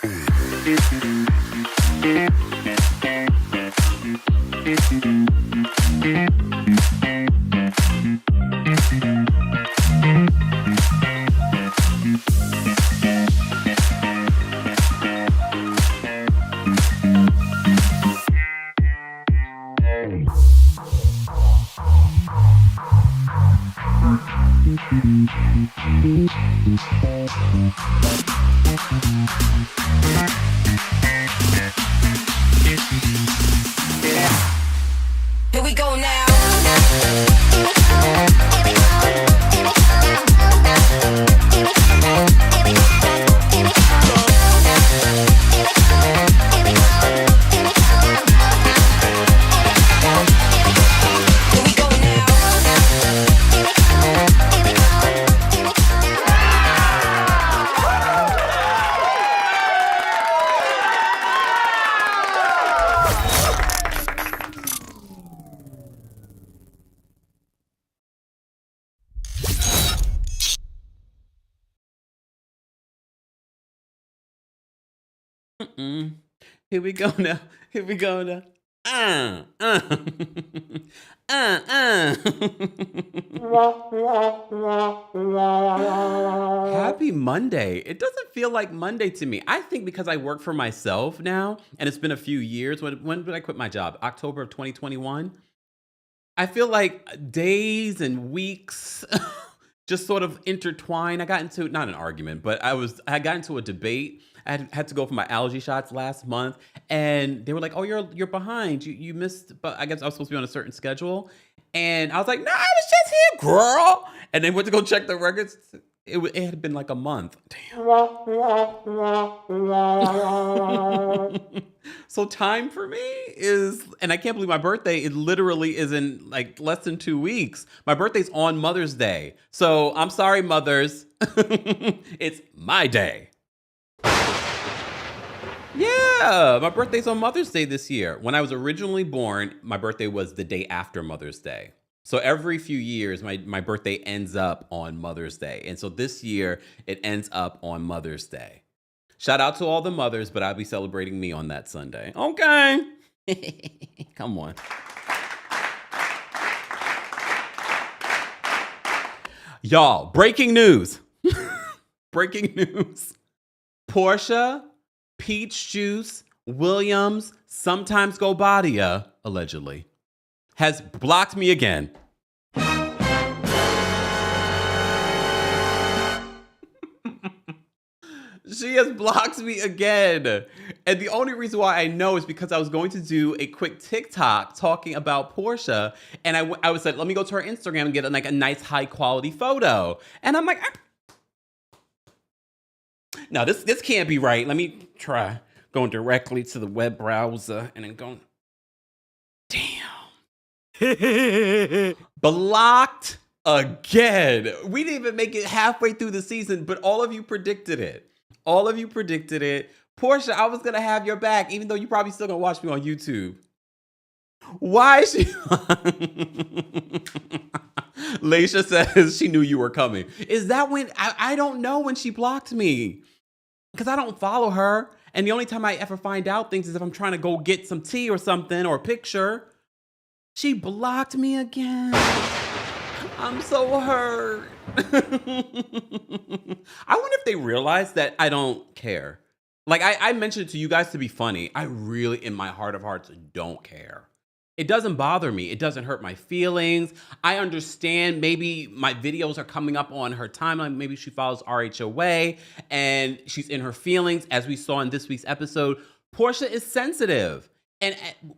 Here we go now. Here we go now. Here we go now. uh, uh, uh. Happy Monday. It doesn't feel like Monday to me. I think because I work for myself now, and it's been a few years. When did I quit my job? October of 2021. I feel like days and weeks just sort of intertwine. I got into, not an argument, but I got into a debate. I had to go for my allergy shots last month, and they were like, "Oh, you're behind. You missed." But I guess I was supposed to be on a certain schedule, and I was like, "No, I was just here, girl." And they went to go check the records. It had been like a month. Damn. So time for me is, and I can't believe my birthday, it literally is in like less than 2 weeks. My birthday's on Mother's Day. So I'm sorry, mothers. It's my day. Yeah, my birthday's on Mother's Day this year. When I was originally born, my birthday was the day after Mother's Day. So every few years, my birthday ends up on Mother's Day. And so this year, it ends up on Mother's Day. Shout out to all the mothers, but I'll be celebrating me on that Sunday. Okay. Come on. Y'all, breaking news. Breaking news. Portia, Peach Juice, Williams, sometimes go Badia, allegedly, has blocked me again. She has blocked me again. And the only reason why I know is because I was going to do a quick TikTok talking about Portia. And I was like, let me go to her Instagram and get a nice high quality photo. And I'm like, no, this can't be right. Let me try going directly to the web browser and then going, damn. Blocked again. We didn't even make it halfway through the season, but all of you predicted it. All of you predicted it. Portia, I was going to have your back, even though you probably still going to watch me on YouTube. Why is she... Leisha says she knew you were coming. Is that when... I don't know when she blocked me. Because I don't follow her. And the only time I ever find out things is if I'm trying to go get some tea or something or a picture. She blocked me again. I'm so hurt. I wonder if they realize that I don't care. Like I mentioned it to you guys to be funny. I really, in my heart of hearts, don't care. It doesn't bother me. It doesn't hurt my feelings. I understand maybe my videos are coming up on her timeline. Maybe she follows RHOA and she's in her feelings. As we saw in this week's episode, Portia is sensitive. And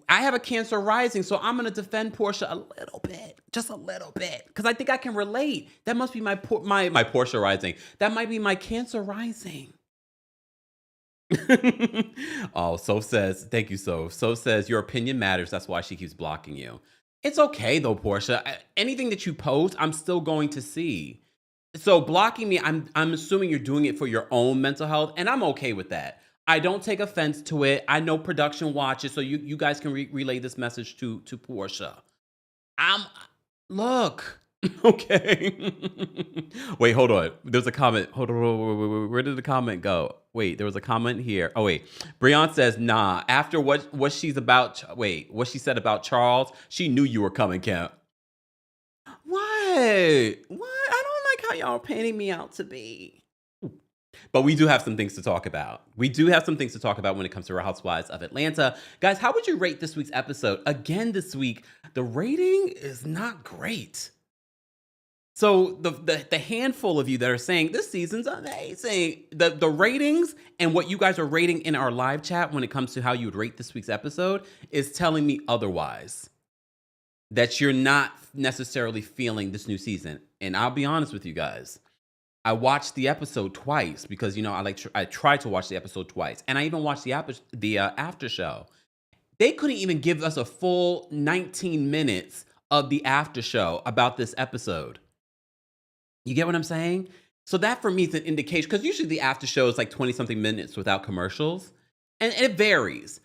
I have a Cancer rising, so I'm going to defend Portia a little bit, just a little bit, because I think I can relate. That must be my Portia rising. That might be my Cancer rising. Oh, So says, thank you, So says, your opinion matters. That's why she keeps blocking you. It's okay, though, Portia. Anything that you post, I'm still going to see. So blocking me, I'm assuming you're doing it for your own mental health, and I'm okay with that. I don't take offense to it. I know production watches, so you guys can relay this message to Portia. Look, Okay. Wait, hold on. There's a comment. Hold on. Where did the comment go? Wait, there was a comment here. Oh wait. Breon says, nah. After what she's about what she said about Charles, she knew you were coming, Kemp. What? What? I don't like how y'all are painting me out to be. But we do have some things to talk about. We do have some things to talk about when it comes to Real Housewives of Atlanta. Guys, how would you rate this week's episode? Again, this week, the rating is not great. So the handful of you that are saying this season's amazing, the ratings and what you guys are rating in our live chat when it comes to how you would rate this week's episode is telling me otherwise. That you're not necessarily feeling this new season. And I'll be honest with you guys. I watched the episode twice because, you know, I tried to watch the episode twice. And I even watched the after show. They couldn't even give us a full 19 minutes of the after show about this episode. You get what I'm saying? So that for me is an indication, because usually the after show is like 20-something minutes without commercials. And it varies.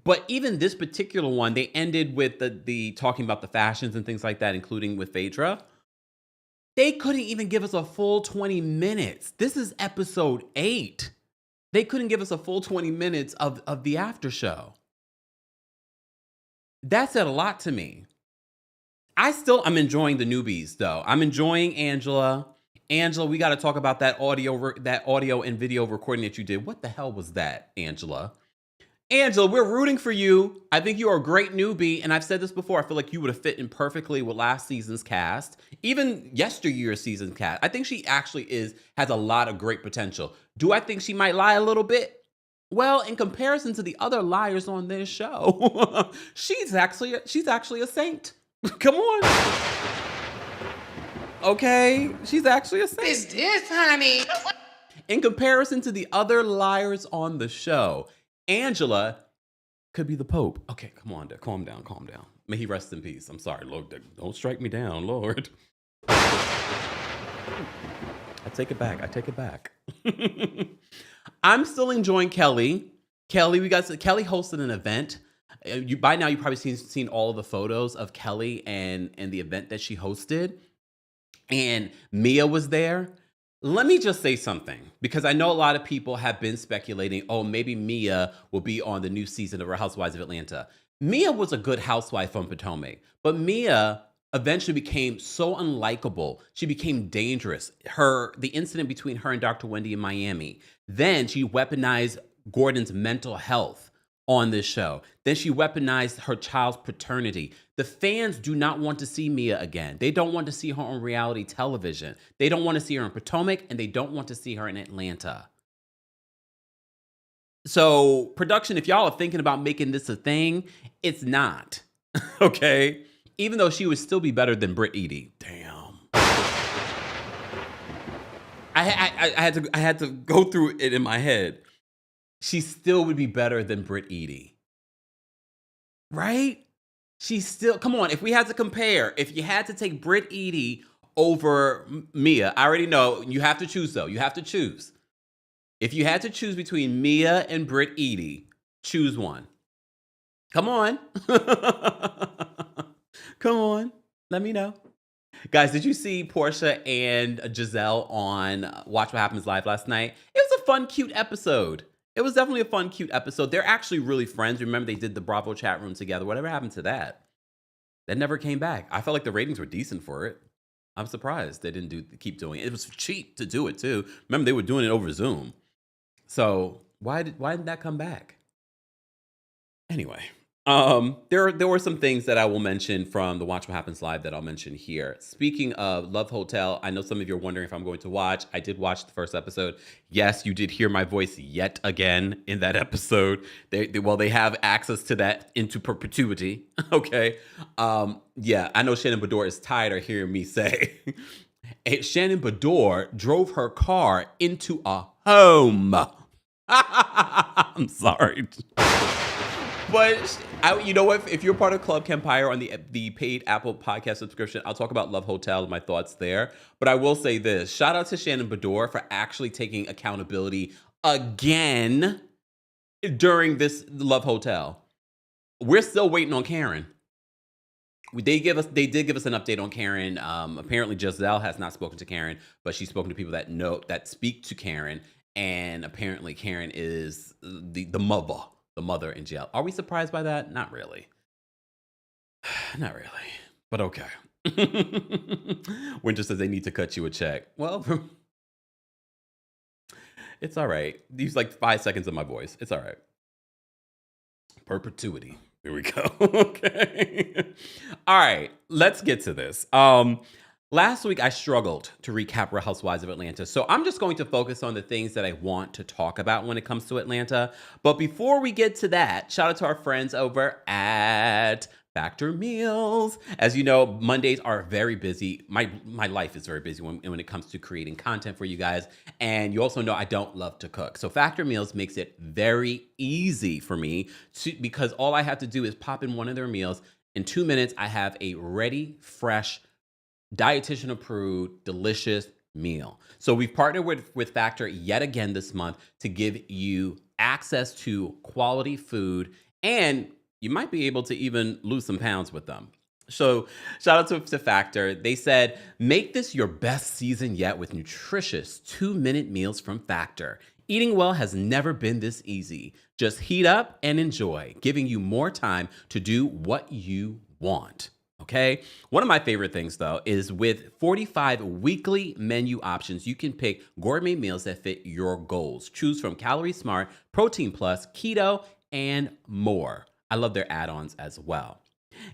But even this particular one, they ended with the talking about the fashions and things like that, including with Phaedra. They couldn't even give us a full 20 minutes. This is episode 8. They couldn't give us a full 20 minutes of the after show. That said a lot to me. I'm enjoying the newbies, though. I'm enjoying Angela. Angela, we got to talk about that audio and video recording that you did. What the hell was that, Angela? Angela, we're rooting for you. I think you are a great newbie. And I've said this before. I feel like you would have fit in perfectly with last season's cast. Even yesteryear's season's cast. I think she actually has a lot of great potential. Do I think she might lie a little bit? Well, in comparison to the other liars on this show, she's actually a saint. Come on. Okay, she's actually a saint. It's this, honey. In comparison to the other liars on the show, Angela could be the Pope. Okay, come on, calm down. May he rest in peace. I'm sorry, Lord. Don't strike me down, Lord. I take it back. I'm still enjoying Kelly. Kelly hosted an event. By now, you've probably seen all of the photos of Kelly and the event that she hosted. And Mia was there. Let me just say something, because I know a lot of people have been speculating, oh, maybe Mia will be on the new season of Real Housewives of Atlanta. Mia was a good housewife from Potomac, but Mia eventually became so unlikable. She became dangerous. The incident between her and Dr. Wendy in Miami. Then she weaponized Gordon's mental health on this show. Then she weaponized her child's paternity. The fans do not want to see Mia again. They don't want to see her on reality television. They don't want to see her in Potomac, and they don't want to see her in Atlanta. So, production, if y'all are thinking about making this a thing, it's not. Okay? Even though she would still be better than Britt Eady. Damn. I had to go through it in my head. She still would be better than Britt Eady. Right? Come on, if we had to compare, if you had to take Britt Eady over Mia, I already know, you have to choose though. You have to choose. If you had to choose between Mia and Britt Eady, choose one. Come on. Come on. Let me know. Guys, did you see Portia and Giselle on Watch What Happens Live last night? It was a fun, cute episode. It was definitely a fun, cute episode. They're actually really friends. Remember, they did the Bravo chat room together. Whatever happened to that? That never came back. I felt like the ratings were decent for it. I'm surprised they didn't keep doing it. It was cheap to do it, too. Remember, they were doing it over Zoom. So why didn't that come back? Anyway, there were some things that I will mention from the Watch What Happens Live that I'll mention here. Speaking of Love Hotel, I know some of you are wondering if I'm going to watch. I did watch the first episode. Yes, you did hear my voice yet again in that episode. They have access to that into perpetuity. Okay. Yeah, I know Shannon Bedore is tired of hearing me say Shannon Bedore drove her car into a home. I'm sorry. But you know what? If you're part of Club Kempire on the paid Apple podcast subscription, I'll talk about Love Hotel and my thoughts there. But I will say this. Shout out to Shannon Bedore for actually taking accountability again during this Love Hotel. We're still waiting on Karen. They did give us an update on Karen. Apparently Giselle has not spoken to Karen, but she's spoken to people that speak to Karen, and apparently Karen is the mother in jail. Are we surprised by that? Not really. Not really. But okay. Winter says they need to cut you a check. Well, it's all right. Use like 5 seconds of my voice. It's all right. Perpetuity. Here we go. Okay. All right. Let's get to this. Last week I struggled to recap Real Housewives of Atlanta. So I'm just going to focus on the things that I want to talk about when it comes to Atlanta. But before we get to that, shout out to our friends over at Factor Meals. As you know, Mondays are very busy. My life is very busy when it comes to creating content for you guys. And you also know I don't love to cook. So Factor Meals makes it very easy for me because all I have to do is pop in one of their meals. In 2 minutes, I have a ready, fresh, dietitian approved, delicious meal. So we've partnered with Factor yet again this month to give you access to quality food, and you might be able to even lose some pounds with them. So shout out to Factor. They said, make this your best season yet with nutritious 2-minute meals from Factor. Eating well has never been this easy. Just heat up and enjoy, giving you more time to do what you want. Okay. One of my favorite things, though, is with 45 weekly menu options, you can pick gourmet meals that fit your goals. Choose from Calorie Smart, Protein Plus, Keto, and more. I love their add-ons as well.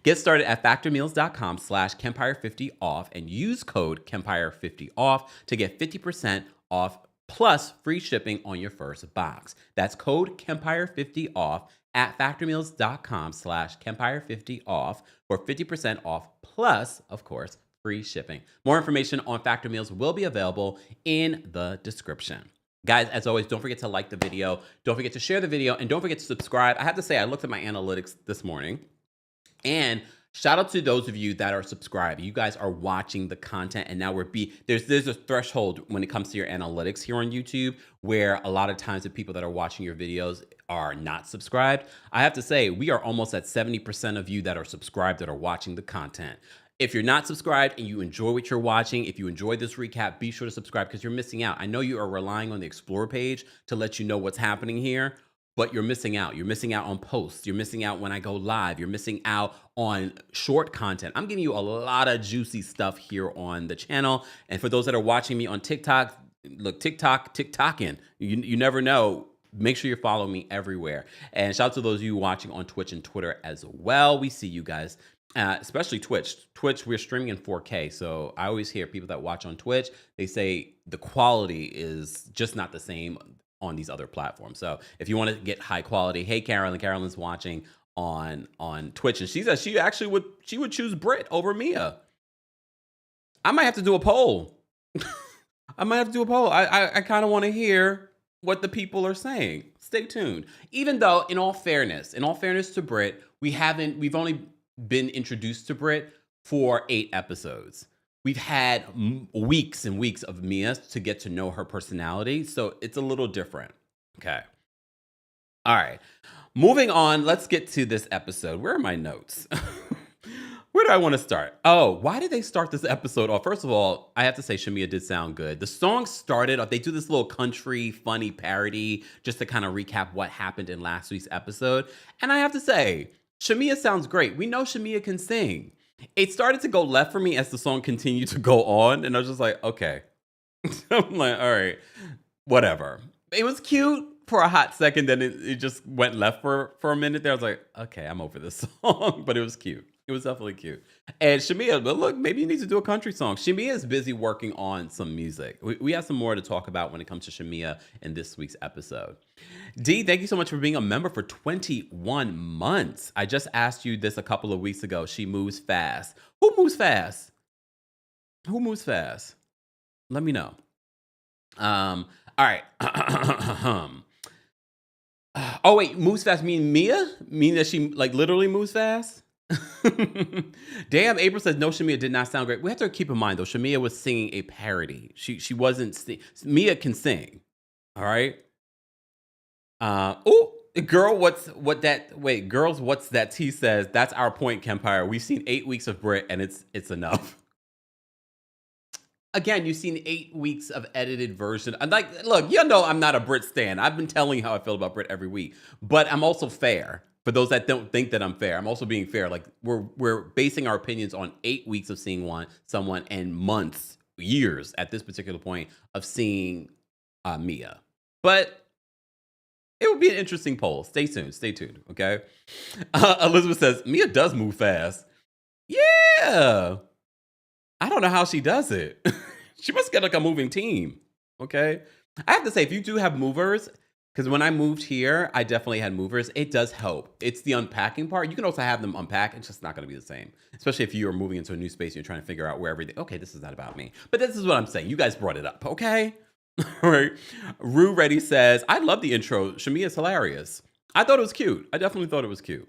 Get started at factormeals.com/Kempire50off and use code Kempire50off to get 50% off plus free shipping on your first box. That's code Kempire50off at factormeals.com/Kempire50off for 50% off plus, of course, free shipping. More information on Factor Meals will be available in the description. Guys, as always, don't forget to like the video. Don't forget to share the video. And don't forget to subscribe. I have to say, I looked at my analytics this morning. And shout out to those of you that are subscribed. You guys are watching the content. And now there's a threshold when it comes to your analytics here on YouTube, where a lot of times the people that are watching your videos are not subscribed. I have to say, we are almost at 70% of you that are subscribed that are watching the content. If you're not subscribed and you enjoy what you're watching, if you enjoy this recap, be sure to subscribe because you're missing out. I know you are relying on the Explore page to let you know what's happening here, but you're missing out. You're missing out on posts. You're missing out when I go live. You're missing out on short content. I'm giving you a lot of juicy stuff here on the channel. And for those that are watching me on TikTok, look, TikToking. You never know. Make sure you're following me everywhere. And shout out to those of you watching on Twitch and Twitter as well. We see you guys. Especially Twitch. Twitch, we're streaming in 4K. So I always hear people that watch on Twitch, they say the quality is just not the same on these other platforms. So if you want to get high quality, hey, Carolyn's watching on Twitch, and she says she would choose Brit over Mia. I might have to do a poll. I kind of want to hear what the people are saying. Stay tuned. Even though, in all fairness to Brit, we've only been introduced to Brit for 8 episodes. We've had weeks and weeks of Mia to get to know her personality, so it's a little different. Okay. All right. Moving on, let's get to this episode. Where are my notes? Where do I want to start? Oh, why did they start this episode off? First of all, I have to say Shamia did sound good. The song started off, they do this little country funny parody just to kind of recap what happened in last week's episode. And I have to say, Shamia sounds great. We know Shamia can sing. It started to go left for me as the song continued to go on. And I was just like, okay. I'm like, all right, whatever. It was cute for a hot second. Then it just went left for a minute there. I was like, okay, I'm over this song. But it was cute. It was definitely cute. And Shamia, but look, maybe you need to do a country song. Shamia is busy working on some music. We have some more to talk about when it comes to Shamia in this week's episode. D, thank you so much for being a member for 21 months. I just asked you this a couple of weeks ago. She moves fast. Who moves fast? Who moves fast? Let me know. All right. Oh, wait, moves fast mean Mia? Mean that she like literally moves fast? Damn, April says no, Shamia did not sound great. We have to keep in mind though, Shamia was singing a parody. She wasn't Mia can sing. All right. Oh, Girl, girls, what's that tea says? That's our point, Kempire. We've seen 8 weeks of Brit, and it's enough. Again, you've seen 8 weeks of edited version. I'm like, look, you know, I'm not a Brit stan. I've been telling you how I feel about Brit every week, but I'm also fair. For those that don't think that I'm fair, I'm also being fair. Like we're basing our opinions on 8 weeks of seeing someone and months, years at this particular point of seeing Mia. But it would be an interesting poll. Stay tuned. Stay tuned. Okay. Elizabeth says Mia does move fast. Yeah. I don't know how she does it. She must get like a moving team. Okay. I have to say, if you do have movers, because when I moved here, I definitely had movers. It does help. It's the unpacking part. You can also have them unpack. It's just not going to be the same, especially if you are moving into a new space and you're trying to figure out where everything. Okay, this is not about me, but this is what I'm saying. You guys brought it up. Okay. All right. Rue Reddy says, I love the intro. Shamia is hilarious. I thought it was cute. I definitely thought it was cute.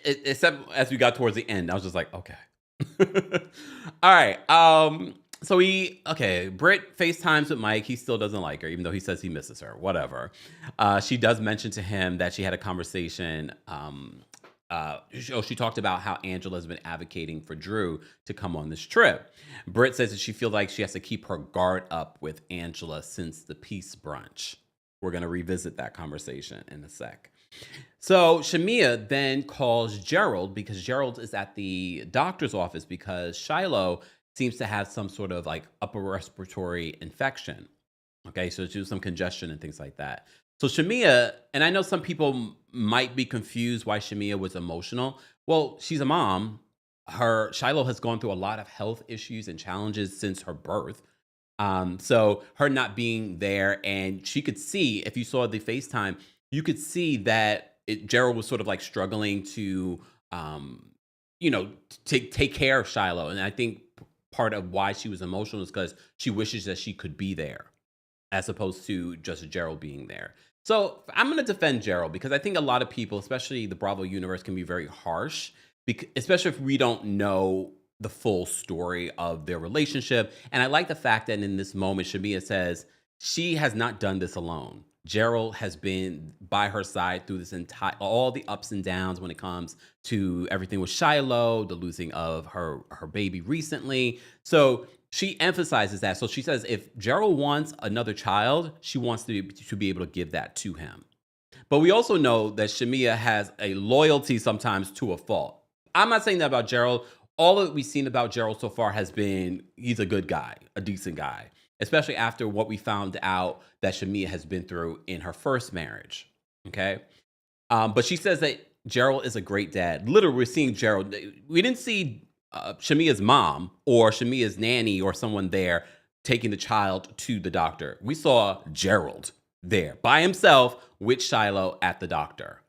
Except as we got towards the end, I was just like, okay. All right. So Britt FaceTimes with Mike. He still doesn't like her, even though he says he misses her. Whatever. She does mention to him that she had a conversation. She talked about how Angela has been advocating for Drew to come on this trip. Britt says that she feels like she has to keep her guard up with Angela since the peace brunch. We're going to revisit that conversation in a sec. So Shamia then calls Gerald because Gerald is at the doctor's office because Shiloh seems to have some sort of like upper respiratory infection. Okay, so she has some congestion and things like that. So Shamia, and I know some people might be confused why Shamia was emotional. Well, she's a mom. Shiloh has gone through a lot of health issues and challenges since her birth. So her not being there, and she could see, if you saw the FaceTime, you could see that Gerald was sort of like struggling to, take care of Shiloh. And I think part of why she was emotional is because she wishes that she could be there as opposed to just Gerald being there. So I'm going to defend Gerald because I think a lot of people, especially the Bravo universe, can be very harsh, especially if we don't know the full story of their relationship. And I like the fact that in this moment, Shamia says she has not done this alone. Gerald has been by her side through this all the ups and downs when it comes to everything with Shiloh, the losing of her baby recently. So she emphasizes that. So she says if Gerald wants another child, she wants to be able to give that to him. But we also know that Shamia has a loyalty sometimes to a fault. I'm not saying that about Gerald. All that we've seen about Gerald so far has been he's a good guy, a decent guy, especially after what we found out that Shamia has been through in her first marriage. Okay. But she says that Gerald is a great dad. Literally, we're seeing Gerald. We didn't see Shamia's mom or Shamia's nanny or someone there taking the child to the doctor. We saw Gerald there by himself with Shiloh at the doctor.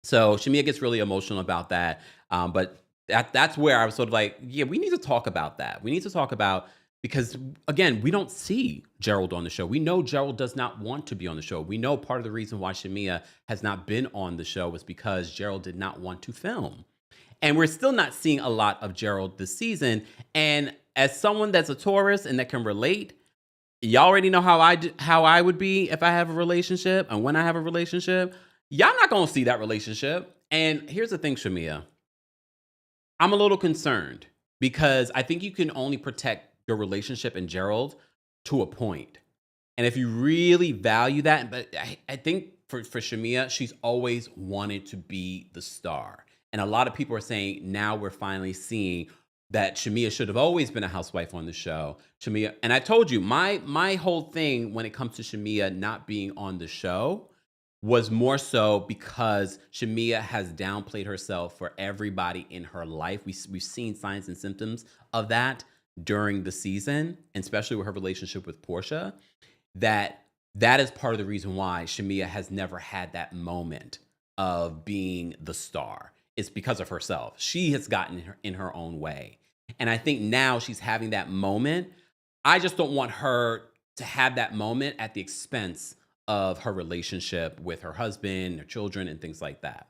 So Shamia gets really emotional about that. But that's where I was sort of like, yeah, we need to talk about that. We need to talk about, because again, we don't see Gerald on the show. We know Gerald does not want to be on the show. We know part of the reason why Shamia has not been on the show was because Gerald did not want to film. And we're still not seeing a lot of Gerald this season. And as someone that's a Taurus and that can relate, y'all already know how I would be if I have a relationship and when I have a relationship. Y'all not going to see that relationship. And here's the thing, Shamia. I'm a little concerned because I think you can only protect your relationship and Gerald to a point. And if you really value that, but I think for Shamia, she's always wanted to be the star. And a lot of people are saying now we're finally seeing that Shamia should have always been a housewife on the show. Shamia, and I told you, my whole thing when it comes to Shamia not being on the show was more so because Shamia has downplayed herself for everybody in her life. We've seen signs and symptoms of that during the season, and especially with her relationship with Portia, that is part of the reason why Shamia has never had that moment of being the star. It's because of herself. She has gotten in her own way. And I think now she's having that moment. I just don't want her to have that moment at the expense of her relationship with her husband, her children, and things like that.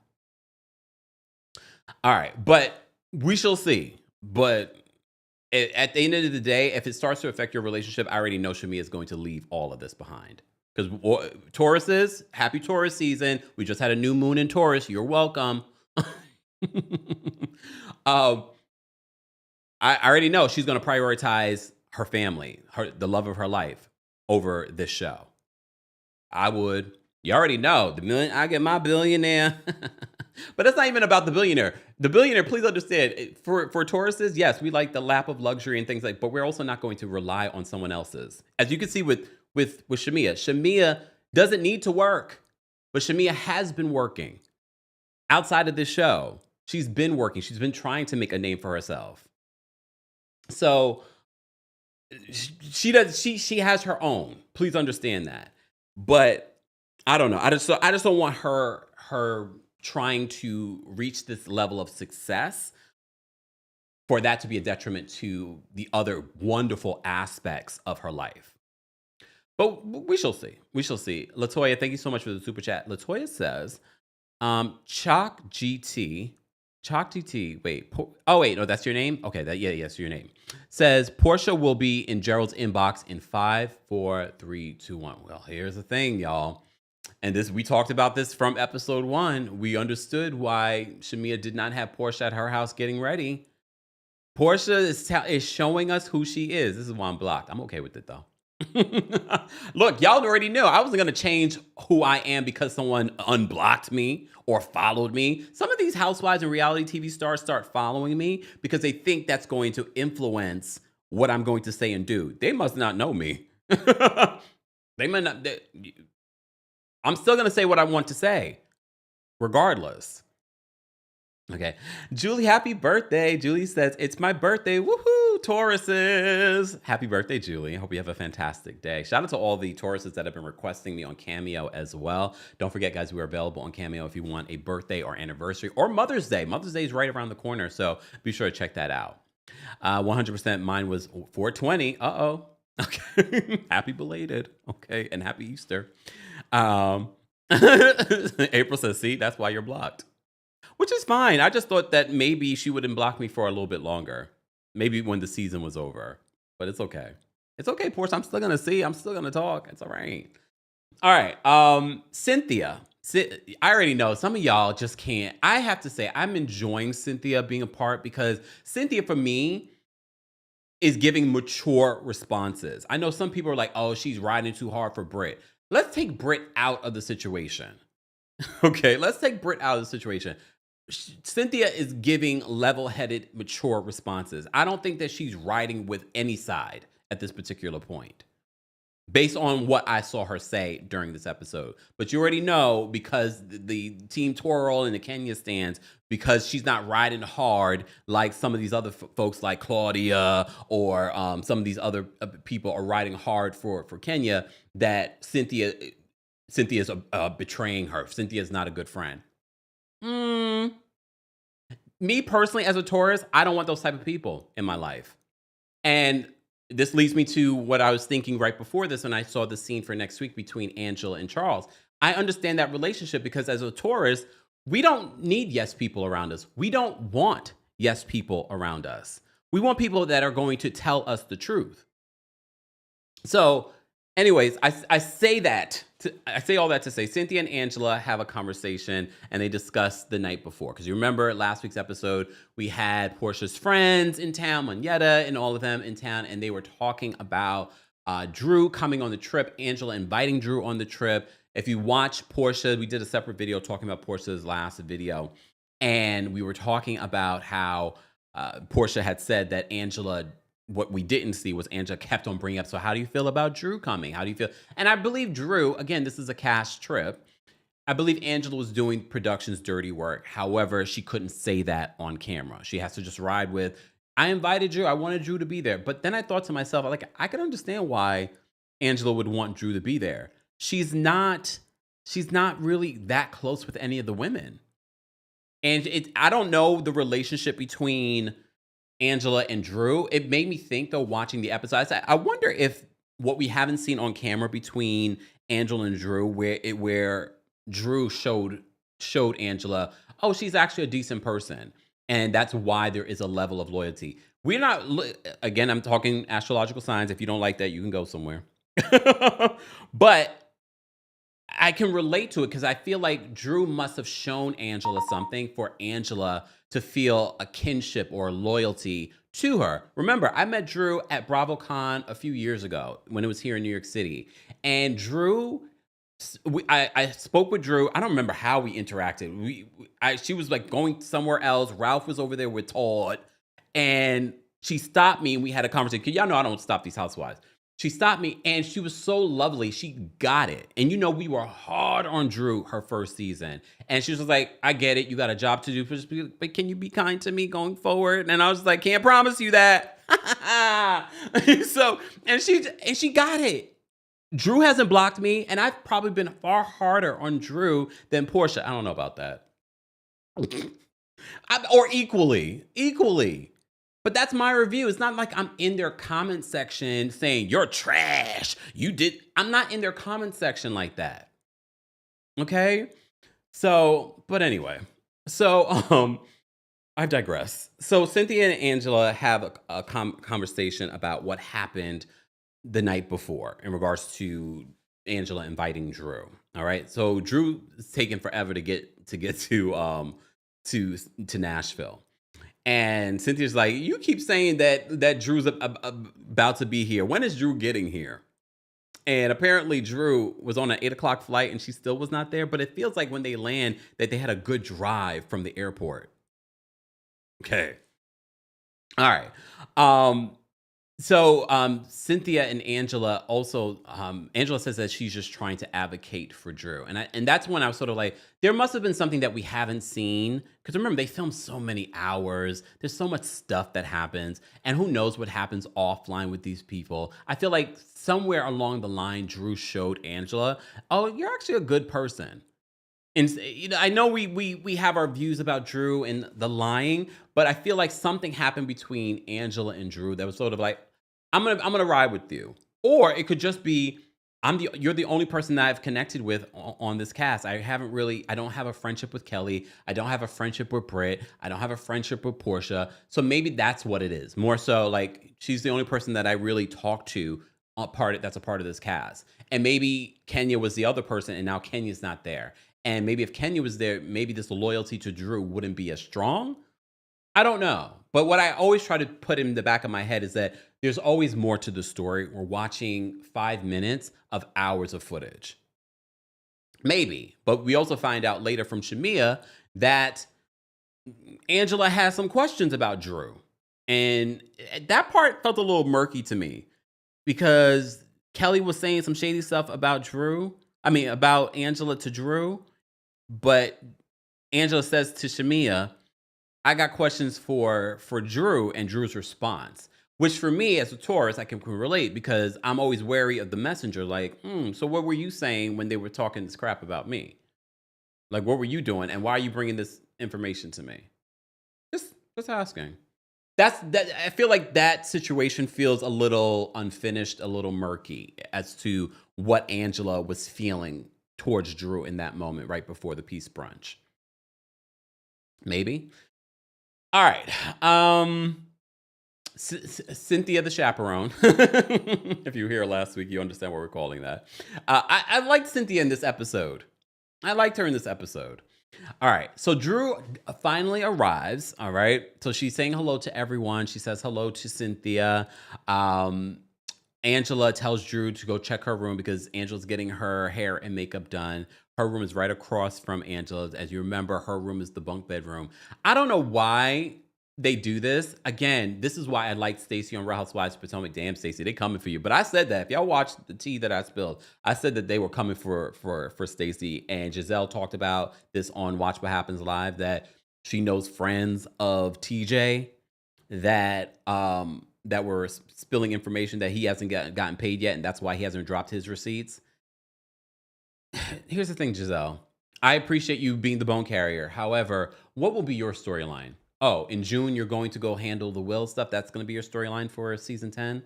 All right, but we shall see. But at the end of the day, if it starts to affect your relationship, I already know Shamia is going to leave all of this behind. Because Tauruses, happy Taurus season. We just had a new moon in Taurus. You're welcome. um, I already know she's going to prioritize her family, the love of her life, over this show. I would. You already know I get my billionaire. But it's not even about the billionaire. The billionaire, please understand, for Tauruses, yes, we like the lap of luxury and things like, but we're also not going to rely on someone else's. As you can see with Shamia. Shamia doesn't need to work, but Shamia has been working outside of this show. She's been working. She's been trying to make a name for herself. So she has her own. Please understand that. But I don't know. I just don't want her trying to reach this level of success for that to be a detriment to the other wonderful aspects of her life. But we shall see. We shall see. Latoya, thank you so much for the super chat. Latoya says, Chalk GT, wait, no, that's your name? Okay, yes, your name. Says, Portia will be in Gerald's inbox in 5, 4, 3, 2, 1. Well, here's the thing, y'all. And we talked about this from episode 1. We understood why Shamia did not have Portia at her house getting ready. Portia is showing us who she is. This is why I'm blocked. I'm okay with it, though. Look, y'all already knew I wasn't going to change who I am because someone unblocked me or followed me. Some of these housewives and reality TV stars start following me because they think that's going to influence what I'm going to say and do. They must not know me. They might not. I'm still going to say what I want to say, regardless. Okay. Julie, happy birthday. Julie says, it's my birthday. Woohoo, Tauruses. Happy birthday, Julie. I hope you have a fantastic day. Shout out to all the Tauruses that have been requesting me on Cameo as well. Don't forget, guys, we are available on Cameo if you want a birthday or anniversary or Mother's Day. Mother's Day is right around the corner, so be sure to check that out. 100% mine was 420. Uh-oh. Okay. Happy belated. Okay. And happy Easter. April says, see, that's why you're blocked. Which is fine. I just thought that maybe she wouldn't block me for a little bit longer. Maybe when the season was over. But it's okay. It's okay, Portia. I'm still going to see. I'm still going to talk. It's all right. All right. Cynthia. I already know some of y'all just can't. I have to say, I'm enjoying Cynthia being a part because Cynthia, for me, is giving mature responses. I know some people are like, oh, she's riding too hard for Britt. Let's take Britt out of the situation. Okay, let's take Britt out of the situation. Cynthia is giving level-headed, mature responses. I don't think that she's riding with any side at this particular point, based on what I saw her say during this episode. But you already know, because the Team Twirl and the Kenya stands, because she's not riding hard like some of these other folks like Claudia or some of these other people are riding hard for Kenya, that Cynthia's betraying her. Cynthia's not a good friend. Me personally, as a Taurus, I don't want those type of people in my life. And this leads me to what I was thinking right before this when I saw the scene for next week between Angela and Charles. I understand that relationship because as a Taurus, we don't need yes people around us. We don't want yes people around us. We want people that are going to tell us the truth. So anyways, I say all that to say Cynthia and Angela have a conversation and they discuss the night before. Because you remember last week's episode, we had Portia's friends in town, Monyetta and all of them in town, and they were talking about Drew coming on the trip, Angela inviting Drew on the trip. If you watch Portia, we did a separate video talking about Portia's last video, and we were talking about how Portia had said that Angela, what we didn't see was Angela kept on bringing up, so how do you feel about Drew coming? How do you feel? And I believe Drew, again, this is a cast trip. I believe Angela was doing production's dirty work. However, she couldn't say that on camera. She has to just ride with, I invited Drew. I wanted Drew to be there. But then I thought to myself, like, I can understand why Angela would want Drew to be there. She's not really that close with any of the women. And I don't know the relationship between Angela and Drew. It made me think, though, watching the episode, I wonder if what we haven't seen on camera between Angela and Drew, where Drew showed Angela, oh, she's actually a decent person. And that's why there is a level of loyalty. We're not, again, I'm talking astrological signs. If you don't like that, you can go somewhere. But I can relate to it because I feel like Drew must have shown Angela something for Angela to feel a kinship or loyalty to her. Remember, I met Drew at BravoCon a few years ago when it was here in New York City. And Drew, I spoke with Drew. I don't remember how we interacted. She was like going somewhere else. Ralph was over there with Todd. And she stopped me and we had a conversation. 'Cause y'all know I don't stop these housewives. She stopped me and she was so lovely. She got it. And we were hard on Drew her first season. And she was just like, I get it. You got a job to do, but can you be kind to me going forward? And I was just like, can't promise you that. And she got it. Drew hasn't blocked me, and I've probably been far harder on Drew than Portia. I don't know about that. Or equally. But that's my review. It's not like I'm in their comment section saying, you're trash. I'm not in their comment section like that. Okay? But anyway. I digress. So Cynthia and Angela have a conversation about what happened the night before in regards to Angela inviting Drew. All right? So Drew is taking forever to get to Nashville. And Cynthia's like, you keep saying that Drew's about to be here. When is Drew getting here? And apparently Drew was on an 8:00 flight and she still was not there. But it feels like when they land that they had a good drive from the airport. Okay. All right. So Cynthia and Angela also, Angela says that she's just trying to advocate for Drew. And that's when I was sort of like, there must have been something that we haven't seen. Because remember, they filmed so many hours. There's so much stuff that happens. And who knows what happens offline with these people. I feel like somewhere along the line, Drew showed Angela, oh, you're actually a good person. And I know we have our views about Drew and the lying, but I feel like something happened between Angela and Drew that was sort of like, I'm gonna ride with you, or it could just be you're the only person that I've connected with on this cast. I don't have a friendship with Kelly. I don't have a friendship with Britt. I don't have a friendship with Portia. So maybe that's what it is. More so, like she's the only person that I really talk to that's a part of this cast, and maybe Kenya was the other person, and now Kenya's not there. And maybe if Kenya was there, maybe this loyalty to Drew wouldn't be as strong. I don't know. But what I always try to put in the back of my head is that there's always more to the story. We're watching 5 minutes of hours of footage. Maybe. But we also find out later from Shamia that Angela has some questions about Drew. And that part felt a little murky to me because Kelly was saying some shady stuff about about Angela to Drew. But Angela says to Shamia, I got questions for Drew and Drew's response, which for me as a Taurus, I can relate because I'm always wary of the messenger. Like, so what were you saying when they were talking this crap about me? Like, what were you doing? And why are you bringing this information to me? Just asking. I feel like that situation feels a little unfinished, a little murky as to what Angela was feeling towards Drew in that moment right before the peace brunch. Maybe. All right. Cynthia the chaperone. If you were here last week, you understand what we're calling that. I liked Cynthia in this episode. I liked her in this episode. All right. So Drew finally arrives. All right. So she's saying hello to everyone. She says hello to Cynthia. Angela tells Drew to go check her room because Angela's getting her hair and makeup done. Her room is right across from Angela's. As you remember, her room is the bunk bedroom. I don't know why they do this. Again, this is why I like Stacey on Real Housewives of Potomac. Damn, Stacey, they coming for you. But I said that. If y'all watched the tea that I spilled, I said that they were coming for Stacey. And Giselle talked about this on Watch What Happens Live, that she knows friends of TJ that were spilling information that he hasn't gotten paid yet, and that's why he hasn't dropped his receipts. Here's the thing, Giselle. I appreciate you being the bone carrier. However, what will be your storyline? Oh, in June, you're going to go handle the will stuff? That's going to be your storyline for season 10?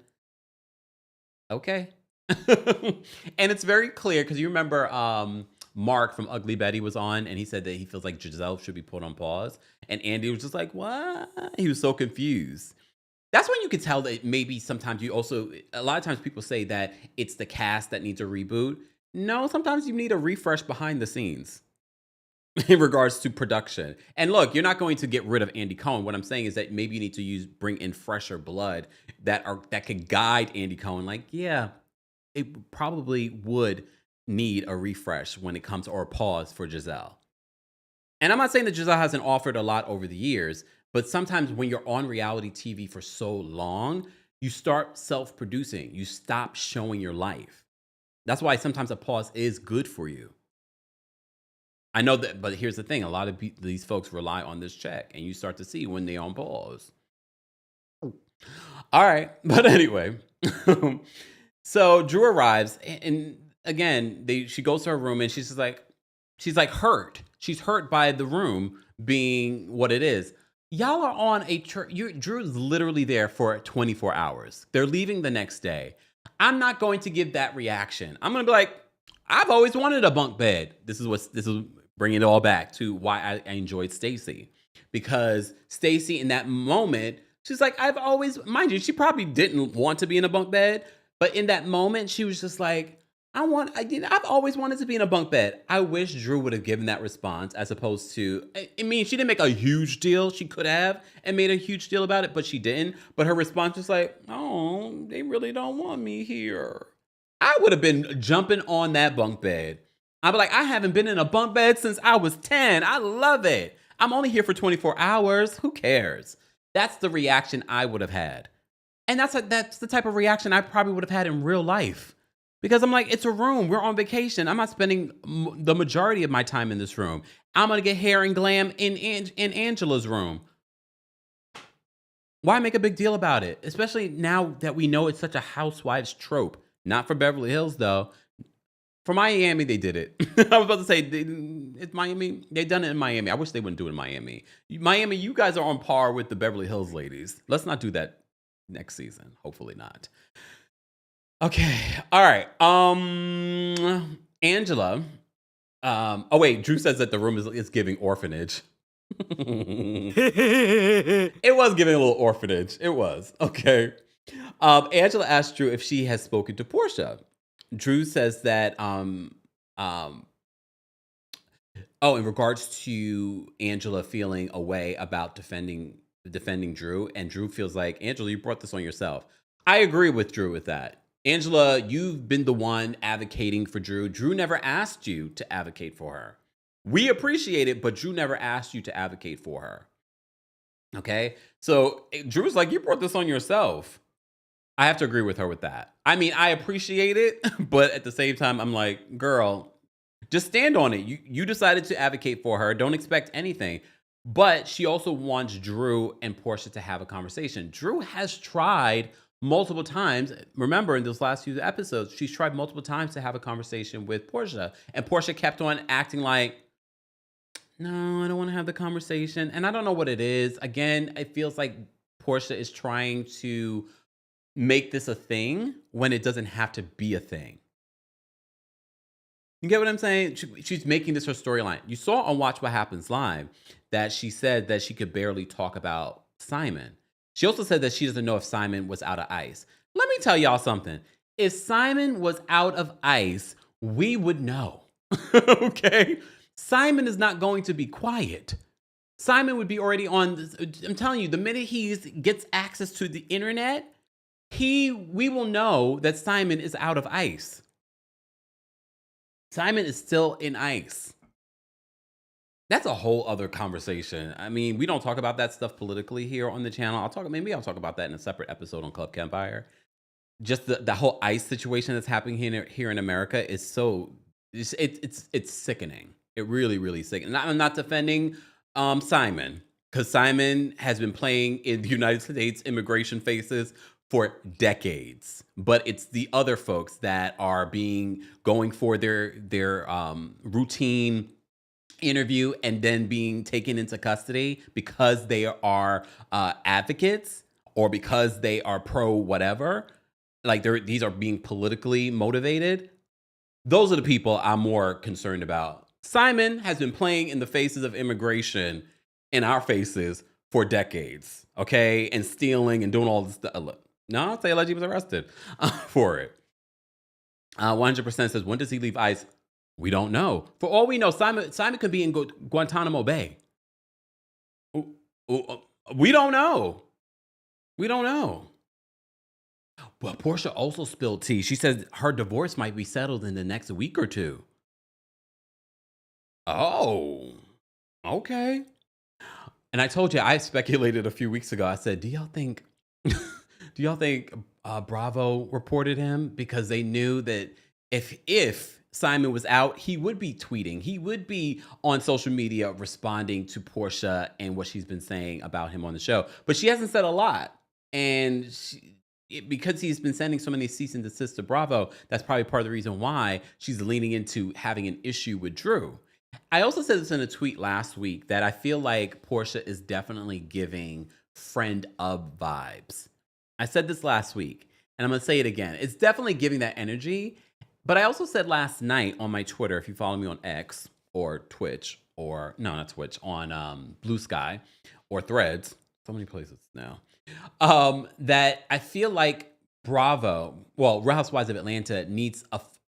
Okay. And it's very clear, because you remember Mark from Ugly Betty was on, and he said that he feels like Giselle should be put on pause. And Andy was just like, what? He was so confused. That's when you could tell that maybe sometimes a lot of times people say that it's the cast that needs a reboot. No, sometimes you need a refresh behind the scenes in regards to production. And look, you're not going to get rid of Andy Cohen. What I'm saying is that maybe you need to bring in fresher blood that could guide Andy Cohen. Like, yeah, it probably would need a refresh when it comes or a pause for Giselle. And I'm not saying that Giselle hasn't offered a lot over the years, but sometimes when you're on reality TV for so long, you start self-producing. You stop showing your life. That's why sometimes a pause is good for you. I know that, but here's the thing. A lot of these folks rely on this check, and you start to see when they're on pause. All right. But anyway, so Drew arrives, and again, she goes to her room, and she's like hurt. She's hurt by the room being what it is. Y'all are on a Drew's literally there for 24 hours. They're leaving the next day. I'm not going to give that reaction. I'm going to be like, I've always wanted a bunk bed. This is bringing it all back to why I enjoyed Stacey, because Stacey in that moment, she's like, I've always, mind you, she probably didn't want to be in a bunk bed, but in that moment, she was just like, I've always wanted to be in a bunk bed. I wish Drew would have given that response as opposed to, I mean, she didn't make a huge deal. She could have and made a huge deal about it, but she didn't. But her response was like, oh, they really don't want me here. I would have been jumping on that bunk bed. I'd be like, I haven't been in a bunk bed since I was 10. I love it. I'm only here for 24 hours. Who cares? That's the reaction I would have had. And that's the type of reaction I probably would have had in real life. Because I'm like, it's a room. We're on vacation. I'm not spending the majority of my time in this room. I'm going to get hair and glam in Angela's room. Why make a big deal about it? Especially now that we know it's such a Housewives trope. Not for Beverly Hills, though. For Miami, they did it. I was about to say, it's Miami. They've done it in Miami. I wish they wouldn't do it in Miami. Miami, you guys are on par with the Beverly Hills ladies. Let's not do that next season. Hopefully not. Okay. All right. Angela. Oh wait, Drew says that the room is giving orphanage. It was giving a little orphanage. It was. Okay. Angela asked Drew if she has spoken to Portia. Drew says that in regards to Angela feeling a way about defending Drew, and Drew feels like, Angela, you brought this on yourself. I agree with Drew with that. Angela, you've been the one advocating for Drew. Drew never asked you to advocate for her. We appreciate it, but Drew never asked you to advocate for her. Okay? So Drew's like, you brought this on yourself. I have to agree with her with that. I mean, I appreciate it, but at the same time, I'm like, girl, just stand on it. You decided to advocate for her. Don't expect anything. But she also wants Drew and Portia to have a conversation. Drew has tried multiple times. Remember, in those last few episodes, she's tried multiple times to have a conversation with Portia. And Portia kept on acting like, no, I don't want to have the conversation. And I don't know what it is. Again, it feels like Portia is trying to make this a thing when it doesn't have to be a thing. You get what I'm saying? She's making this her storyline. You saw on Watch What Happens Live that she said that she could barely talk about Simon. She also said that she doesn't know if Simon was out of ice. Let me tell y'all something. If Simon was out of ice, we would know. Okay? Simon is not going to be quiet. Simon would be already on this. I'm telling you, the minute he gets access to the internet, we will know that Simon is out of ice. Simon is still in ice. That's a whole other conversation. I mean, we don't talk about that stuff politically here on the channel. Maybe I'll talk about that in a separate episode on Club Kempire. Just the whole ICE situation that's happening here in America is it's sickening. It really, really sickening. I'm not defending Simon, because Simon has been playing in the United States immigration phases for decades. But it's the other folks that are going for their routine interview and then being taken into custody because they are advocates or because they are pro whatever. Like these are being politically motivated. Those are the people I'm more concerned about. Simon has been playing in the faces of immigration in our faces for decades, okay? And stealing and doing all this stuff. No, I'll say allegedly was arrested for it. 100% says, when does he leave ICE? We don't know. For all we know, Simon could be in Guantanamo Bay. We don't know. We don't know. But Portia also spilled tea. She says her divorce might be settled in the next week or two. Oh, okay. And I told you, I speculated a few weeks ago. I said, do y'all think Bravo reported him because they knew that if Simon was out, he would be tweeting, he would be on social media responding to Portia and what she's been saying about him on the show. But she hasn't said a lot, and because he's been sending so many cease and desist to Bravo, that's probably part of the reason why she's leaning into having an issue with Drew. I also said this in a tweet last week that I feel like Portia is definitely giving friend of vibes. I said this last week, and I'm going to say it again. It's definitely giving that energy. But I also said last night on my Twitter, if you follow me on X or Twitch, or no, not Twitch, on Blue Sky or Threads, so many places now, that I feel like Real Housewives of Atlanta needs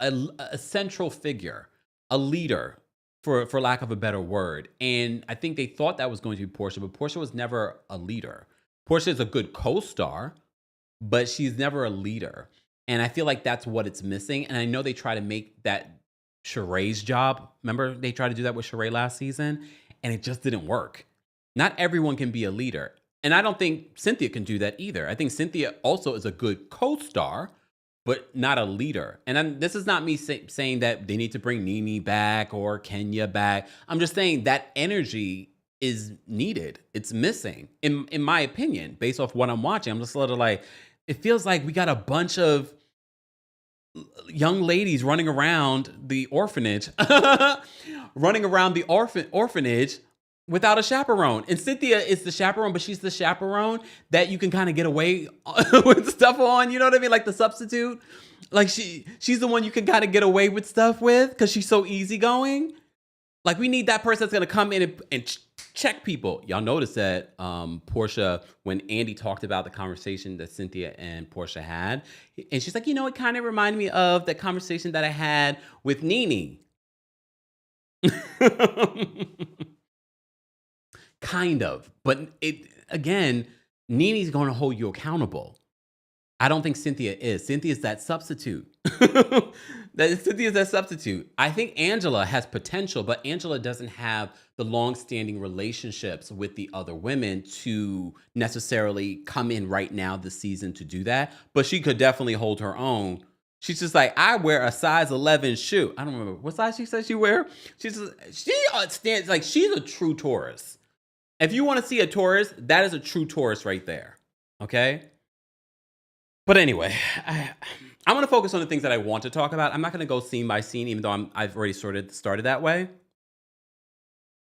a central figure, a leader, for lack of a better word. And I think they thought that was going to be Portia, but Portia was never a leader. Portia is a good co-star, but she's never a leader. And I feel like that's what it's missing. And I know they try to make that Sheree's job. Remember, they tried to do that with Sheree last season, and it just didn't work. Not everyone can be a leader. And I don't think Cynthia can do that either. I think Cynthia also is a good co-star, but not a leader. And this is not me saying that they need to bring Nene back or Kenya back. I'm just saying that energy is needed. It's missing, in my opinion, based off what I'm watching. I'm just a little like, it feels like we got a bunch of young ladies running around the orphanage, orphanage without a chaperone. And Cynthia is the chaperone, but she's the chaperone that you can kind of get away with stuff on. You know what I mean? Like the substitute. Like she's the one you can kind of get away with stuff with because she's so easygoing. Like we need that person that's going to come in and check people. Y'all notice that Portia, when Andy talked about the conversation that Cynthia and Portia had, and she's like, it kind of reminded me of the conversation that I had with Nene. Kind of. But Nene's going to hold you accountable. I don't think Cynthia is. Cynthia's that substitute. Cynthia's that substitute. I think Angela has potential, but Angela doesn't have the long-standing relationships with the other women to necessarily come in right now this season to do that. But she could definitely hold her own. She's just like, I wear a size 11 shoe. I don't remember what size she said she wear. She stands like she's a true Taurus. If you want to see a Taurus, that is a true Taurus right there. Okay? But anyway, I'm going to focus on the things that I want to talk about. I'm not going to go scene by scene, even though I've already started that way.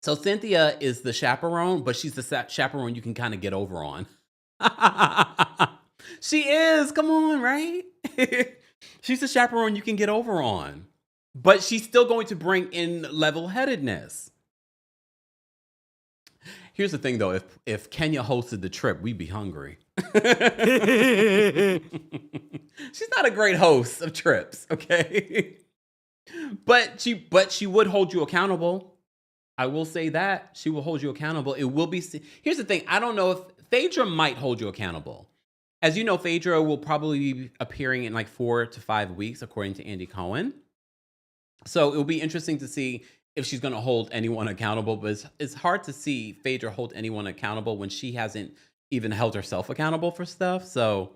So Cynthia is the chaperone, but she's the chaperone you can kind of get over on. She is. Come on, right? She's the chaperone you can get over on. But she's still going to bring in level-headedness. Here's the thing, though. If Kenya hosted the trip, we'd be hungry. She's not a great host of trips, okay? But she would hold you accountable. I will say that. She will hold you accountable. It will be... Here's the thing. I don't know if... Phaedra might hold you accountable. As you know, Phaedra will probably be appearing in like 4 to 5 weeks, according to Andy Cohen. So it will be interesting to see if she's going to hold anyone accountable, but it's hard to see Phaedra hold anyone accountable when she hasn't even held herself accountable for stuff. So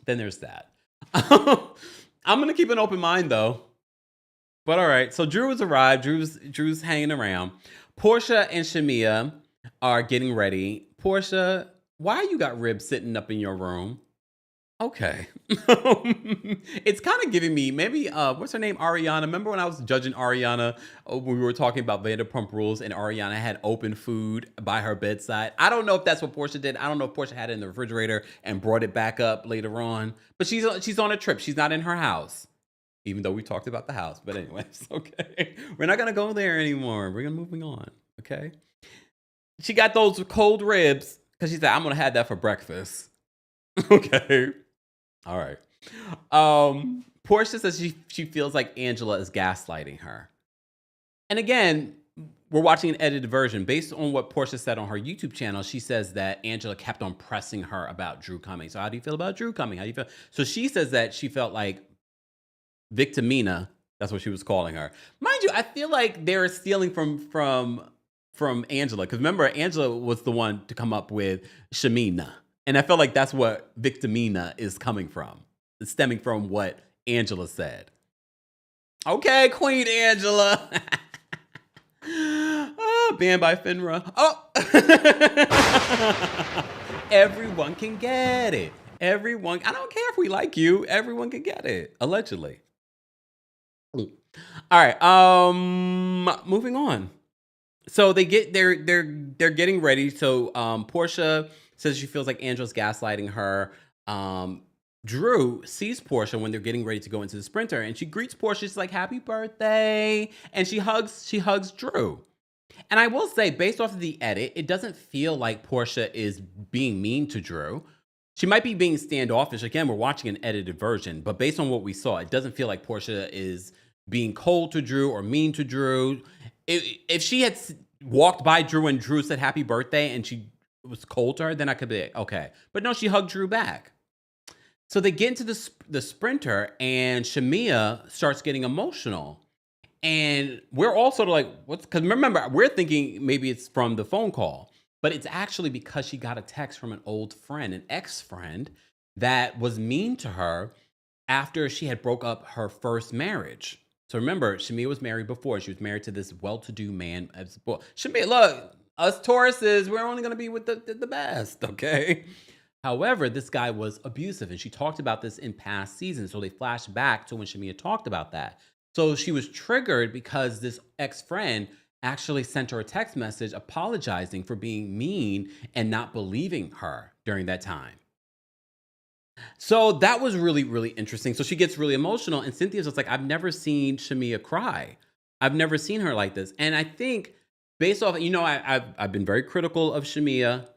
then there's that. I'm going to keep an open mind though. But all right, so Drew has arrived. Drew's hanging around. Portia and Shamia are getting ready. Portia, why you got ribs sitting up in your room? Okay. It's kind of giving me maybe, what's her name? Ariana. Remember when I was judging Ariana when we were talking about Vanderpump Rules and Ariana had open food by her bedside? I don't know if that's what Portia did. I don't know if Portia had it in the refrigerator and brought it back up later on. But she's on a trip. She's not in her house. Even though we talked about the house. But anyways, okay. We're not going to go there anymore. We're moving on. Okay. She got those cold ribs because she said, I'm going to have that for breakfast. Okay. All right. Portia says she feels like Angela is gaslighting her. And again, we're watching an edited version. Based on what Portia said on her YouTube channel, she says that Angela kept on pressing her about Drew coming. So how do you feel about Drew coming? How do you feel? So she says that she felt like Victimina, that's what she was calling her. Mind you, I feel like they're stealing from Angela. Because remember, Angela was the one to come up with Shamina. And I feel like that's what Victimina is coming from. It's stemming from what Angela said. Okay, Queen Angela. Oh, banned by FINRA. Oh. Everyone can get it. Everyone. I don't care if we like you. Everyone can get it. Allegedly. All right. Moving on. So they're getting ready. So Portia says she feels like Angela's gaslighting her. Drew sees Portia when they're getting ready to go into the Sprinter, and she greets Portia. She's like, "Happy birthday!" And she hugs Drew. And I will say, based off of the edit, it doesn't feel like Portia is being mean to Drew. She might be being standoffish. Again, we're watching an edited version, but based on what we saw, it doesn't feel like Portia is being cold to Drew or mean to Drew. If she had walked by Drew and Drew said happy birthday and she was cold to her, then I could be like, okay. But no, she hugged Drew back. So they get into the Sprinter, and Shamia starts getting emotional. And we're all sort of like, what's, because remember, we're thinking maybe it's from the phone call, but it's actually because she got a text from an old friend, an ex-friend, that was mean to her after she had broke up her first marriage. So remember, Shamia was married before. She was married to this well-to-do man. Shamia, look, us Tauruses, we're only going to be with the best, okay? However, this guy was abusive, and she talked about this in past seasons. So they flashed back to when Shamia talked about that. So she was triggered because this ex-friend actually sent her a text message apologizing for being mean and not believing her during that time. So that was really, really interesting. So she gets really emotional, and Cynthia's just like, I've never seen Shamia cry. I've never seen her like this. And I think based off, I've been very critical of Shamia.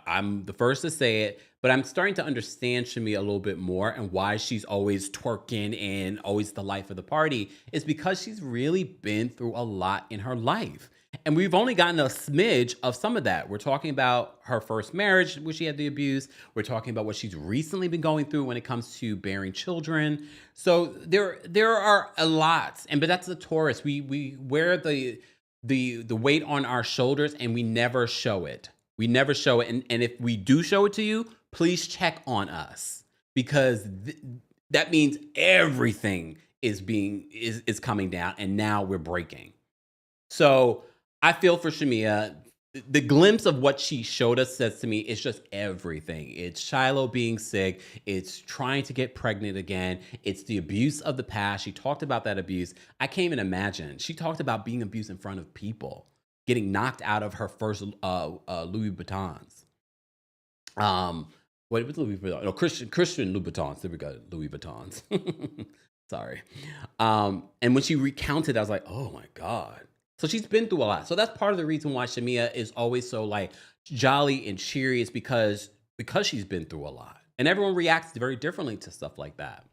I'm the first to say it, but I'm starting to understand Shamia a little bit more, and why she's always twerking and always the life of the party is because she's really been through a lot in her life. And we've only gotten a smidge of some of that. We're talking about her first marriage, where she had the abuse. We're talking about what she's recently been going through when it comes to bearing children. So there are a lot, but that's the Taurus. We wear the weight on our shoulders, and we never show it. We never show it. And if we do show it to you, please check on us, because that means everything is coming down, and now we're breaking. So I feel for Shamia. The glimpse of what she showed us says to me, it's just everything. It's Shiloh being sick. It's trying to get pregnant again. It's the abuse of the past. She talked about that abuse. I can't even imagine. She talked about being abused in front of people, getting knocked out of her first Louis Vuittons. What was Louis Vuitton? No, Christian Louboutins. There we go, Louis Vuittons. Sorry. And when she recounted, I was like, oh my God. So she's been through a lot. So that's part of the reason why Shamia is always so like jolly and cheery, is because she's been through a lot. And everyone reacts very differently to stuff like that.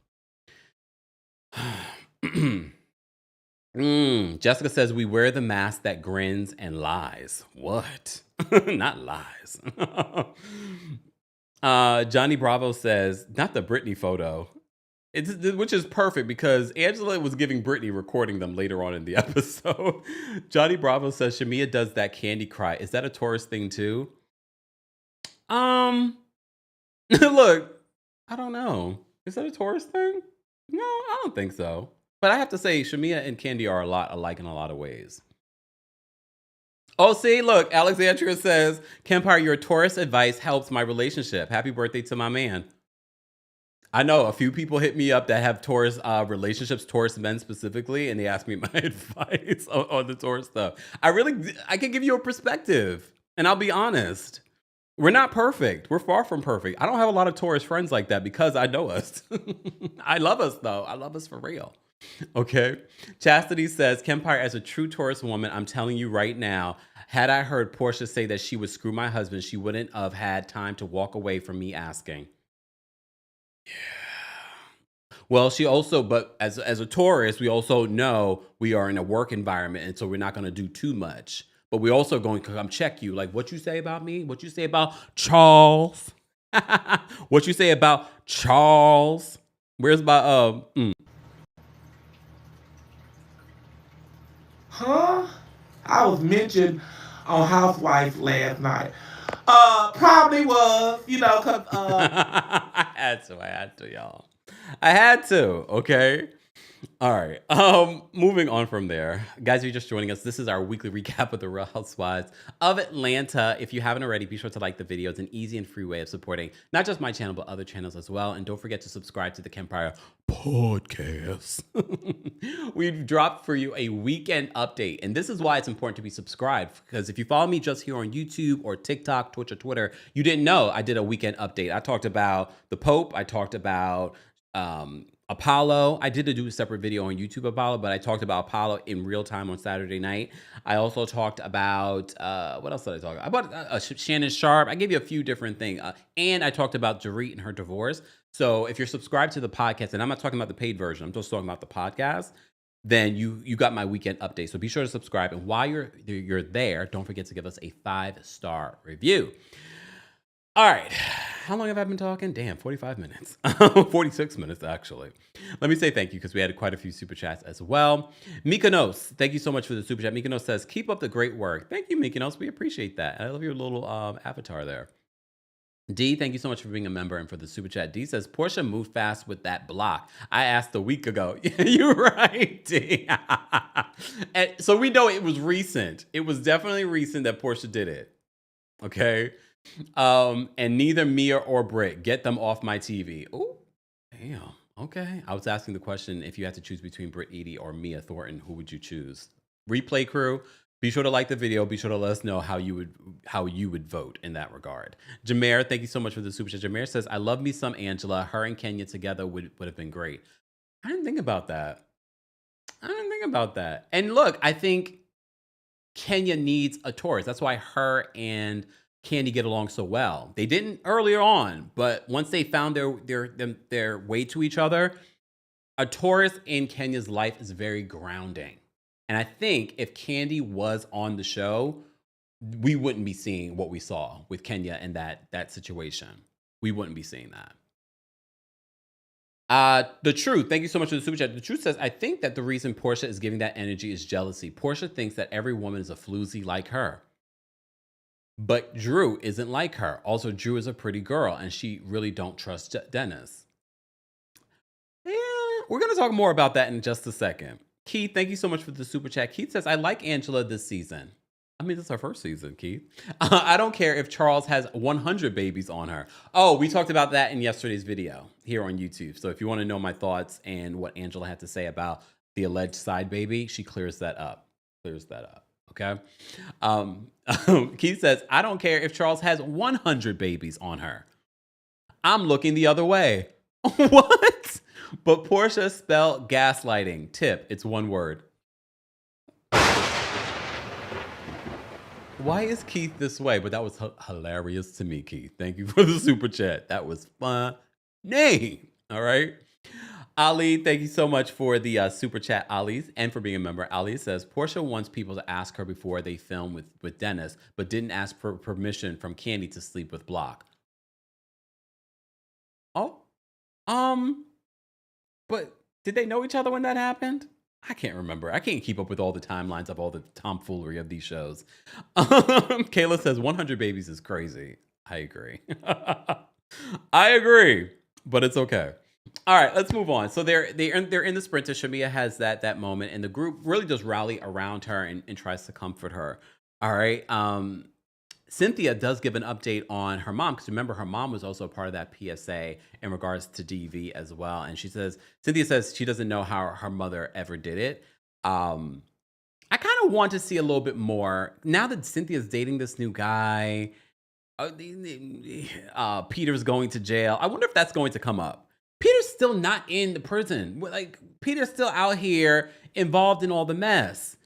Jessica says, we wear the mask that grins and lies. What? Not lies. Johnny Bravo says, not the Britney photo. Which is perfect, because Angela was giving Britney recording them later on in the episode. Johnny Bravo says, Shamia does that candy cry. Is that a Taurus thing too? Look, I don't know. Is that a Taurus thing? No, I don't think so. But I have to say, Shamia and Candy are a lot alike in a lot of ways. Oh, see, look, Alexandria says, Kempire, your Taurus advice helps my relationship. Happy birthday to my man. I know a few people hit me up that have Taurus relationships, Taurus men specifically, and they ask me my advice on the Taurus stuff. I can give you a perspective, and I'll be honest. We're not perfect. We're far from perfect. I don't have a lot of Taurus friends like that, because I know us. I love us, though. I love us for real. Okay. Chastity says, Kempire, as a true Taurus woman, I'm telling you right now, had I heard Portia say that she would screw my husband, she wouldn't have had time to walk away from me asking. Yeah. Well, she also, but as a tourist, we also know we are in a work environment, and so we're not going to do too much. But we're also going to come check you, like what you say about me, what you say about Charles, what you say about Charles. Where's my Huh? I was mentioned on Housewives last night. Probably was, cause I had to, y'all. I had to. Okay. All right. Moving on from there. Guys, if you're just joining us, this is our weekly recap of the Real Housewives of Atlanta. If you haven't already, be sure to like the video. It's an easy and free way of supporting not just my channel, but other channels as well. And don't forget to subscribe to the Kempire podcast. We've dropped for you a weekend update. And this is why it's important to be subscribed. Because if you follow me just here on YouTube or TikTok, Twitch, or Twitter, you didn't know I did a weekend update. I talked about the Pope. I talked about Apollo. I did do a separate video on YouTube Apollo, but I talked about Apollo in real time on Saturday night. I also talked about what else did I talk about? Shannon Sharp. I gave you a few different things, and I talked about Dorit and her divorce. So if you're subscribed to the podcast, and I'm not talking about the paid version, I'm just talking about the podcast, then you got my weekend update. So be sure to subscribe, and while you're there, don't forget to give us a 5-star review. All right. How long have I been talking? Damn, 45 minutes. 46 minutes, actually. Let me say thank you because we had quite a few super chats as well. Mykonos, thank you so much for the super chat. Mykonos says, keep up the great work. Thank you, Mykonos. We appreciate that. I love your little avatar there. D, thank you so much for being a member and for the super chat. D says, Portia moved fast with that block. I asked a week ago. You're right, D. And so we know it was recent. It was definitely recent that Portia did it. Okay. And neither Mia or Britt. Get them off my TV. Oh, damn. Okay. I was asking the question, if you had to choose between Britt Eady or Mia Thornton, who would you choose? Replay crew, be sure to like the video. Be sure to let us know how you would vote in that regard. Jameer, thank you so much for the super chat. Jameer says, I love me some Angela. Her and Kenya together would have been great. I didn't think about that. And look, I think Kenya needs a Taurus. That's why her and Candy get along so well. They didn't earlier on, but once they found their way to each other, a Taurus in Kenya's life is very grounding. And I think if Candy was on the show, we wouldn't be seeing what we saw with Kenya in that situation. We wouldn't be seeing that. The Truth, thank you so much for the super chat. The Truth says, I think that the reason Portia is giving that energy is jealousy. Portia thinks that every woman is a floozy like her. But Drew isn't like her. Also, Drew is a pretty girl, and she really don't trust Dennis. Yeah, we're going to talk more about that in just a second. Keith, thank you so much for the super chat. Keith says, I like Angela this season. I mean, this is her first season, Keith. I don't care if Charles has 100 babies on her. Oh, we talked about that in yesterday's video here on YouTube. So if you want to know my thoughts and what Angela had to say about the alleged side baby, she clears that up. Okay. Keith says, I don't care if Charles has 100 babies on her. I'm looking the other way. What? But Portia spelled gaslighting. Tip, it's one word. Why is Keith this way? But that was hilarious to me, Keith. Thank you for the super chat. That was fun. All right. Ali, thank you so much for the super chat, Ali, and for being a member. Ali says, Portia wants people to ask her before they film with Dennis, but didn't ask for permission from Candy to sleep with Block. Oh, but did they know each other when that happened? I can't remember. I can't keep up with all the timelines of all the tomfoolery of these shows. Kayla says 100 babies is crazy. I agree. I agree, but it's okay. All right, let's move on. So they're in the sprinter. Shamia has that moment, and the group really just rally around her and tries to comfort her. All right. Cynthia does give an update on her mom, because remember, her mom was also a part of that PSA in regards to DV as well. And Cynthia says she doesn't know how her mother ever did it. I kind of want to see a little bit more now that Cynthia's dating this new guy. Peter's going to jail. I wonder if that's going to come up. Peter's still not in the prison. Like, Peter's still out here involved in all the mess.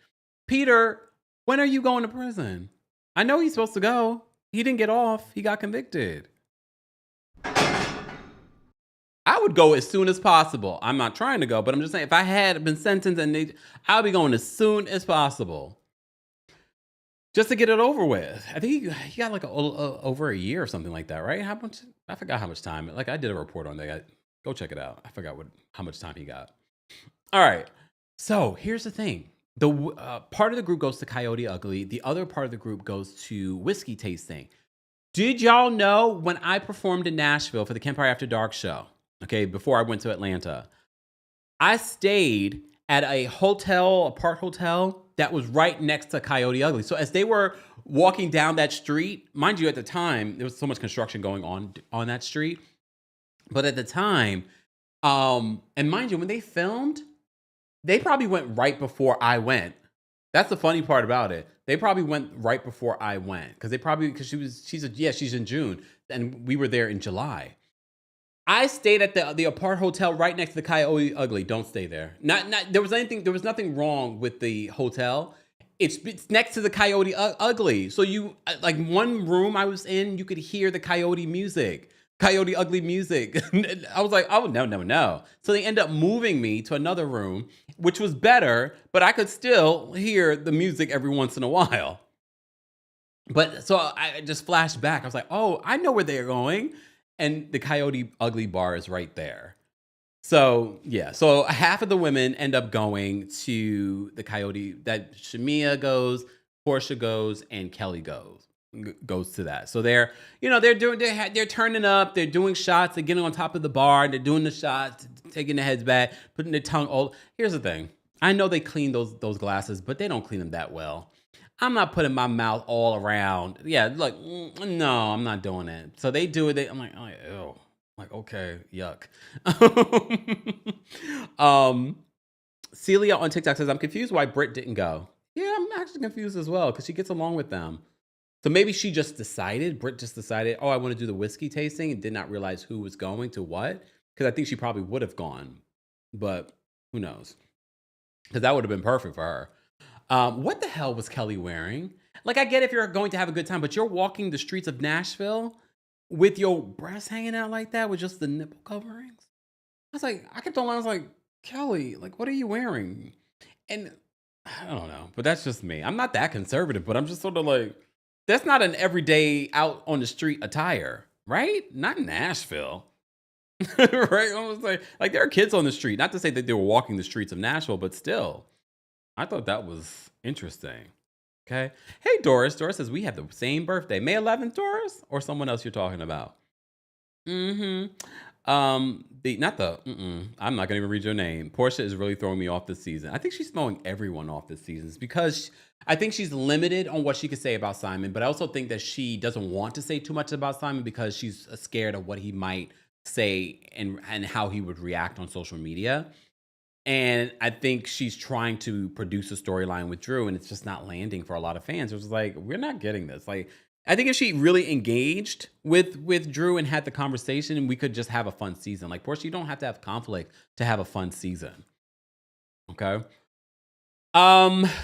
Peter, when are you going to prison? I know he's supposed to go. He didn't get off. He got convicted. I would go as soon as possible. I'm not trying to go, but I'm just saying if I had been sentenced and I'll be going as soon as possible. Just to get it over with. I think he got like over a year or something like that, right? How much? I forgot how much time. Like I did a report on that. Go check it out. I forgot how much time he got. All right. So here's the thing. The part of the group goes to Coyote Ugly. The other part of the group goes to whiskey tasting. Did y'all know when I performed in Nashville for the Kempire After Dark show, okay, before I went to Atlanta, I stayed at a park hotel that was right next to Coyote Ugly. So as they were walking down that street, mind you, at the time, there was so much construction going on that street. But at the time, and mind you, when they filmed, they probably went right before I went. That's the funny part about it. They probably went right before I went because she's in June and we were there in July. I stayed at the apart hotel right next to the Coyote Ugly. Don't stay there. There was nothing wrong with the hotel. It's next to the Coyote Ugly. So you like one room I was in, you could hear the Coyote Ugly music. I was like, oh no. So they end up moving me to another room, which was better, but I could still hear the music every once in a while. But so I just flashed back. I was like, oh, I know where they're going. And the Coyote Ugly bar is right there. So yeah, so half of the women end up going to the Coyote. That Shamia goes, Portia goes, and Kelly goes to that. So they're turning up, they're doing shots, they're getting on top of the bar, they're doing the shots, taking their heads back, putting their tongue all. Here's the thing. I know they clean those glasses, but they don't clean them that well. I'm not putting my mouth all around. Yeah, look, no, I'm not doing it. So they do it. I'm like, ew. I'm like, okay, yuck. Celia on TikTok says, I'm confused why Britt didn't go. Yeah, I'm actually confused as well because she gets along with them. So maybe Britt just decided, oh, I want to do the whiskey tasting and did not realize who was going to what. Because I think she probably would have gone, but who knows? Because that would have been perfect for her. What the hell was Kelly wearing? Like, I get if you're going to have a good time, but you're walking the streets of Nashville with your breasts hanging out like that with just the nipple coverings. I kept on, I was like, Kelly, like, what are you wearing? And I don't know, but that's just me. I'm not that conservative, but I'm just sort of like, that's not an everyday out on the street attire, right? Not in Nashville. Right? I was like there are kids on the street. Not to say that they were walking the streets of Nashville, but still. I thought that was interesting. Okay. Hey, Doris. Doris says we have the same birthday. May 11th, Doris? Or someone else you're talking about? I'm not going to even read your name. Portia is really throwing me off this season. I think she's throwing everyone off this season because I think she's limited on what she could say about Simon, but I also think that she doesn't want to say too much about Simon because she's scared of what he might say and how he would react on social media. And I think she's trying to produce a storyline with Drew, and it's just not landing for a lot of fans. It was like, we're not getting this. Like, I think if she really engaged with Drew and had the conversation, we could just have a fun season. Like, Portia, you don't have to have conflict to have a fun season. Okay.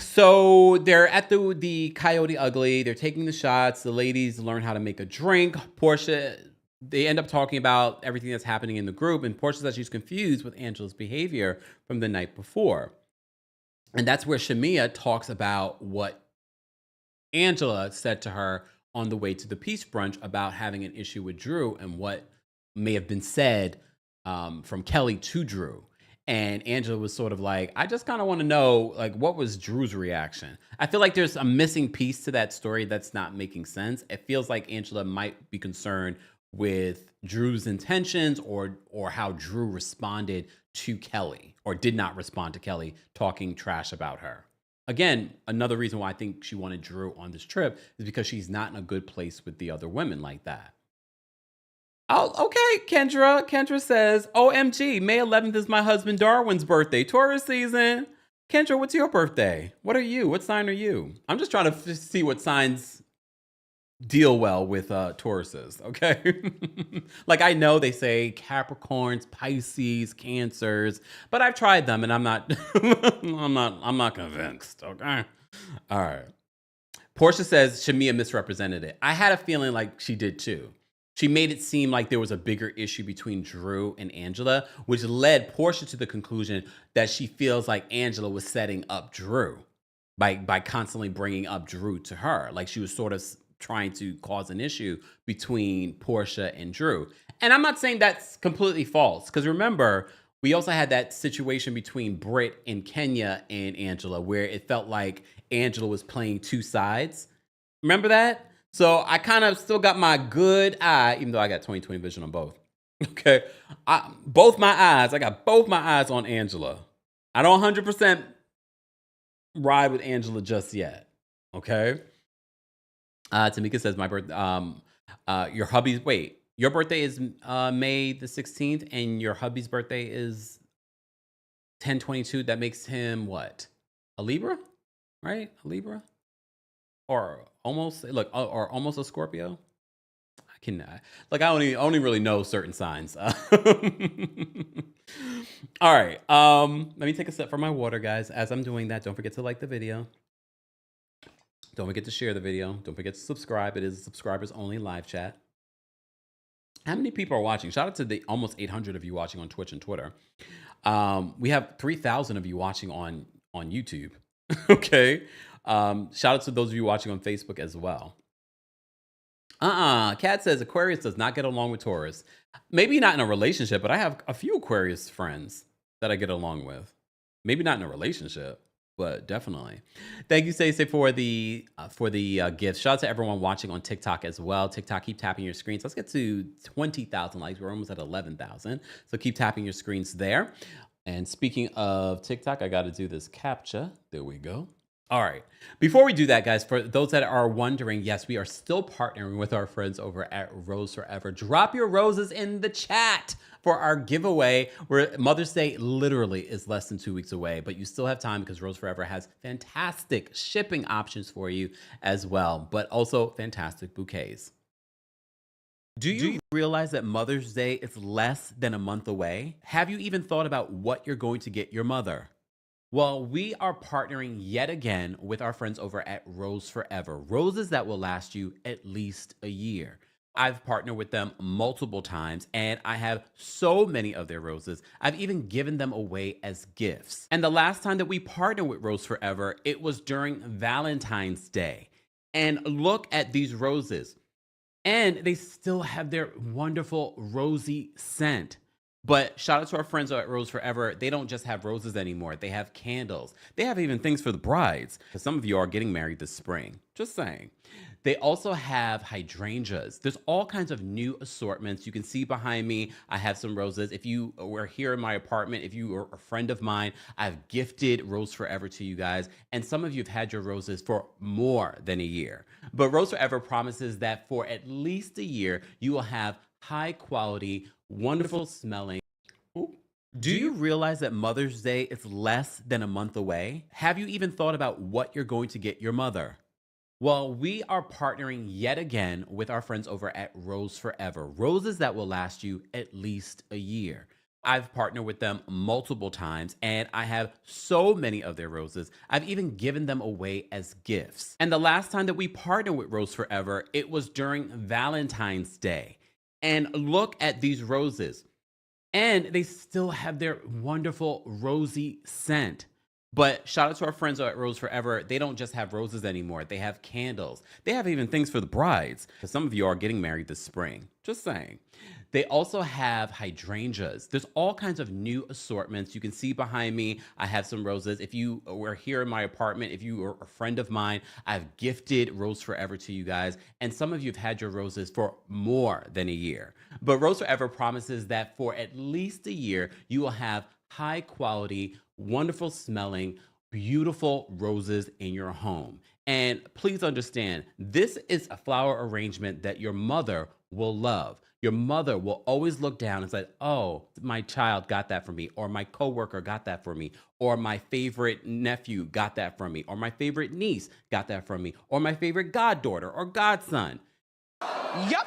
So they're at the Coyote Ugly. They're taking the shots. The ladies learn how to make a drink. Portia, they end up talking about everything that's happening in the group, and Portia says she's confused with Angela's behavior from the night before. And that's where Shamia talks about what Angela said to her on the way to the peace brunch about having an issue with Drew and what may have been said from Kelly to Drew. And Angela was sort of like, I just kind of want to know, like, what was Drew's reaction? I feel like there's a missing piece to that story that's not making sense. It feels like Angela might be concerned with Drew's intentions or how Drew responded to Kelly or did not respond to Kelly talking trash about her. Again, another reason why I think she wanted Drew on this trip is because she's not in a good place with the other women like that. Oh, okay, Kendra. Kendra says, OMG, May 11th is my husband Darwin's birthday. Taurus season. Kendra, what's your birthday? What are you? What sign are you? I'm just trying to see what signs deal well with Tauruses, okay? Like, I know they say Capricorns, Pisces, Cancers, but I've tried them and I'm not I'm not convinced, okay? All right. Portia says Shamia misrepresented it. I had a feeling like she did too. She made it seem like there was a bigger issue between Drew and Angela, which led Portia to the conclusion that she feels like Angela was setting up Drew by constantly bringing up Drew to her. Like she was sort of trying to cause an issue between Portia and Drew. And I'm not saying that's completely false, because remember, we also had that situation between Britt and Kenya and Angela where it felt like Angela was playing two sides. Remember that? So I kind of still got my good eye, even though I got 20/20 vision on both. Okay. I got both my eyes on Angela. I don't 100% ride with Angela just yet. Okay. Tamika says your birthday is May the 16th and your hubby's birthday is 10/22. That makes him what? A Libra? Right? A Libra? Or almost a Scorpio. I only really know certain signs. All right. Let me take a sip for my water, guys. As I'm doing that, don't forget to like the video. Don't forget to share the video. Don't forget to subscribe. It is a subscribers only live chat. How many people are watching? Shout out to the almost 800 of you watching on Twitch and Twitter. We have 3,000 of you watching on YouTube. Okay. Shout out to those of you watching on Facebook as well. Kat says Aquarius does not get along with Taurus. Maybe not in a relationship, but I have a few Aquarius friends that I get along with. Maybe not in a relationship, but definitely. Thank you, Stacey, for the gifts. Shout out to everyone watching on TikTok as well. TikTok, keep tapping your screens. Let's get to 20,000 likes. We're almost at 11,000. So keep tapping your screens there. And speaking of TikTok, I got to do this CAPTCHA. There we go. All right. Before we do that, guys, for those that are wondering, yes, we are still partnering with our friends over at Rose Forever. Drop your roses in the chat for our giveaway, where Mother's Day literally is less than 2 weeks away, but you still have time because Rose Forever has fantastic shipping options for you as well, but also fantastic bouquets. Do you realize that Mother's Day is less than a month away? Have you even thought about what you're going to get your mother? Well, we are partnering yet again with our friends over at Rose Forever. Roses that will last you at least a year. I've partnered with them multiple times and I have so many of their roses. I've even given them away as gifts. And the last time that we partnered with Rose Forever, it was during Valentine's Day. And look at these roses. And they still have their wonderful rosy scent. But shout out to our friends at Rose Forever. They don't just have roses anymore. They have candles. They have even things for the brides, because some of you are getting married this spring. Just saying. They also have hydrangeas. There's all kinds of new assortments. You can see behind me, I have some roses. If you were here in my apartment, if you are a friend of mine, I've gifted Rose Forever to you guys. And some of you have had your roses for more than a year. But Rose Forever promises that for at least a year, you will have high quality, wonderful smelling. Do you realize that Mother's Day is less than a month away? Have you even thought about what you're going to get your mother? Well, we are partnering yet again with our friends over at Rose Forever. Roses that will last you at least a year. I've partnered with them multiple times and I have so many of their roses. I've even given them away as gifts. And the last time that we partnered with Rose Forever, it was during Valentine's Day. And look at these roses. And they still have their wonderful rosy scent. But shout out to our friends at Rose Forever. They don't just have roses anymore. They have candles. They have even things for the brides, because some of you are getting married this spring. Just saying. They also have hydrangeas. There's all kinds of new assortments. You can see behind me, I have some roses. If you were here in my apartment, if you were a friend of mine, I've gifted Rose Forever to you guys. And some of you have had your roses for more than a year. But Rose Forever promises that for at least a year, you will have high quality, wonderful smelling, beautiful roses in your home. And please understand, this is a flower arrangement that your mother will love. Your mother will always look down and say, oh, my child got that for me, or my coworker got that for me, or my favorite nephew got that from me, or my favorite niece got that from me, or my favorite goddaughter or godson. Yup.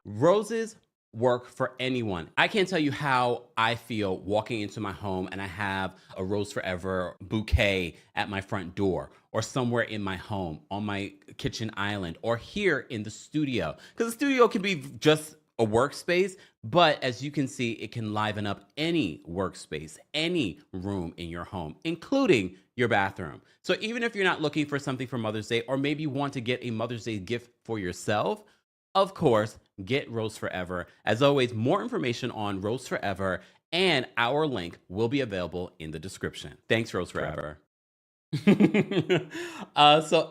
Roses work for anyone. I can't tell you how I feel walking into my home and I have a Rose Forever bouquet at my front door or somewhere in my home, on my kitchen island, or here in the studio. Because the studio can be just a workspace, but as you can see, it can liven up any workspace, any room in your home, including your bathroom. So even if you're not looking for something for Mother's Day, or maybe you want to get a Mother's Day gift for yourself, of course, get Rose Forever. As always, more information on Rose Forever and our link will be available in the description. Thanks, Rose Forever. So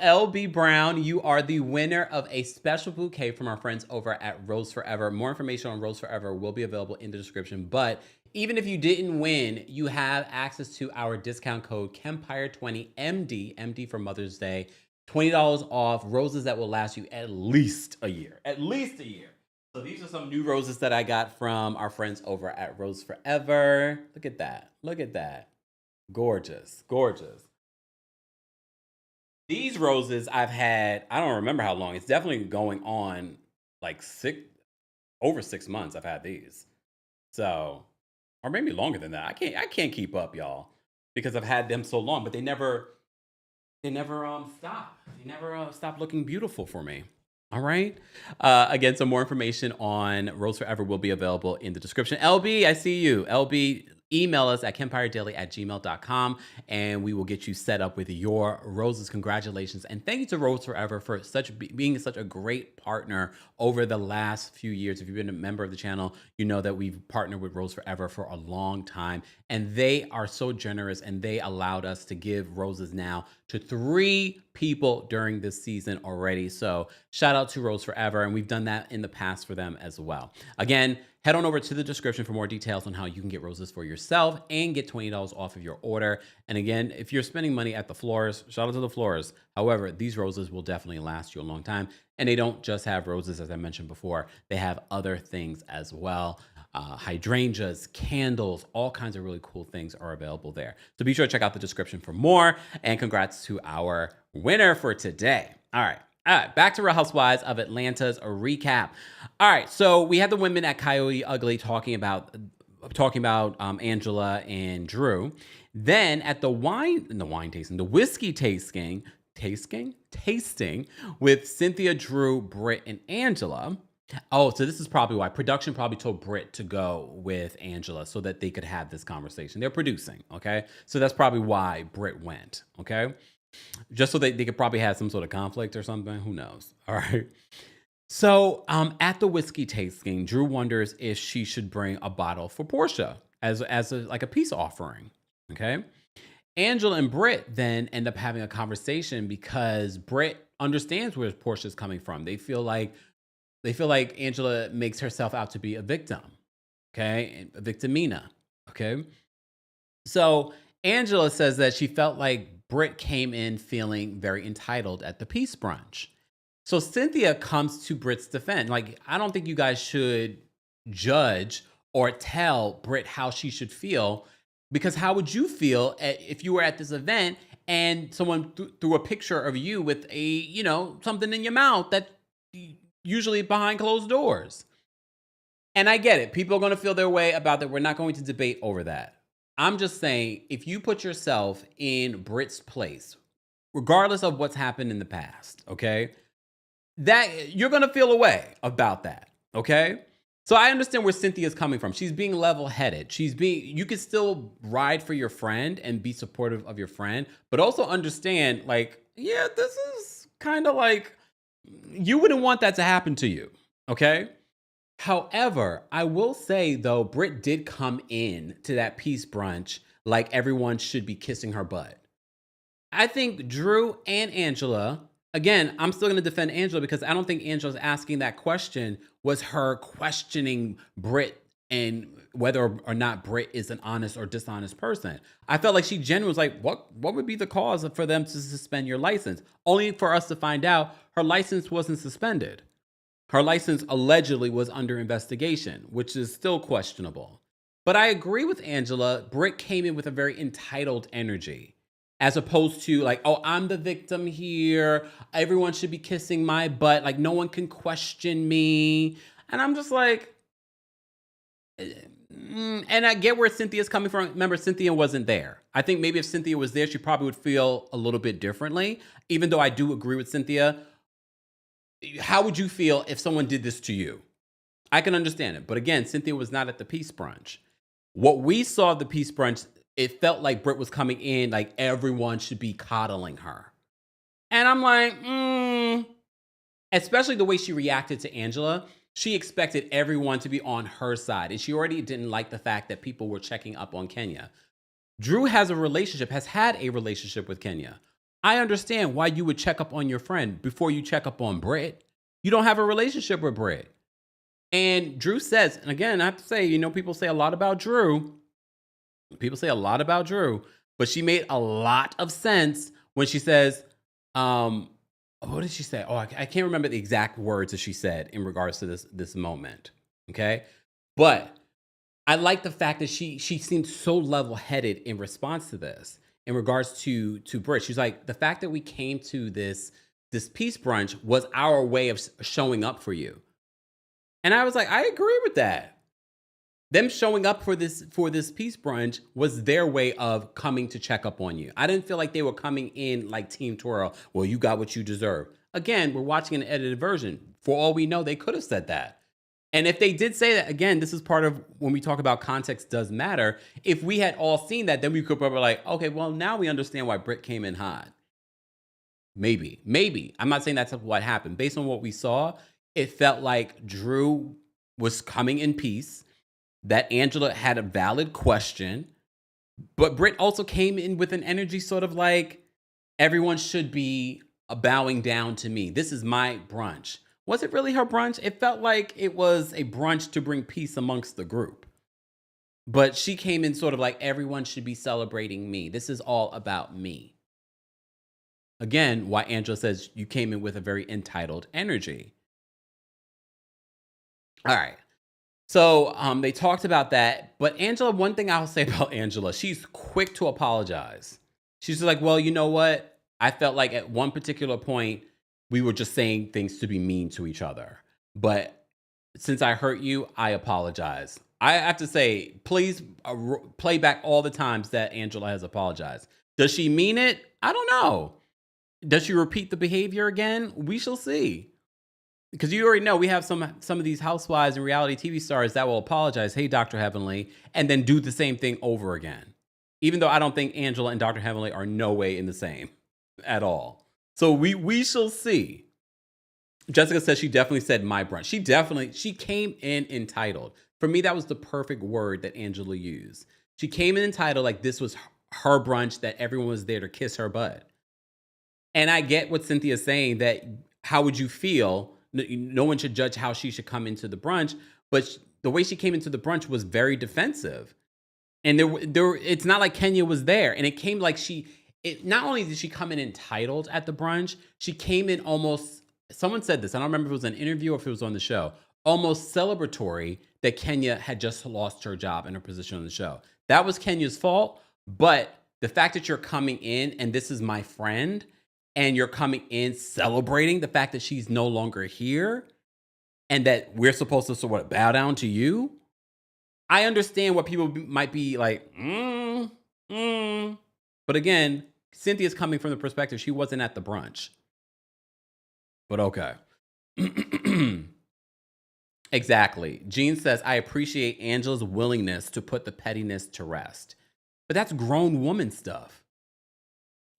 LB Brown, you are the winner of a special bouquet from our friends over at Rose Forever. More information on Rose Forever will be available in the description. But even if you didn't win, you have access to our discount code Kempire20MD, MD for Mother's Day. $20 off roses that will last you at least a year. At least a year. So these are some new roses that I got from our friends over at Rose Forever. Look at that. Look at that. Gorgeous. Gorgeous. These roses I've had, I don't remember how long. It's definitely going on like over 6 months I've had these. So, or maybe longer than that. I can't keep up, y'all, because I've had them so long, but they never stop. They never stop looking beautiful for me. All right. Again, some more information on Rose Forever will be available in the description. LB, I see you. LB, email us at kempiredaily@gmail.com and we will get you set up with your roses. Congratulations. And thank you to Rose Forever for being such a great partner over the last few years. If you've been a member of the channel, you know that we've partnered with Rose Forever for a long time. And they are so generous and they allowed us to give roses now to 3 people during this season already. So shout out to Rose Forever. And we've done that in the past for them as well. Again, head on over to the description for more details on how you can get roses for yourself and get $20 off of your order. And again, if you're spending money at the Floors, shout out to the Floors. However, these roses will definitely last you a long time. And they don't just have roses, as I mentioned before. They have other things as well. Hydrangeas, candles, all kinds of really cool things are available there. So be sure to check out the description for more. And congrats to our winner for today. All right. All right, back to Real Housewives of Atlanta's recap. All right, so we had the women at Coyote Ugly talking about Angela and Drew. Then at the whiskey tasting with Cynthia, Drew, Britt, and Angela. Oh, so this is probably why production probably told Britt to go with Angela so that they could have this conversation. They're producing, okay? So that's probably why Britt went, okay? Just so they could probably have some sort of conflict or something. Who knows? All right. So at the whiskey tasting, Drew wonders if she should bring a bottle for Portia as a peace offering. Okay. Angela and Britt then end up having a conversation because Britt understands where Portia's coming from. They feel like Angela makes herself out to be a victim. Okay. A victimina. Okay. So Angela says that she felt like Britt came in feeling very entitled at the peace brunch. So Cynthia comes to Britt's defense. Like, I don't think you guys should judge or tell Britt how she should feel, because how would you feel if you were at this event and someone threw a picture of you with something in your mouth that usually behind closed doors? And I get it. People are going to feel their way about that. We're not going to debate over that. I'm just saying, if you put yourself in Britt's place, regardless of what's happened in the past, okay, that you're going to feel a way about that, okay? So I understand where Cynthia's coming from. She's being level-headed. You can still ride for your friend and be supportive of your friend, but also understand, like, yeah, this is kind of like, you wouldn't want that to happen to you, okay? However, I will say, though, Britt did come in to that peace brunch like everyone should be kissing her butt. I think Drew and Angela, again, I'm still going to defend Angela because I don't think Angela's asking that question was her questioning Britt and whether or not Britt is an honest or dishonest person. I felt like she genuinely was like, what would be the cause for them to suspend your license? Only for us to find out her license wasn't suspended. Her license allegedly was under investigation, which is still questionable. But I agree with Angela. Britt came in with a very entitled energy, as opposed to like, oh, I'm the victim here. Everyone should be kissing my butt. Like, no one can question me. And I'm just like, And I get where Cynthia's coming from. Remember, Cynthia wasn't there. I think maybe if Cynthia was there, she probably would feel a little bit differently. Even though I do agree with Cynthia, how would you feel if someone did this to you? I can understand it. But again, Cynthia was not at the peace brunch. What we saw at the peace brunch, it felt like Britt was coming in like everyone should be coddling her. And I'm like, especially the way she reacted to Angela. She expected everyone to be on her side. And she already didn't like the fact that people were checking up on Kenya. Drew has had a relationship with Kenya. I understand why you would check up on your friend before you check up on Britt. You don't have a relationship with Britt. And Drew says, and again, I have to say, people say a lot about Drew. But she made a lot of sense when she says, what did she say? Oh, I can't remember the exact words that she said in regards to this moment. Okay. But I like the fact that she seemed so level-headed in response to this in regards to Britt. She's like, the fact that we came to this peace brunch was our way of showing up for you. And I was like, I agree with that. Them showing up for this peace brunch was their way of coming to check up on you. I didn't feel like they were coming in like Team Twirl. Well, you got what you deserve. Again, we're watching an edited version. For all we know, they could have said that. And if they did say that, again, this is part of when we talk about context does matter. If we had all seen that, then we could probably like, okay, well, now we understand why Britt came in hot. Maybe. I'm not saying that's what happened. Based on what we saw, it felt like Drew was coming in peace, that Angela had a valid question, but Britt also came in with an energy sort of like, everyone should be bowing down to me. This is my brunch. Was it really her brunch? It felt like it was a brunch to bring peace amongst the group. But she came in sort of like, everyone should be celebrating me. This is all about me. Again, why Angela says you came in with a very entitled energy. All right. So they talked about that. But Angela, one thing I'll say about Angela, she's quick to apologize. She's like, well, you know what? I felt like at one particular point, we were just saying things to be mean to each other. But since I hurt you, I apologize. I have to say, please play back all the times that Angela has apologized. Does she mean it? I don't know. Does she repeat the behavior again? We shall see. Because you already know we have some of these housewives and reality TV stars that will apologize, hey, Dr. Heavenly, and then do the same thing over again. Even though I don't think Angela and Dr. Heavenly are no way in the same at all. So we shall see. Jessica says she definitely said my brunch. She came in entitled. For me, that was the perfect word that Angela used. She came in entitled like this was her brunch, that everyone was there to kiss her butt. And I get what Cynthia's saying, that how would you feel? No one should judge how she should come into the brunch, but the way she came into the brunch was very defensive. And it's not like Kenya was there. And it came like not only did she come in entitled at the brunch, she came in almost, someone said this, I don't remember if it was an interview or if it was on the show, almost celebratory that Kenya had just lost her job and her position on the show. That was Kenya's fault, but the fact that you're coming in and this is my friend, and you're coming in celebrating the fact that she's no longer here and that we're supposed to sort of bow down to you. I understand what people might be like, But again, Cynthia's coming from the perspective she wasn't at the brunch. But okay. Exactly. Jean says, I appreciate Angela's willingness to put the pettiness to rest. But that's grown woman stuff.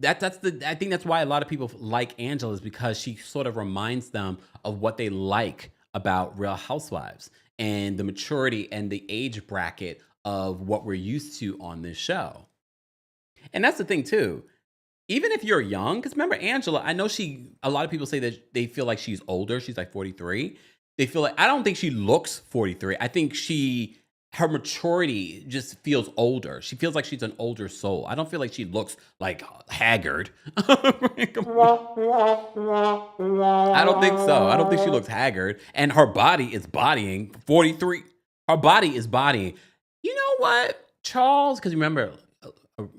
I think that's why a lot of people like Angela, is because she sort of reminds them of what they like about Real Housewives and the maturity and the age bracket of what we're used to on this show. And that's the thing too. Even if you're young, because remember Angela, I know a lot of people say that they feel like she's older. She's like 43. They feel like, I don't think she looks 43. I think her maturity just feels older. She feels like she's an older soul. I don't feel like she looks like haggard. I don't think so. I don't think she looks haggard. And her body is bodying 43. Her body is bodying. You know what? Charles, because remember,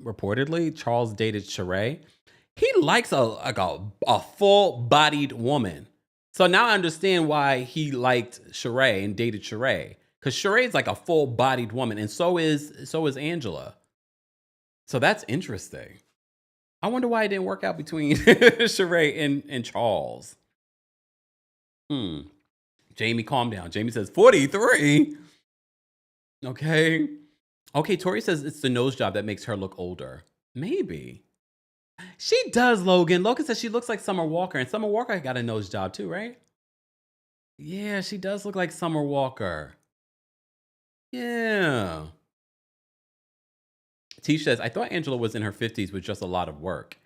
reportedly, Charles dated Sheree. He likes a full-bodied woman. So now I understand why he liked Sheree and dated Sheree. Because Sheree's like a full-bodied woman, and so is Angela. So that's interesting. I wonder why it didn't work out between Sheree and Charles. Hmm. Jamie, calm down. Jamie says 43. Okay. Okay, Tori says it's the nose job that makes her look older. Maybe. She does, Logan. Logan says she looks like Summer Walker, and Summer Walker got a nose job too, right? Yeah, she does look like Summer Walker. Yeah. Tish says, I thought Angela was in her 50s with just a lot of work.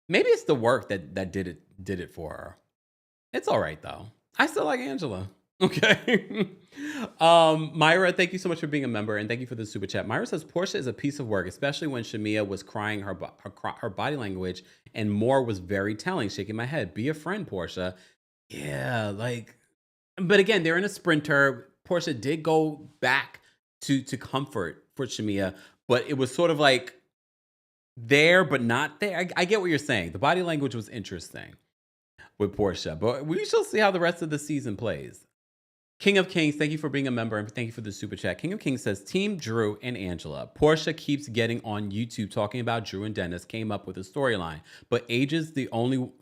Maybe it's the work that did it for her. It's all right though. I still like Angela. Okay. Myra, thank you so much for being a member, and thank you for the super chat. Myra says Portia is a piece of work, especially when Shamia was crying her body language, and Moore was very telling, shaking my head. Be a friend, Portia. Yeah, like, but again, they're in a sprinter. Portia did go back to comfort for Shamia, but it was sort of like there but not there. I get what you're saying. The body language was interesting with Portia, but we shall see how the rest of the season plays. King of Kings, thank you for being a member, and thank you for the super chat. King of Kings says, Team Drew and Angela. Portia keeps getting on YouTube talking about Drew and Dennis came up with a storyline, but Angela's the only one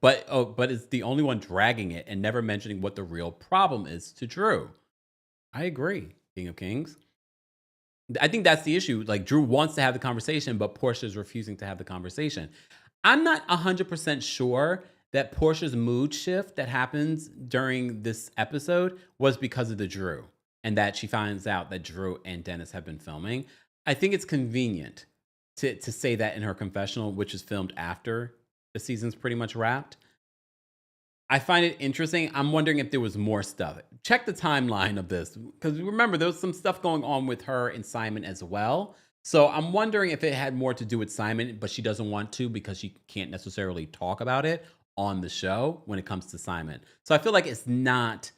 but it's the only one dragging it and never mentioning what the real problem is to Drew. I agree, King of Kings. I think that's the issue. Like, Drew wants to have the conversation, but Portia is refusing to have the conversation. I'm not 100% sure that Portia's mood shift that happens during this episode was because of the Drew, and that she finds out that Drew and Dennis have been filming. I think it's convenient to say that in her confessional, which is filmed after the season's pretty much wrapped. I find it interesting. I'm wondering if there was more stuff. Check the timeline of this, because remember, there was some stuff going on with her and Simon as well. So I'm wondering if it had more to do with Simon, but she doesn't want to because she can't necessarily talk about it on the show when it comes to Simon. So I feel like it's not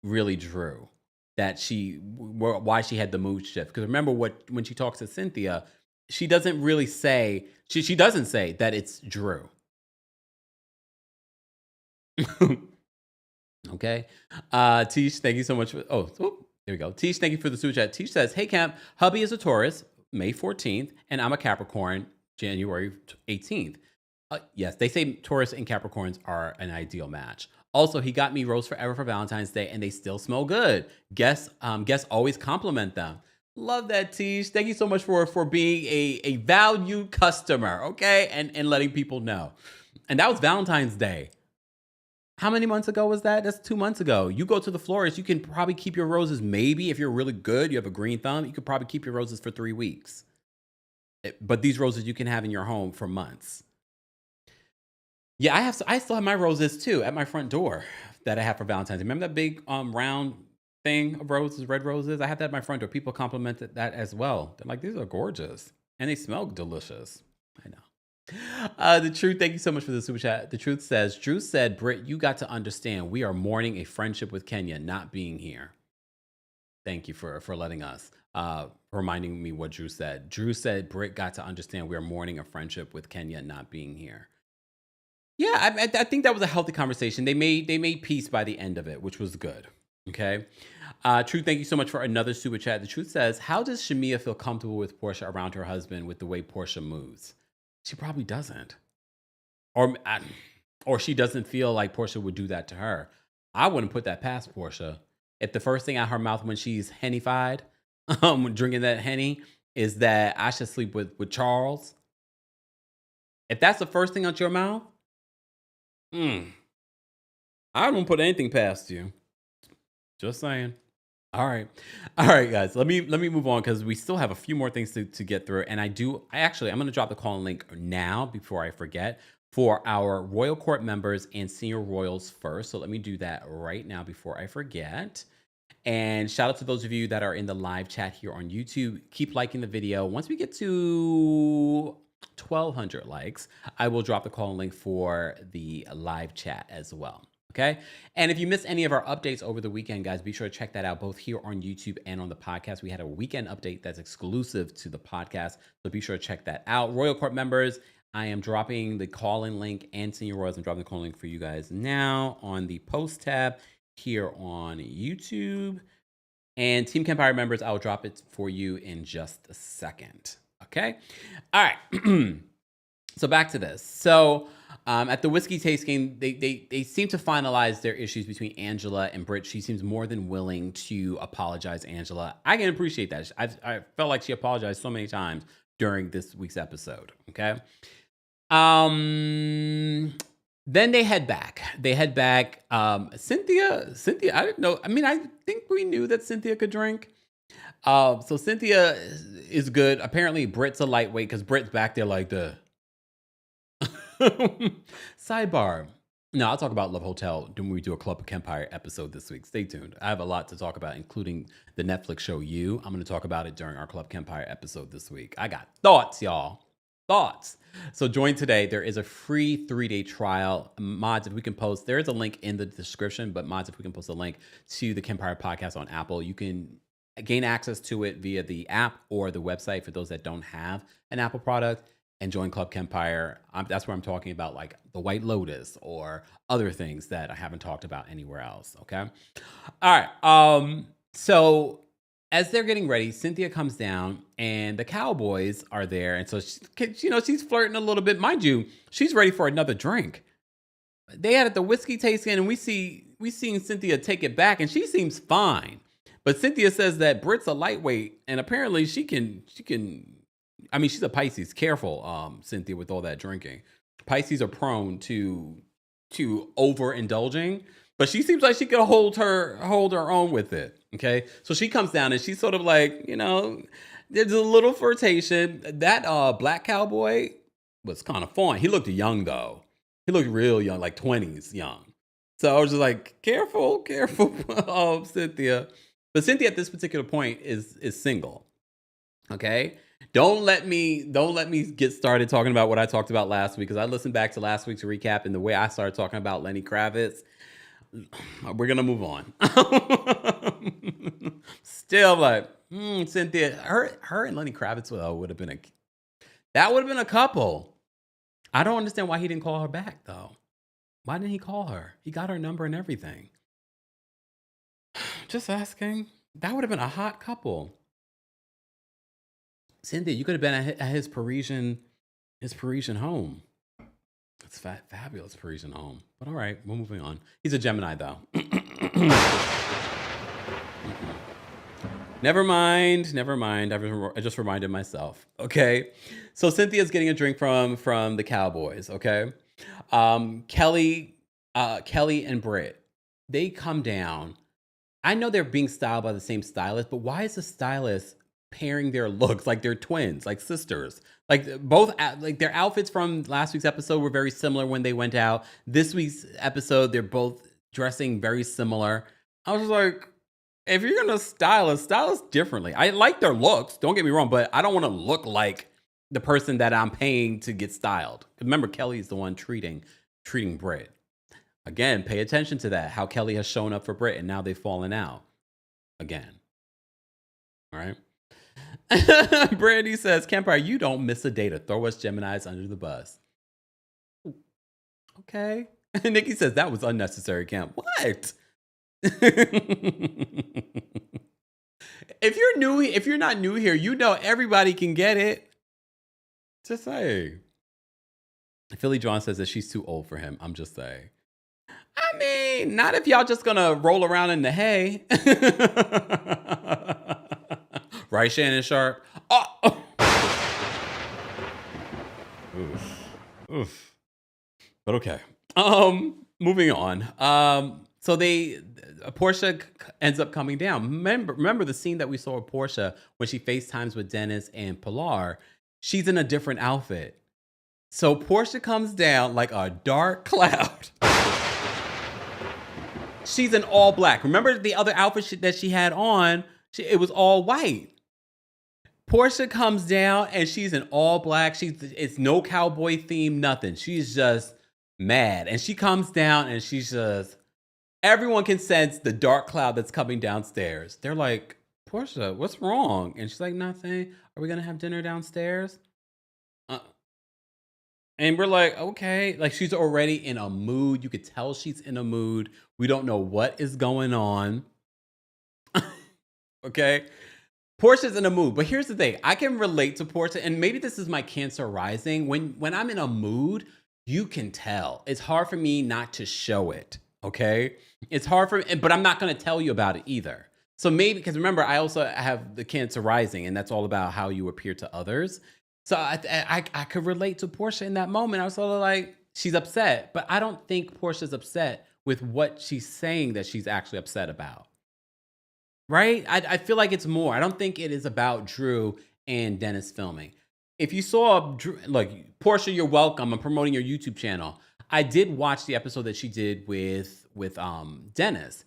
really Drew that why she had the mood shift. Because remember when she talks to Cynthia, she doesn't really say, she doesn't say that it's Drew. Okay. Tish, thank you so much for, there we go. Tish, thank you for the super chat. Tish says, hey Camp, hubby is a Taurus, May 14th, and I'm a Capricorn, January 18th. Yes, they say Taurus and Capricorns are an ideal match. Also, he got me Rose Forever for Valentine's Day, and they still smell good. Guests always compliment them. Love that, Tish. Thank you so much for being a valued customer, okay? And letting people know. And that was Valentine's Day. How many months ago was that? That's 2 months ago. You go to the florist, you can probably keep your roses, maybe if you're really good, you have a green thumb, you could probably keep your roses for 3 weeks. But these roses you can have in your home for months. Yeah, I still have my roses too at my front door that I have for Valentine's. Remember that big round thing of roses, red roses? I have that at my front door. People complimented that as well. They're like, these are gorgeous. And they smell delicious. I know. The Truth, thank you so much for the super chat. The Truth says, Drew said, Britt, you got to understand we are mourning a friendship with Kenya not being here. Thank you for letting us, reminding me what Drew said. Drew said, Britt got to understand we are mourning a friendship with Kenya not being here. Yeah, I think that was a healthy conversation. They made peace by the end of it, which was good. Okay. Truth, thank you so much for another super chat. The Truth says, how does Shamia feel comfortable with Portia around her husband with the way Portia moves? She probably doesn't. Or she doesn't feel like Portia would do that to her. I wouldn't put that past Portia. If the first thing out her mouth when she's henny-fied, drinking that henny, is that I should sleep with Charles. If that's the first thing out your mouth, I don't put anything past you. Just saying. All right, guys. Let me move on because we still have a few more things to get through. And I'm going to drop the call link now before I forget for our Royal Court members and senior royals first. So let me do that right now before I forget. And shout out to those of you that are in the live chat here on YouTube. Keep liking the video. Once we get to 1,200 likes, I will drop the call link for the live chat as well. Okay. And if you missed any of our updates over the weekend, guys, be sure to check that out both here on YouTube and on the podcast. We had a weekend update that's exclusive to the podcast. So be sure to check that out. Royal Court members, I am dropping the call-in link, and senior royals, I'm dropping the call link for you guys now on the post tab here on YouTube. And Team Kempire members, I'll drop it for you in just a second. Okay? All right. So back to this. So at the whiskey tasting, they seem to finalize their issues between Angela and Britt. She seems more than willing to apologize, Angela. I can appreciate that. I felt like she apologized so many times during this week's episode. Okay. Then they head back. Cynthia, I didn't know. I mean, I think we knew that Cynthia could drink. So Cynthia is good. Apparently, Britt's a lightweight because Britt's back there like the sidebar. No, I'll talk about Love Hotel when we do a Club of Kempire episode this week. Stay tuned. I have a lot to talk about, including the Netflix show You. I'm going to talk about it during our Club Kempire episode this week. I got thoughts, y'all. Thoughts. So join today. There is a free 3-day trial. Mods, if we can post, there is a link in the description, but mods, if we can post a link to the Kempire podcast on Apple, you can gain access to it via the app or the website for those that don't have an Apple product and join Club Kempire. That's where I'm talking about like the White Lotus or other things that I haven't talked about anywhere else. Okay. All right. So as they're getting ready, Cynthia comes down and the cowboys are there. And so, she's flirting a little bit. Mind you, she's ready for another drink. They had at the whiskey tasting and we seen Cynthia take it back and she seems fine. But Cynthia says that Britt's a lightweight and apparently she can, I mean, she's a Pisces. Careful, Cynthia, with all that drinking. Pisces are prone to overindulging, but she seems like she could hold her own with it. Okay, so she comes down and she's sort of like, there's a little flirtation. That black cowboy was kind of fun. He looked young though. He looked real young, like 20s young. So I was just like, careful, Cynthia. But Cynthia at this particular point is single. Okay. Don't let me get started talking about what I talked about last week, because I listened back to last week's recap and the way I started talking about Lenny Kravitz. We're gonna move on. Still like, Cynthia, her and Lenny Kravitz would have been a couple. I don't understand why he didn't call her back though. Why didn't he call her? He got her number and everything. Just asking. That would have been a hot couple. Cynthia, you could have been at his Parisian home. It's fabulous Parisian home. But all right, we're moving on. He's a Gemini, though. Never mind. I just reminded myself. Okay, so Cynthia's getting a drink from the Cowboys. Okay, Kelly and Britt, they come down. I know they're being styled by the same stylist, but why is the stylist pairing their looks like they're twins, like sisters? Like both, like their outfits from last week's episode were very similar when they went out. This week's episode, they're both dressing very similar. I was like, if you're gonna style us differently. I like their looks, don't get me wrong, but I don't want to look like the person that I'm paying to get styled. Remember, Kelly's the one treating Britt. Again, pay attention to that. How Kelly has shown up for Britt, and now they've fallen out again. All right. Brandy says, Kempire, you don't miss a day to throw us Geminis under the bus. Okay. Nikki says, that was unnecessary, Kemp. What? If you're not new here, everybody can get it. Just say. Philly John says that she's too old for him. I'm just saying. I mean, not if y'all just gonna roll around in the hay. Right, Shannon Sharp? Oh. Oof. But okay. Moving on. So Portia ends up coming down. Remember the scene that we saw with Portia when she FaceTimes with Dennis and Pilar? She's in a different outfit. So Portia comes down like a dark cloud. She's in all black. Remember the other outfit that she had on? It was all white. Portia comes down and she's in all black. It's no cowboy theme, nothing. She's just mad. And she comes down and she's just, everyone can sense the dark cloud that's coming downstairs. They're like, Portia, what's wrong? And she's like, nothing. Are we going to have dinner downstairs? And we're like, okay, like she's already in a mood. You could tell she's in a mood. We don't know what is going on. Okay. Portia's in a mood, but here's the thing. I can relate to Portia, and maybe this is my Cancer rising. When I'm in a mood, you can tell. It's hard for me not to show it. Okay, it's hard for me, but I'm not going to tell you about it either. So maybe because remember, I also have the Cancer rising, and that's all about how you appear to others. So I could relate to Portia in that moment. I was sort of like, she's upset, but I don't think Portia's upset with what she's saying that she's actually upset about. Right? I feel like it's more. I don't think it is about Drew and Dennis filming. If you saw Drew, look, Portia, you're welcome. I'm promoting your YouTube channel. I did watch the episode that she did with Dennis.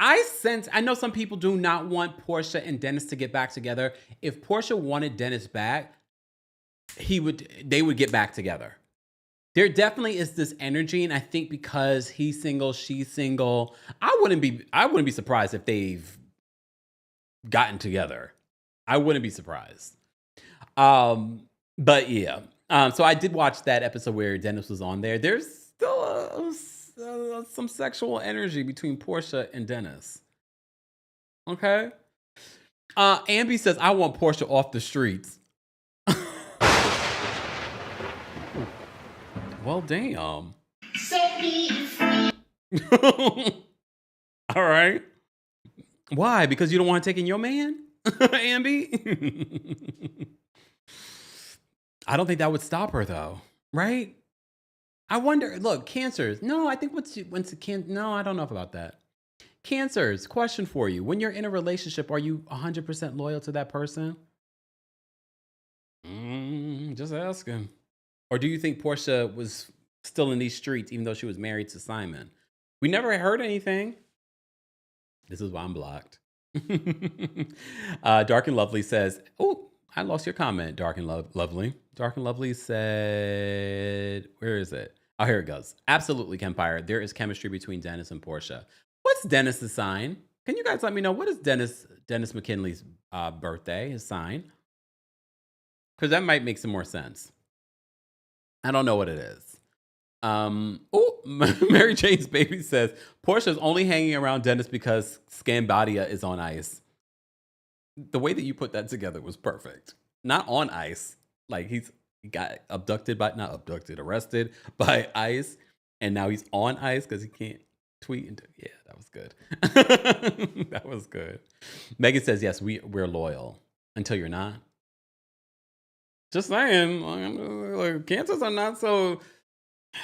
I know some people do not want Portia and Dennis to get back together. If Portia wanted Dennis back, they would get back together. There definitely is this energy, and I think because he's single, she's single, I wouldn't be surprised if they've gotten together. I wouldn't be surprised. But yeah. So I did watch that episode where Dennis was on there. There's still some sexual energy between Portia and Dennis. Okay. Ambi says, I want Portia off the streets. Well, damn. Set me free. All right. Why? Because you don't want to take in your man, Ambi? I don't think that would stop her, though, right? I wonder. Look, cancers. No, I think no, I don't know about that. Cancers. Question for you: when you're in a relationship, are you 100% loyal to that person? Just asking. Or do you think Portia was still in these streets even though she was married to Simon? We never heard anything. This is why I'm blocked. Dark and Lovely says, oh, I lost your comment, Dark and Lovely. Dark and Lovely said, where is it? Oh, here it goes. Absolutely, Kempire. There is chemistry between Dennis and Portia. What's Dennis's sign? Can you guys let me know? What is Dennis McKinley's birthday, his sign? Because that might make some more sense. I don't know what it is. Mary Jane's baby says, Portia's only hanging around Dennis because Scambadia is on ice. The way that you put that together was perfect. Not on ice. Like he got arrested by ICE, and now he's on ice because he can't tweet. Yeah, that was good. That was good. Megan says, yes, we're loyal until you're not. Just saying, like, cancers are not so.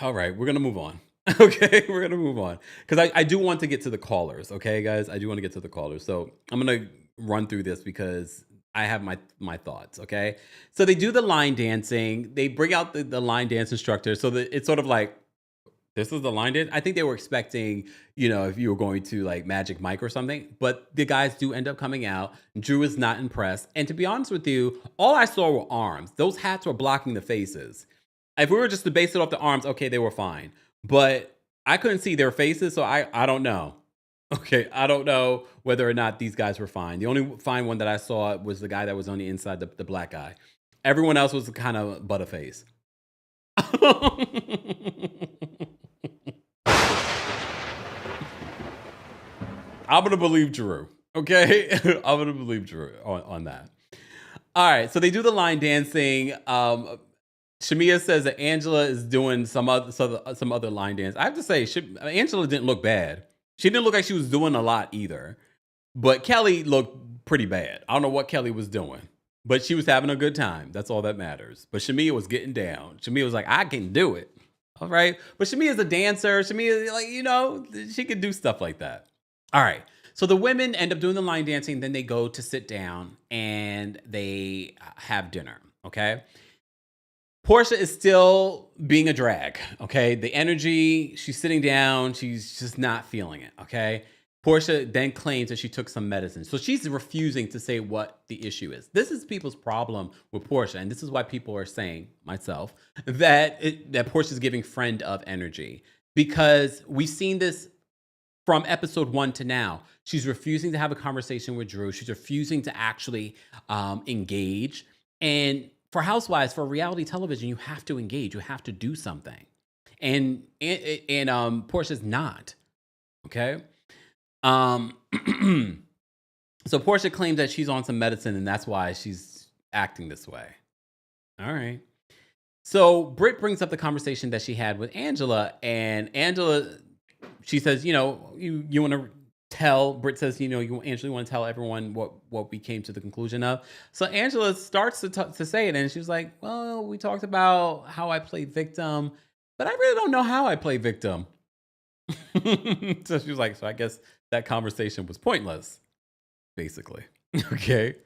All right, we're gonna move on. Okay, we're gonna move on because I do want to get to the callers. Okay, guys, I do want to get to the callers. So I'm gonna run through this because I have my thoughts. Okay, so they do the line dancing. They bring out the line dance instructor. So that it's sort of like, this is the line dance. I think they were expecting, if you were going to like Magic Mike or something, but the guys do end up coming out. Drew is not impressed. And to be honest with you, all I saw were arms. Those hats were blocking the faces. If we were just to base it off the arms, okay, they were fine. But I couldn't see their faces, so I don't know. Okay, I don't know whether or not these guys were fine. The only fine one that I saw was the guy that was on the inside, the black guy. Everyone else was kind of butterface. I'm going to believe Drew, okay? I'm going to believe Drew on that. All right, so they do the line dancing. Shamia says that Angela is doing some other line dance. I have to say, Angela didn't look bad. She didn't look like she was doing a lot either. But Kelly looked pretty bad. I don't know what Kelly was doing, but she was having a good time. That's all that matters. But Shamia was getting down. Shamia was like, I can do it. All right. But Shamia's a dancer. Shamia, like, she can do stuff like that. All right. So the women end up doing the line dancing. Then they go to sit down and they have dinner. Okay. Portia is still being a drag, okay? The energy, she's sitting down, she's just not feeling it, okay? Portia then claims that she took some medicine. So she's refusing to say what the issue is. This is people's problem with Portia, and this is why people are saying, myself, that Portia's giving friend of energy. Because we've seen this from episode 1 to now. She's refusing to have a conversation with Drew. She's refusing to actually engage. And for Housewives, for reality television, you have to engage. You have to do something. And Portia's not. Okay. Um, so Portia claims that she's on some medicine and that's why she's acting this way. All right. So Britt brings up the conversation that she had with Angela, and Angela, she says, you want to tell, Britt says, Angela, you want to tell everyone what we came to the conclusion of. So Angela starts to say it, and she was like, well, we talked about how I play victim, but I really don't know how I play victim. So she was like, so I guess that conversation was pointless, basically. Okay.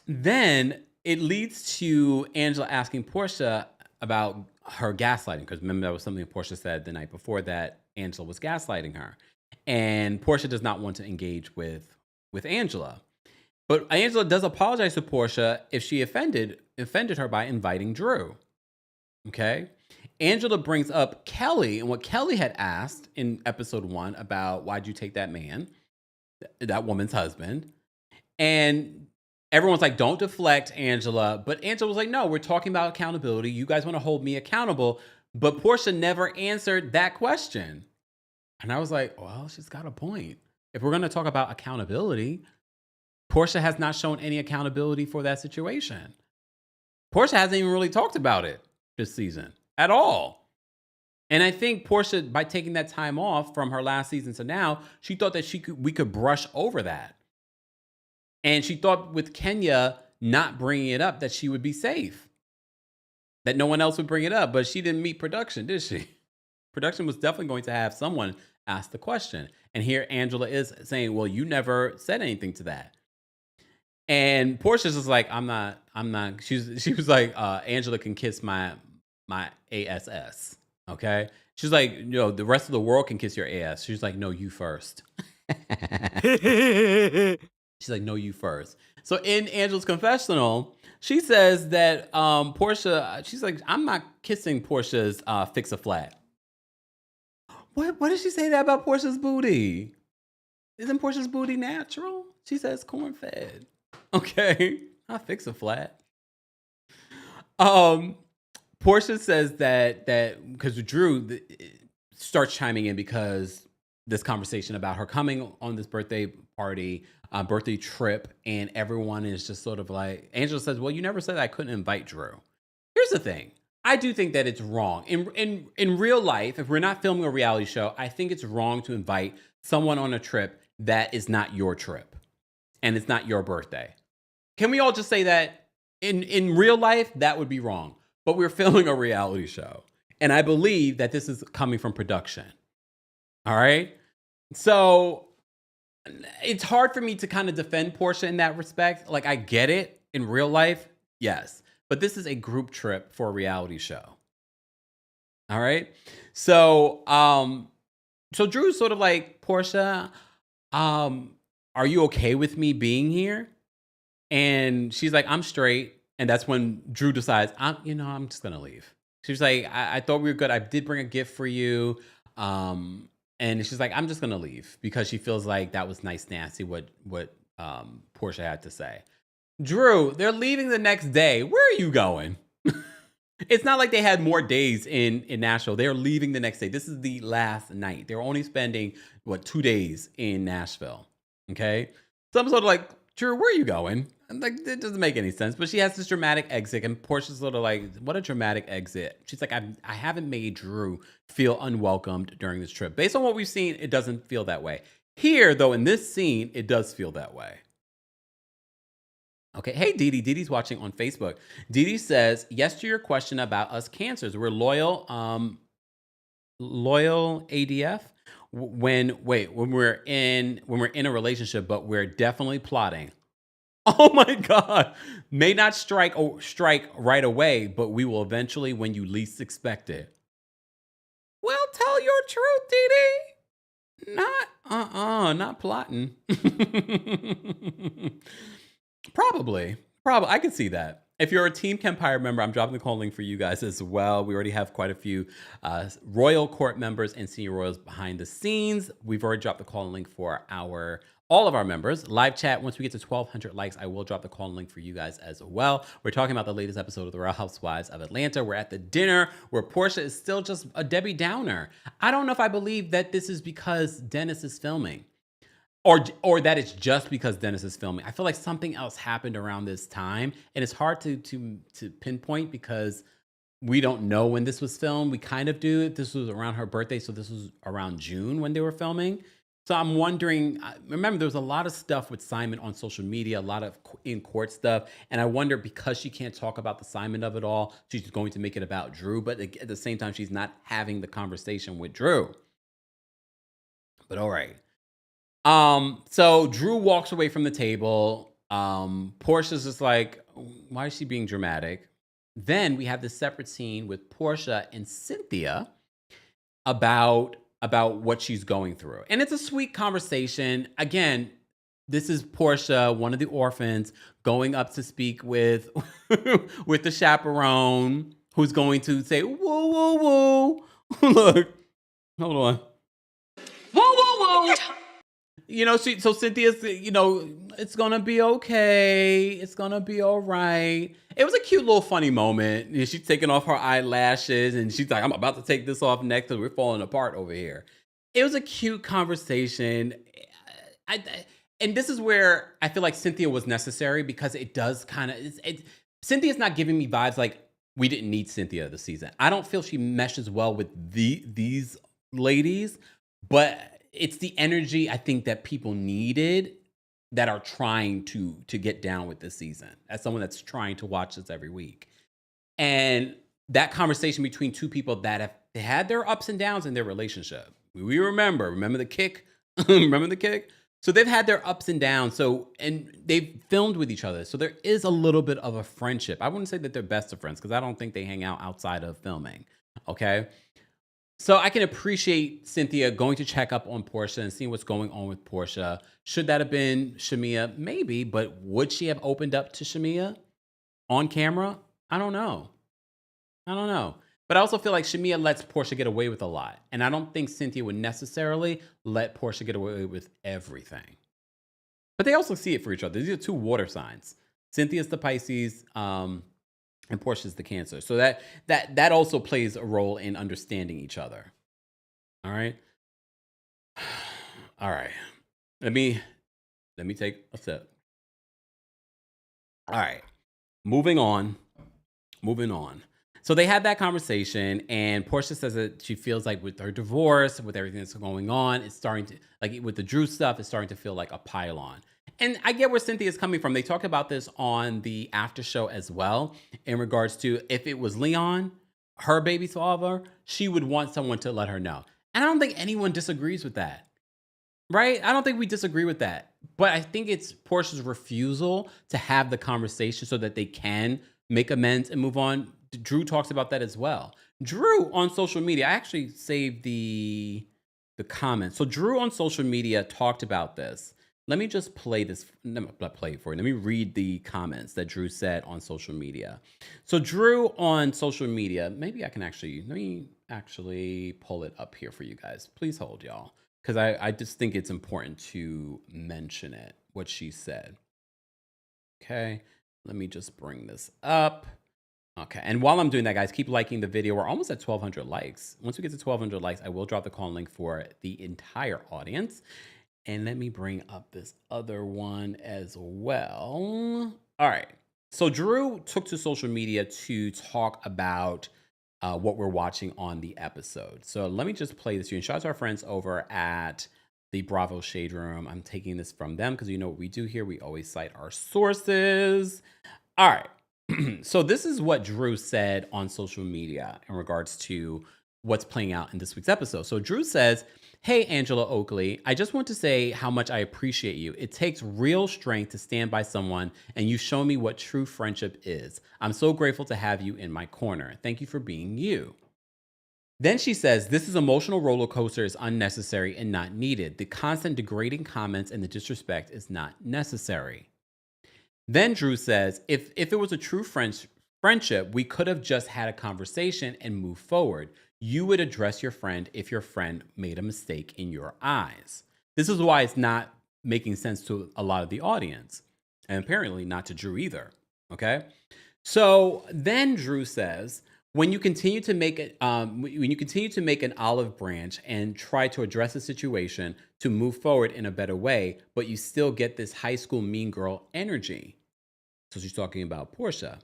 Then it leads to Angela asking Portia about her gaslighting, because remember that was something Portia said the night before, that Angela was gaslighting her. And Portia does not want to engage with Angela. But Angela does apologize to Portia if she offended her by inviting Drew. Okay? Angela brings up Kelly and what Kelly had asked in episode 1 about why'd you take that man, that woman's husband. And everyone's like, don't deflect, Angela. But Angela was like, no, we're talking about accountability. You guys want to hold me accountable. But Portia never answered that question. And I was like, well, she's got a point. If we're going to talk about accountability, Portia has not shown any accountability for that situation. Portia hasn't even really talked about it this season at all. And I think Portia, by taking that time off from her last season to now, she thought that we could brush over that. And she thought with Kenya not bringing it up that she would be safe, that no one else would bring it up. But she didn't meet production, did she? Production was definitely going to have someone ask the question. And here Angela is saying, well, you never said anything to that. And Portia's just like, I'm not. She was like, Angela can kiss my ASS. Okay. She's like, the rest of the world can kiss your ass. She's like, no, you first. She's like, no, you first. So in Angela's confessional, she says that Portia, she's like, I'm not kissing Portia's fix-a-flat. What did she say that about Portia's booty? Isn't Portia's booty natural? She says corn-fed. Okay, I fix a flat. Portia says that because Drew starts chiming in because this conversation about her coming on this birthday party, birthday trip, and everyone is just sort of like, Angela says, well, you never said I couldn't invite Drew. Here's the thing. I do think that it's wrong. In real life, if we're not filming a reality show, I think it's wrong to invite someone on a trip that is not your trip and it's not your birthday. Can we all just say that in real life, that would be wrong? But we're filming a reality show. And I believe that this is coming from production. All right? So it's hard for me to kind of defend Portia in that respect. Like, I get it in real life. Yes. But this is a group trip for a reality show. All right. So, so Drew's sort of like, Portia, are you okay with me being here? And she's like, I'm straight. And that's when Drew decides, I'm just going to leave. She's like, I thought we were good. I did bring a gift for you. And she's like, I'm just going to leave because she feels like that was nice, nasty, what Portia had to say. Drew, they're leaving the next day. Where are you going? It's not like they had more days in Nashville. They're leaving the next day. This is the last night. They're only spending, 2 days in Nashville. Okay? So I'm sort of like, Drew, where are you going? I'm like, it doesn't make any sense. But she has this dramatic exit, and Portia's sort of like, what a dramatic exit. She's like, I haven't made Drew feel unwelcomed during this trip. Based on what we've seen, it doesn't feel that way. Here, though, in this scene, it does feel that way. Okay, hey, Dee Dee. Dee Dee's watching on Facebook. Dee Dee says, yes to your question about us cancers. We're loyal ADF when we're in a relationship, but we're definitely plotting. Oh my God. May not strike right away, but we will eventually when you least expect it. Well, tell your truth, Dee Dee. Not plotting. Probably. I could see that. If you're a Team Kempire member, I'm dropping the call link for you guys as well. We already have quite a few royal court members and senior royals behind the scenes. We've already dropped the call link for our all of our members. Live chat, once we get to 1,200 likes, I will drop the call link for you guys as well. We're talking about the latest episode of The Real Housewives of Atlanta. We're at the dinner where Portia is still just a Debbie Downer. I don't know if I believe that this is because Dennis is filming. Or that it's just because Dennis is filming. I feel like something else happened around this time, and it's hard to pinpoint because we don't know when this was filmed. We kind of do. This was around her birthday, so this was around June when they were filming. So I'm wondering, remember, there was a lot of stuff with Simon on social media, a lot of in court stuff. And I wonder, because she can't talk about the Simon of it all, she's going to make it about Drew. But at the same time, she's not having the conversation with Drew. But all right. So Drew walks away from the table. Portia's just like, why is she being dramatic? Then we have this separate scene with Portia and Cynthia about what she's going through. And it's a sweet conversation. Again, this is Portia, one of the orphans, going up to speak with with the chaperone, who's going to say, whoa, whoa, whoa. Look, hold on. Whoa, whoa, whoa. So Cynthia's, it's going to be okay. It's going to be all right. It was a cute little funny moment. She's taking off her eyelashes and she's like, I'm about to take this off next because we're falling apart over here. It was a cute conversation. And this is where I feel like Cynthia was necessary because it does kind of, Cynthia's not giving me vibes like we didn't need Cynthia this season. I don't feel she meshes well with these ladies, but it's the energy I think that people needed that are trying to get down with this season, as someone that's trying to watch this every week. And that conversation between two people that have had their ups and downs in their relationship. We remember the kick? Remember the kick? So they've had their ups and downs. And they've filmed with each other. So there is a little bit of a friendship. I wouldn't say that they're best of friends because I don't think they hang out outside of filming. Okay. So I can appreciate Cynthia going to check up on Portia and seeing what's going on with Portia. Should that have been Shamia? Maybe, but would she have opened up to Shamia on camera? I don't know. But I also feel like Shamia lets Portia get away with a lot. And I don't think Cynthia would necessarily let Portia get away with everything. But they also see it for each other. These are two water signs. Cynthia's the Pisces, and Portia's the Cancer. So that also plays a role in understanding each other. All right. All right. Let me take a sip. All right. Moving on. So they had that conversation, and Portia says that she feels like with her divorce, with everything that's going on, it's starting to, like with the Drew stuff, it's starting to feel like a pile-on. And I get where Cynthia's coming from. They talked about this on the after show as well, in regards to if it was Leon, her baby's father, she would want someone to let her know. And I don't think anyone disagrees with that, right? I don't think we disagree with that. But I think it's Portia's refusal to have the conversation so that they can make amends and move on. Drew talks about that as well. Drew on social media, I actually saved the comments. So Drew on social media talked about this. Let me just play this. Not play it for you. Let me read the comments that Drew said on social media. So Drew on social media, let me actually pull it up here for you guys. Please hold, y'all, because I just think it's important to mention it, what she said. Okay, let me just bring this up. Okay, and while I'm doing that, guys, keep liking the video. We're almost at 1,200 likes. Once we get to 1,200 likes, I will drop the call link for the entire audience. And let me bring up this other one as well. All right. So Drew took to social media to talk about what we're watching on the episode. So let me just play this to you. And shout out to our friends over at the Bravo Shade Room. I'm taking this from them because you know what we do here. We always cite our sources. All right. So this is what Drew said on social media in regards to what's playing out in this week's episode. So Drew says, "Hey, Angela Oakley, I just want to say how much I appreciate you. It takes real strength to stand by someone, and you show me what true friendship is. I'm so grateful to have you in my corner. Thank you for being you." Then she says, "This is emotional roller coaster is unnecessary and not needed. The constant degrading comments and the disrespect is not necessary." Then Drew says, if it was a true friendship, we could have just had a conversation and moved forward. You would address your friend if your friend made a mistake in your eyes. This is why it's not making sense to a lot of the audience, and apparently not to Drew either. Okay, so then Drew says, when you continue to make an olive branch and try to address the situation to move forward in a better way, but you still get this high school mean girl energy. So she's talking about Portia.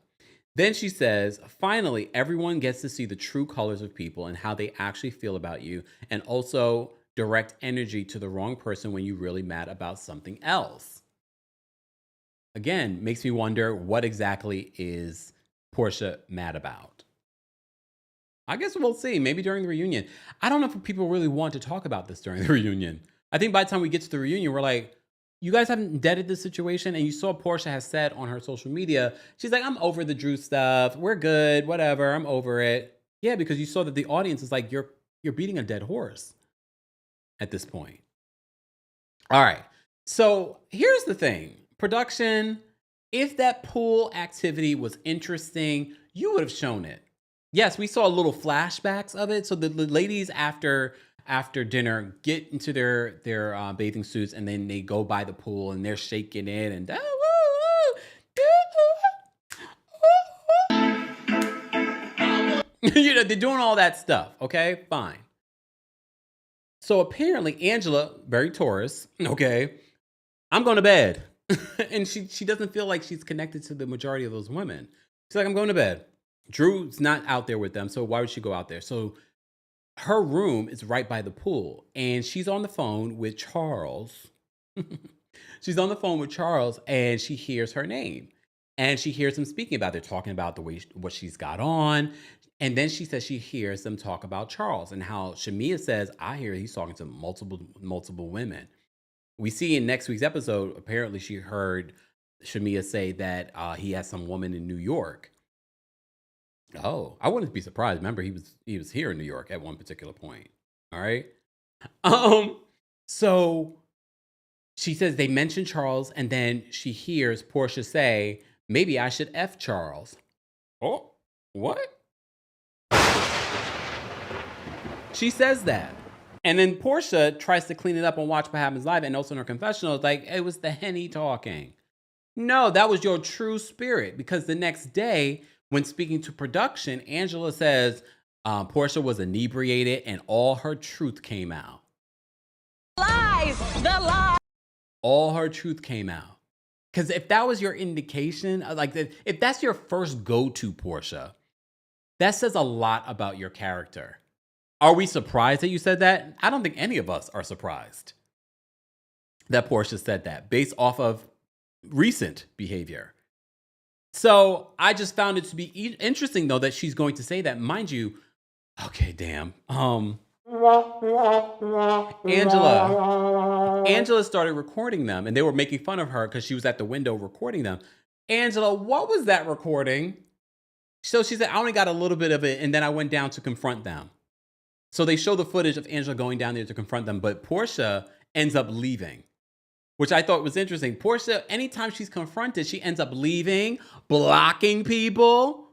Then she says, finally, everyone gets to see the true colors of people and how they actually feel about you, and also direct energy to the wrong person when you're really mad about something else. Again, makes me wonder, what exactly is Portia mad about? I guess we'll see. Maybe during the reunion. I don't know if people really want to talk about this during the reunion. I think by the time we get to the reunion, we're like, you guys haven't deaded this situation. And you saw Portia has said on her social media, she's like, I'm over the Drew stuff. We're good. Whatever. I'm over it. Yeah, because you saw that the audience is like, you're beating a dead horse at this point. All right. So here's the thing. Production, if that pool activity was interesting, you would have shown it. Yes, we saw little flashbacks of it. So the ladies after dinner get into their bathing suits, and then they go by the pool and they're shaking it and you know, they're doing all that stuff. Okay, fine. So apparently Angela, very Taurus, okay, I'm going to bed. And she doesn't feel like she's connected to the majority of those women. She's like, I'm going to bed. Drew's not out there with them, so why would she go out there? So her room is right by the pool, and she's on the phone with Charles. She's on the phone with Charles, and she hears her name. And she hears them speaking about, they're talking about the way what she's got on. And then she says she hears them talk about Charles and how Shamia says, I hear he's talking to multiple women. We see in next week's episode, apparently she heard Shamia say that he has some woman in New York. Oh, I wouldn't be surprised. Remember, he was here in New York at one particular point. All right. So she says they mention Charles, and then she hears Portia say, maybe I should F Charles. Oh, what? She says that. And then Portia tries to clean it up on Watch What Happens Live, and also in her confessional, it's like, it was the Henny talking. No, that was your true spirit, because the next day, when speaking to production, Angela says Portia was inebriated and all her truth came out. Lies! The lies! All her truth came out. Because if that was your indication, like if that's your first go-to, Portia, that says a lot about your character. Are we surprised that you said that? I don't think any of us are surprised that Portia said that based off of recent behavior. So I just found it to be interesting, though, that she's going to say that. Mind you, okay, damn. Angela started recording them, and they were making fun of her because she was at the window recording them. Angela, what was that recording? So she said, I only got a little bit of it, and then I went down to confront them. So they show the footage of Angela going down there to confront them, but Portia ends up leaving, which I thought was interesting. Portia, anytime she's confronted, she ends up leaving, blocking people.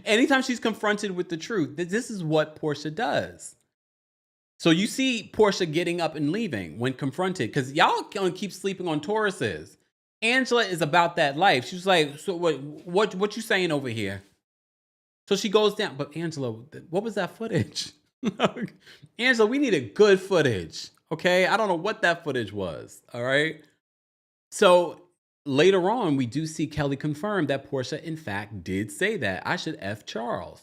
Anytime she's confronted with the truth, this is what Portia does. So you see Portia getting up and leaving when confronted, because y'all gonna keep sleeping on Tauruses. Angela is about that life. She's like, so what you saying over here? So she goes down, but Angela, what was that footage? Angela, we needed good footage. Okay, I don't know what that footage was. All right. So later on, we do see Kelly confirm that Portia, in fact, did say that I should F Charles.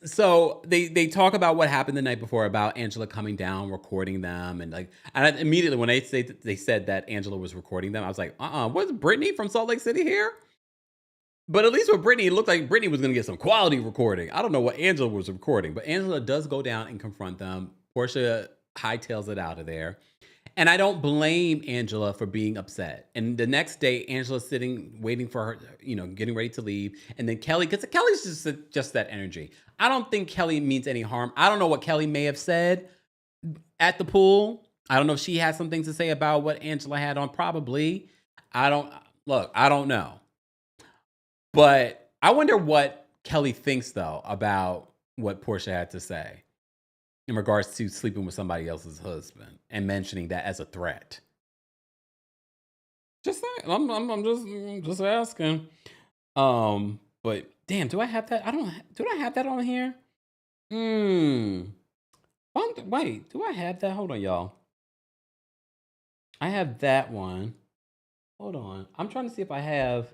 So they talk about what happened the night before, about Angela coming down, recording them, and immediately when they said that Angela was recording them, I was like, was Brittany from Salt Lake City here? But at least with Brittany, it looked like Brittany was going to get some quality recording. I don't know what Angela was recording, but Angela does go down and confront them. Portia hightails it out of there. And I don't blame Angela for being upset. And the next day, Angela's sitting, waiting for her, getting ready to leave. And then Kelly, because Kelly's just that energy. I don't think Kelly means any harm. I don't know what Kelly may have said at the pool. I don't know if she had some things to say about what Angela had on, probably. I don't know. But I wonder what Kelly thinks, though, about what Portia had to say in regards to sleeping with somebody else's husband and mentioning that as a threat. Just saying, I'm just asking. But damn, do I have that? Do I have that on here? Wait, do I have that? Hold on, y'all. I have that one. Hold on. I'm trying to see if I have.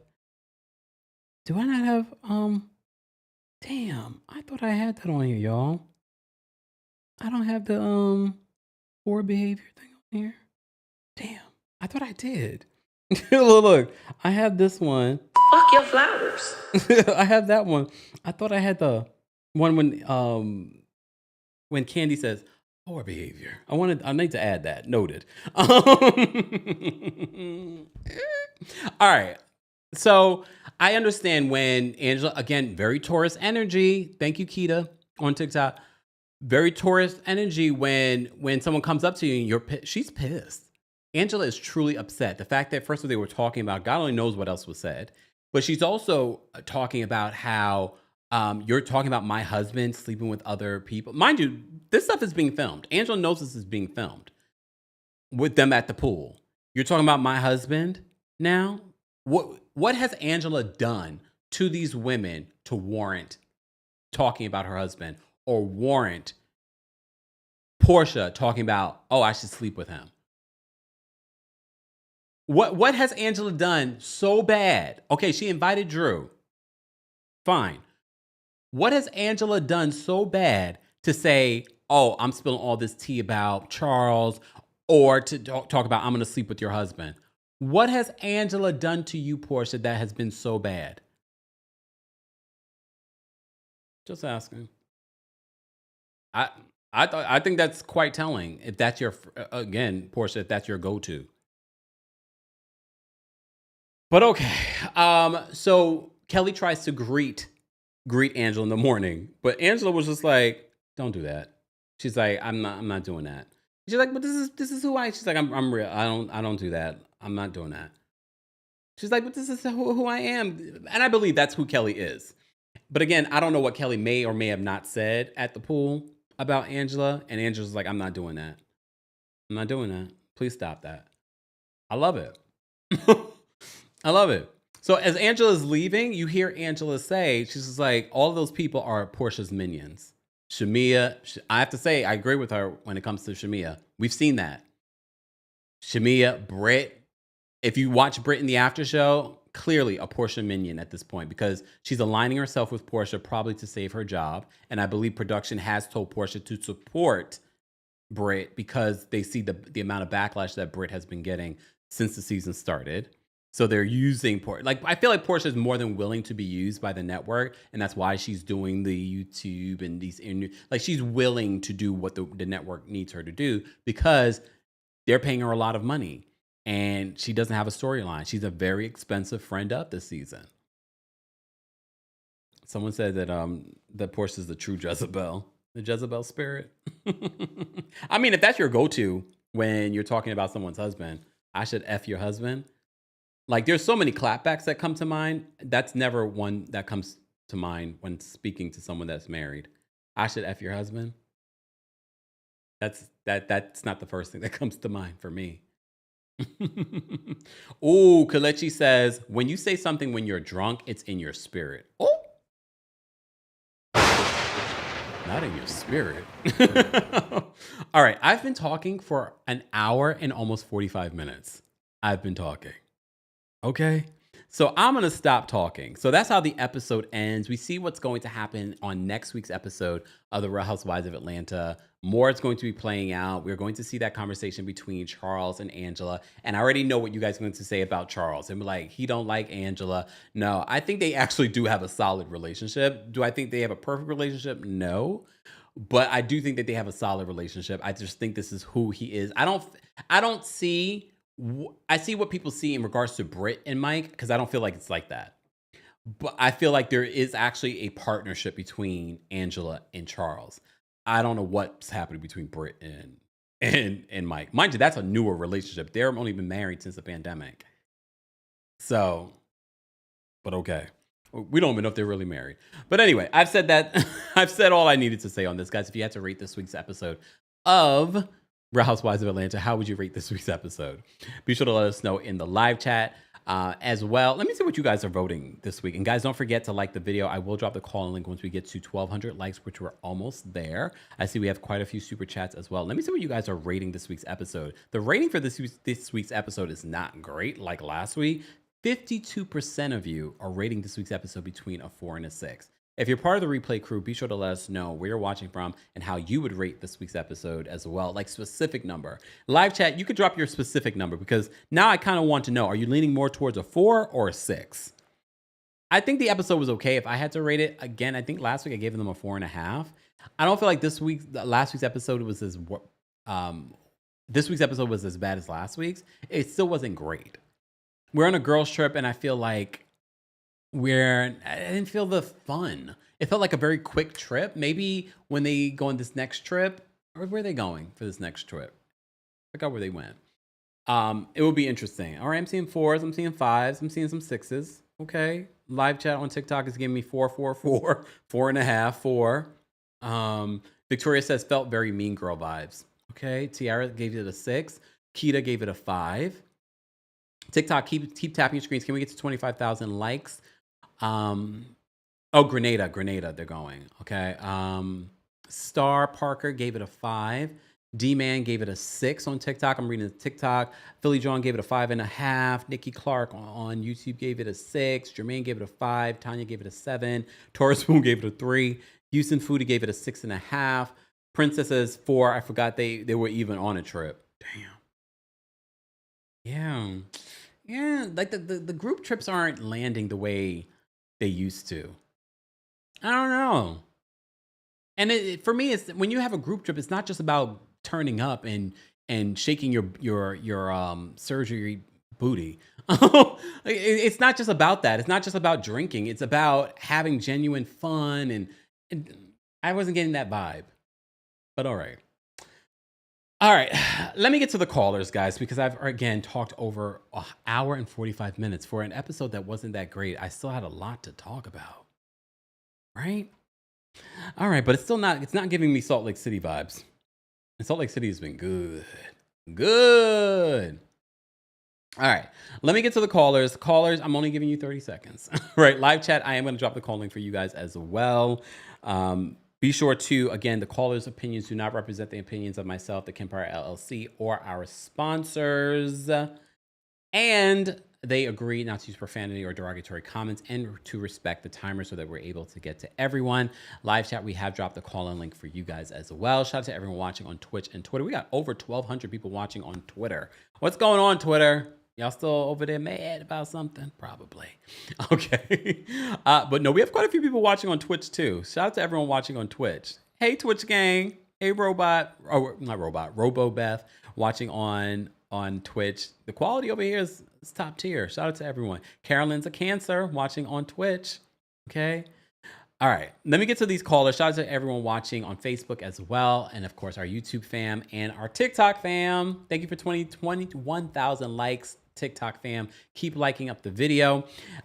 Do I not have damn, I thought I had that on here, y'all. I don't have the poor behavior thing on here. Damn, I thought I did. Look, I have this one. Fuck your flowers. I have that one. I thought I had the one when Candy says poor behavior. I need to add that. Noted. All right. So I understand when Angela, again, very Taurus energy. Thank you, Keita, on TikTok. Very Taurus energy when someone comes up to you and she's pissed. Angela is truly upset. The fact that first of all, they were talking about, God only knows what else was said, but she's also talking about how you're talking about my husband sleeping with other people. Mind you, this stuff is being filmed. Angela knows this is being filmed with them at the pool. You're talking about my husband now? What has Angela done to these women to warrant talking about her husband or warrant Portia talking about, oh, I should sleep with him? What has Angela done so bad? Okay, she invited Drew. Fine. What has Angela done so bad to say, oh, I'm spilling all this tea about Charles, or to talk about I'm going to sleep with your husband? What has Angela done to you, Portia, that has been so bad? Just asking. I think that's quite telling. If that's your, again, Portia, if that's your go-to. But okay, so Kelly tries to greet Angela in the morning, but Angela was just like, "Don't do that." She's like, "I'm not doing that." She's like, "But this is who I." She's like, "I'm real. I don't do that. I'm not doing that." She's like, "But this is who I am," and I believe that's who Kelly is. But again, I don't know what Kelly may or may have not said at the pool about Angela, and Angela's like, "I'm not doing that. I'm not doing that. Please stop that." I love it. I love it. So as Angela's leaving, you hear Angela say, she's just like, all of those people are Portia's minions. Shamia, I have to say, I agree with her when it comes to Shamia. We've seen that. Shamia, Britt. If you watch Britt in the after show, clearly a Portia minion at this point because she's aligning herself with Portia probably to save her job. And I believe production has told Portia to support Britt because they see the amount of backlash that Britt has been getting since the season started. So they're using Portia. Like, I feel like Portia is more than willing to be used by the network, and that's why she's doing the YouTube and these like she's willing to do what the network needs her to do because they're paying her a lot of money, and she doesn't have a storyline. She's a very expensive friend up this season. Someone said that Portia is the true Jezebel, the Jezebel spirit. I mean, if that's your go-to when you're talking about someone's husband, I should F your husband. Like, there's so many clapbacks that come to mind. That's never one that comes to mind when speaking to someone that's married. I should F your husband. That's not the first thing that comes to mind for me. Ooh, Kalechi says, when you say something when you're drunk, it's in your spirit. Oh, not in your spirit. All right, I've been talking for an hour and almost 45 minutes. I've been talking. Okay, so I'm going to stop talking. So that's how the episode ends. We see what's going to happen on next week's episode of The Real Housewives of Atlanta. More is going to be playing out. We're going to see that conversation between Charles and Angela. And I already know what you guys are going to say about Charles. And like, he don't like Angela. No, I think they actually do have a solid relationship. Do I think they have a perfect relationship? No. But I do think that they have a solid relationship. I just think this is who he is. I see what people see in regards to Britt and Mike, because I don't feel like it's like that. But I feel like there is actually a partnership between Angela and Charles. I don't know what's happening between Britt and Mike. Mind you, that's a newer relationship. They've only been married since the pandemic. So, but okay. We don't even know if they're really married. But anyway, I've said that. I've said all I needed to say on this, guys. If you had to rate this week's episode of Real Housewives of Atlanta, how would you rate this week's episode? Be sure to let us know in the live chat as well. Let me see what you guys are voting this week. And guys, don't forget to like the video. I will drop the call link once we get to 1,200 likes, which we're almost there. I see we have quite a few super chats as well. Let me see what you guys are rating this week's episode. The rating for this week's episode is not great like last week. 52% of you are rating this week's episode between a 4 and a 6. If you're part of the replay crew, be sure to let us know where you're watching from and how you would rate this week's episode as well, like specific number. Live chat, you could drop your specific number because now I kind of want to know, are you leaning more towards a 4 or a 6? I think the episode was okay. If I had to rate it, again, I think last week I gave them a 4.5. I don't feel like last week's episode was this week's episode was as bad as last week's. It still wasn't great. We're on a girls trip and I feel like I didn't feel the fun. It felt like a very quick trip. Maybe when they go on this next trip, or where are they going for this next trip? I forgot where they went. It will be interesting. All right, I'm seeing 4s, I'm seeing 5s, I'm seeing some 6s. Okay. Live chat on TikTok is giving me 4, 4, 4, 4.5, 4. Victoria says felt very mean girl vibes. Okay. Tiara gave it a 6. Keita gave it a 5. TikTok, keep tapping your screens. Can we get to 25,000 likes? Grenada, they're going. Okay. Star Parker gave it a 5. D-Man gave it a 6 on TikTok. I'm reading the TikTok. Philly John gave it a 5.5. Nikki Clark on YouTube gave it a 6. Jermaine gave it a 5. Tanya gave it a 7. Taurus Spoon gave it a 3. Houston Foodie gave it a 6.5. Princesses 4. I forgot they were even on a trip. Damn. Yeah. Like the group trips aren't landing the way they used to. I don't know. And for me, it's when you have a group trip, it's not just about turning up and shaking your surgery booty. It's not just about that. It's not just about drinking. It's about having genuine fun, and I wasn't getting that vibe. But all right. Let me get to the callers, guys, because I've, again, talked over an hour and 45 minutes for an episode that wasn't that great. I still had a lot to talk about, right? All right, but it's not giving me Salt Lake City vibes. And Salt Lake City has been good. All right, let me get to the callers. Callers, I'm only giving you 30 seconds. Right, live chat, I am going to drop the call link for you guys as well. Be sure to, again, the callers' opinions do not represent the opinions of myself, the Kempire LLC, or our sponsors. And they agree not to use profanity or derogatory comments and to respect the timer so that we're able to get to everyone. Live chat, we have dropped the call-in link for you guys as well. Shout out to everyone watching on Twitch and Twitter. We got over 1,200 people watching on Twitter. What's going on, Twitter? Y'all still over there mad about something? Probably. Okay. But no, we have quite a few people watching on Twitch too. Shout out to everyone watching on Twitch. Hey, Twitch gang. Hey, Robo Beth watching on Twitch. The quality over here is top tier. Shout out to everyone. Carolyn's a Cancer watching on Twitch. Okay. All right. Let me get to these callers. Shout out to everyone watching on Facebook as well. And of course, our YouTube fam and our TikTok fam. Thank you for 21,000 likes. TikTok fam, keep liking up the video.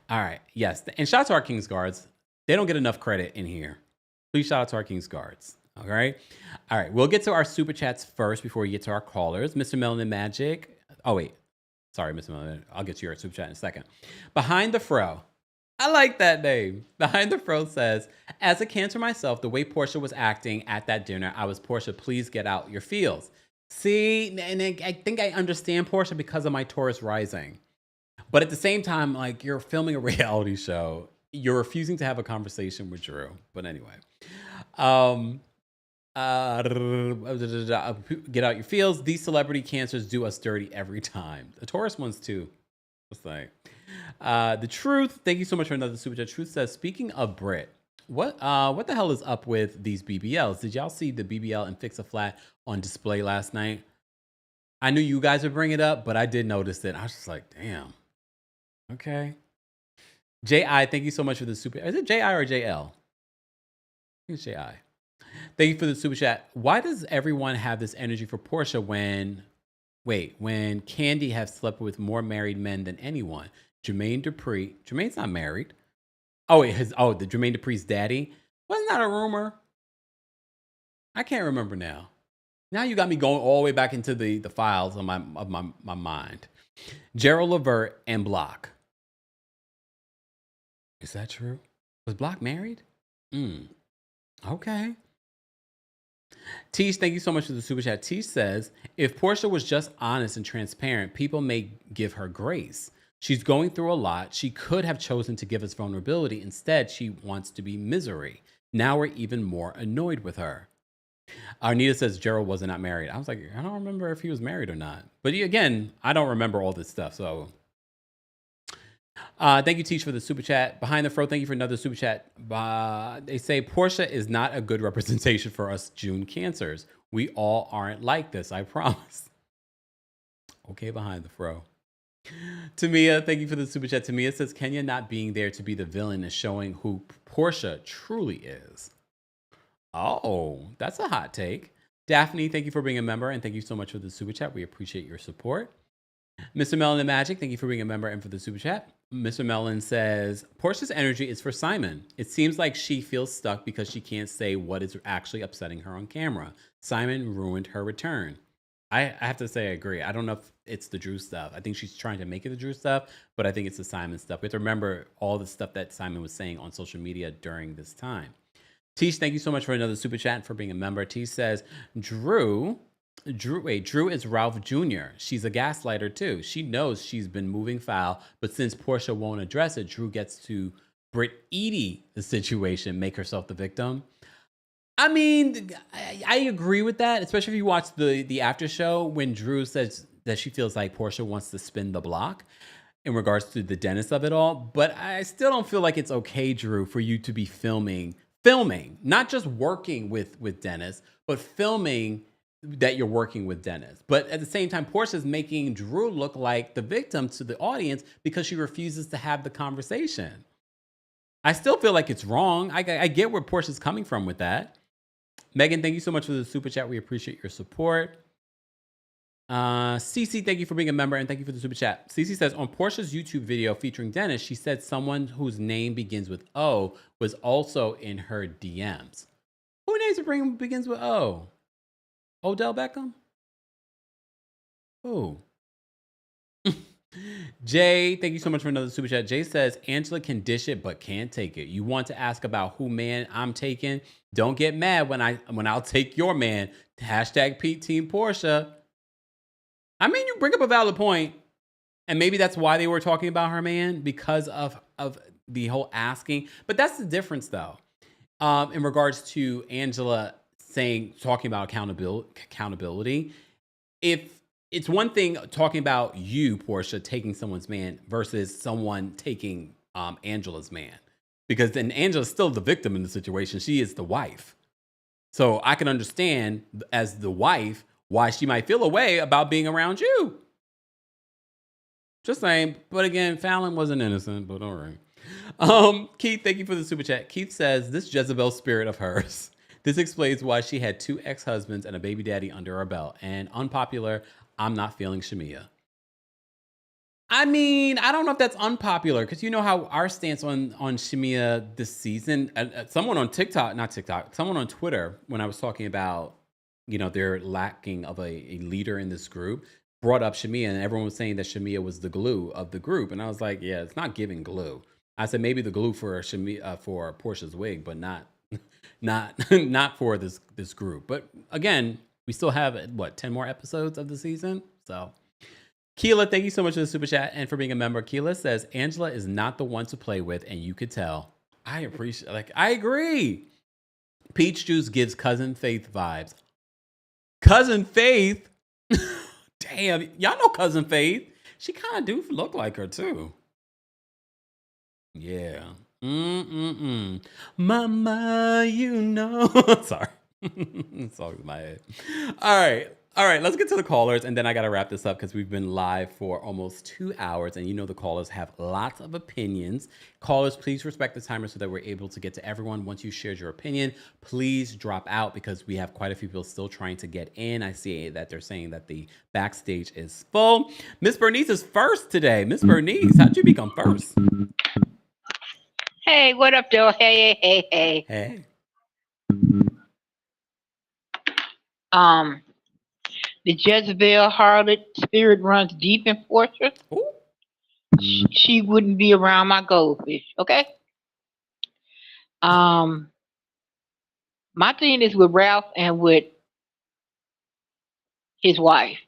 All right, yes, and shout out to our Kings Guards. They don't get enough credit in here. Please shout out to our Kings Guards. All right, we'll get to our super chats first before we get to our callers. Mr. Melanin Magic. Oh wait, sorry, Mr. Melanin. I'll get to your super chat in a second. Behind the Fro. I like that name. Behind the Fro says, as a Cancer myself, the way Portia was acting at that dinner, I was, Portia, please get out your feels. See, and I think I understand Portia because of my Taurus rising. But at the same time, like, you're filming a reality show. You're refusing to have a conversation with Drew. But anyway. Get out your feels. These celebrity Cancers do us dirty every time. The Taurus ones too. What's like? The Truth, thank you so much for another super chat. Truth says, speaking of Brit, what the hell is up with these BBLs? Did y'all see the BBL and Fix a Flat on display last night? I knew you guys would bring it up, but I did notice it. I was just like, damn. Okay. J.I., thank you so much for the super. Is it J.I. or J.L.? I think it's J.I. Thank you for the super chat. Why does everyone have this energy for Portia when Candy has slept with more married men than anyone? Jermaine Dupri. Jermaine's not married. Oh, the Jermaine Dupri's daddy. Wasn't that a rumor? I can't remember now. Now you got me going all the way back into the files of my mind. Gerald Levert and Block. Is that true? Was Block married? Okay. Teach, thank you so much for the super chat. Teach says, if Portia was just honest and transparent, people may give her grace. She's going through a lot. She could have chosen to give us vulnerability. Instead, she wants to be misery. Now we're even more annoyed with her. Arnita says Gerald was not married. I was like, I don't remember if he was married or not. But again, I don't remember all this stuff. So thank you, Teach, for the super chat. Behind the Fro, thank you for another super chat. They say Portia is not a good representation for us June Cancers. We all aren't like this, I promise. Okay, Behind the Fro. Tamia, thank you for the super chat. Tamia says Kenya not being there to be the villain is showing who Portia truly is. Oh, that's a hot take. Daphne, thank you for being a member, and thank you so much for the super chat. We appreciate your support. Mr. Mellon and Magic, thank you for being a member and for the super chat. Mr. Mellon says, Portia's energy is for Simon. It seems like she feels stuck because she can't say what is actually upsetting her on camera. Simon ruined her return. I have to say I agree. I don't know if it's the Drew stuff. I think she's trying to make it the Drew stuff, but I think it's the Simon stuff. We have to remember all the stuff that Simon was saying on social media during this time. Tish, thank you so much for another super chat and for being a member. Tish says, Drew is Ralph Jr. She's a gaslighter too. She knows she's been moving foul, but since Portia won't address it, Drew gets to Britt Edie the situation, make herself the victim. I mean, I agree with that, especially if you watch the after show when Drew says that she feels like Portia wants to spin the block in regards to the Dennis of it all. But I still don't feel like it's okay, Drew, for you to be filming, not just working with Dennis, but filming that you're working with Dennis. But at the same time, Portia's making Drew look like the victim to the audience because she refuses to have the conversation. I still feel like it's wrong. I get where Portia's coming from with that. Megan, thank you so much for the super chat. We appreciate your support. Cece, thank you for being a member and thank you for the super chat. Cece says, on Portia's YouTube video featuring Dennis, she said someone whose name begins with O was also in her DMs. Who names begins with O? Odell Beckham? Who? Jay, thank you so much for another super chat. Jay says, Angela can dish it, but can't take it. You want to ask about who man I'm taking? Don't get mad when I'll take your man. Hashtag Pete Team Portia. I mean, you bring up a valid point, and maybe that's why they were talking about her man, because of the whole asking. But that's the difference, though, in regards to Angela talking about accountability. If it's one thing talking about you, Portia, taking someone's man versus someone taking Angela's man, because then Angela's still the victim in the situation. She is the wife. So I can understand as the wife why she might feel a way about being around you. Just saying. But again, Fallon wasn't innocent, but all right. Keith, thank you for the super chat. Keith says, this Jezebel spirit of hers. This explains why she had 2 ex-husbands and a baby daddy under her belt. And unpopular, I'm not feeling Shamia. I mean, I don't know if that's unpopular, because you know how our stance on Shamia this season, someone on someone on Twitter, when I was talking about, they're lacking of a leader in this group, brought up Shamia, and everyone was saying that Shamia was the glue of the group. And I was like, yeah, it's not giving glue. I said maybe the glue for Shamia, for Portia's wig, but not for this group. But again, we still have 10 more episodes of the season. So Keela, thank you so much for the super chat and for being a member. Keela says Angela is not the one to play with, and you could tell. I appreciate, I agree. Peach Juice gives Cousin Faith vibes. Cousin Faith? Damn, y'all know Cousin Faith. She kind of do look like her too. Yeah. Mama, Sorry. Song's in my head. All right, let's get to the callers, and then I got to wrap this up because we've been live for almost 2 hours, and the callers have lots of opinions. Callers, please respect the timer so that we're able to get to everyone. Once you shared your opinion, please drop out because we have quite a few people still trying to get in. I see that they're saying that the backstage is full. Miss Bernice is first today. Miss Bernice, how'd you become first? Hey, what up, Joe? Hey. Hey. Um, the Jezebel harlot spirit runs deep in Portia. Ooh. She wouldn't be around my goldfish, okay? Um, my thing is with Ralph and with his wife.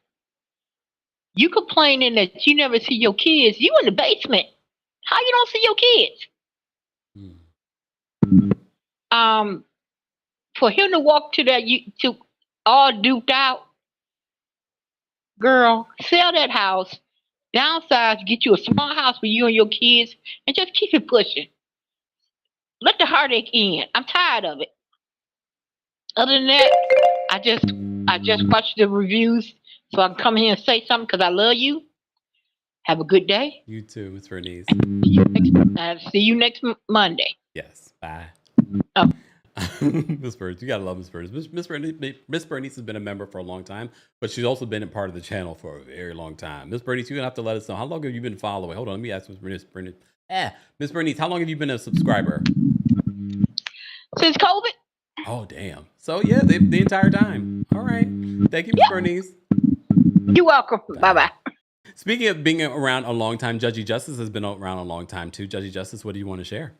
You complaining that you never see your kids. You in the basement. How you don't see your kids? Um, for him to walk to that you to all duped out, girl, sell that house, downsize, get you a small house for you and your kids, and just keep it pushing. Let the heartache in. I'm tired of it. Other than that, I just watch the reviews so I can come here and say something because I love you. Have a good day. You too, Miss Bernice. See you next Monday. Yes. Bye. Oh. Miss Bernice, you gotta love Miss Bernice. Miss Bernice has been a member for a long time, but she's also been a part of the channel for a very long time. Miss Bernice, you're gonna have to let us know, how long have you been following? Hold on, let me ask Miss Bernice. Miss Bernice, how long have you been a subscriber? Since COVID. Oh, damn. So yeah, the entire time. All right. Thank you, Miss Bernice. You're welcome. Bye-bye. Speaking of being around a long time, Judgy Justice has been around a long time too. Judgy Justice, what do you want to share?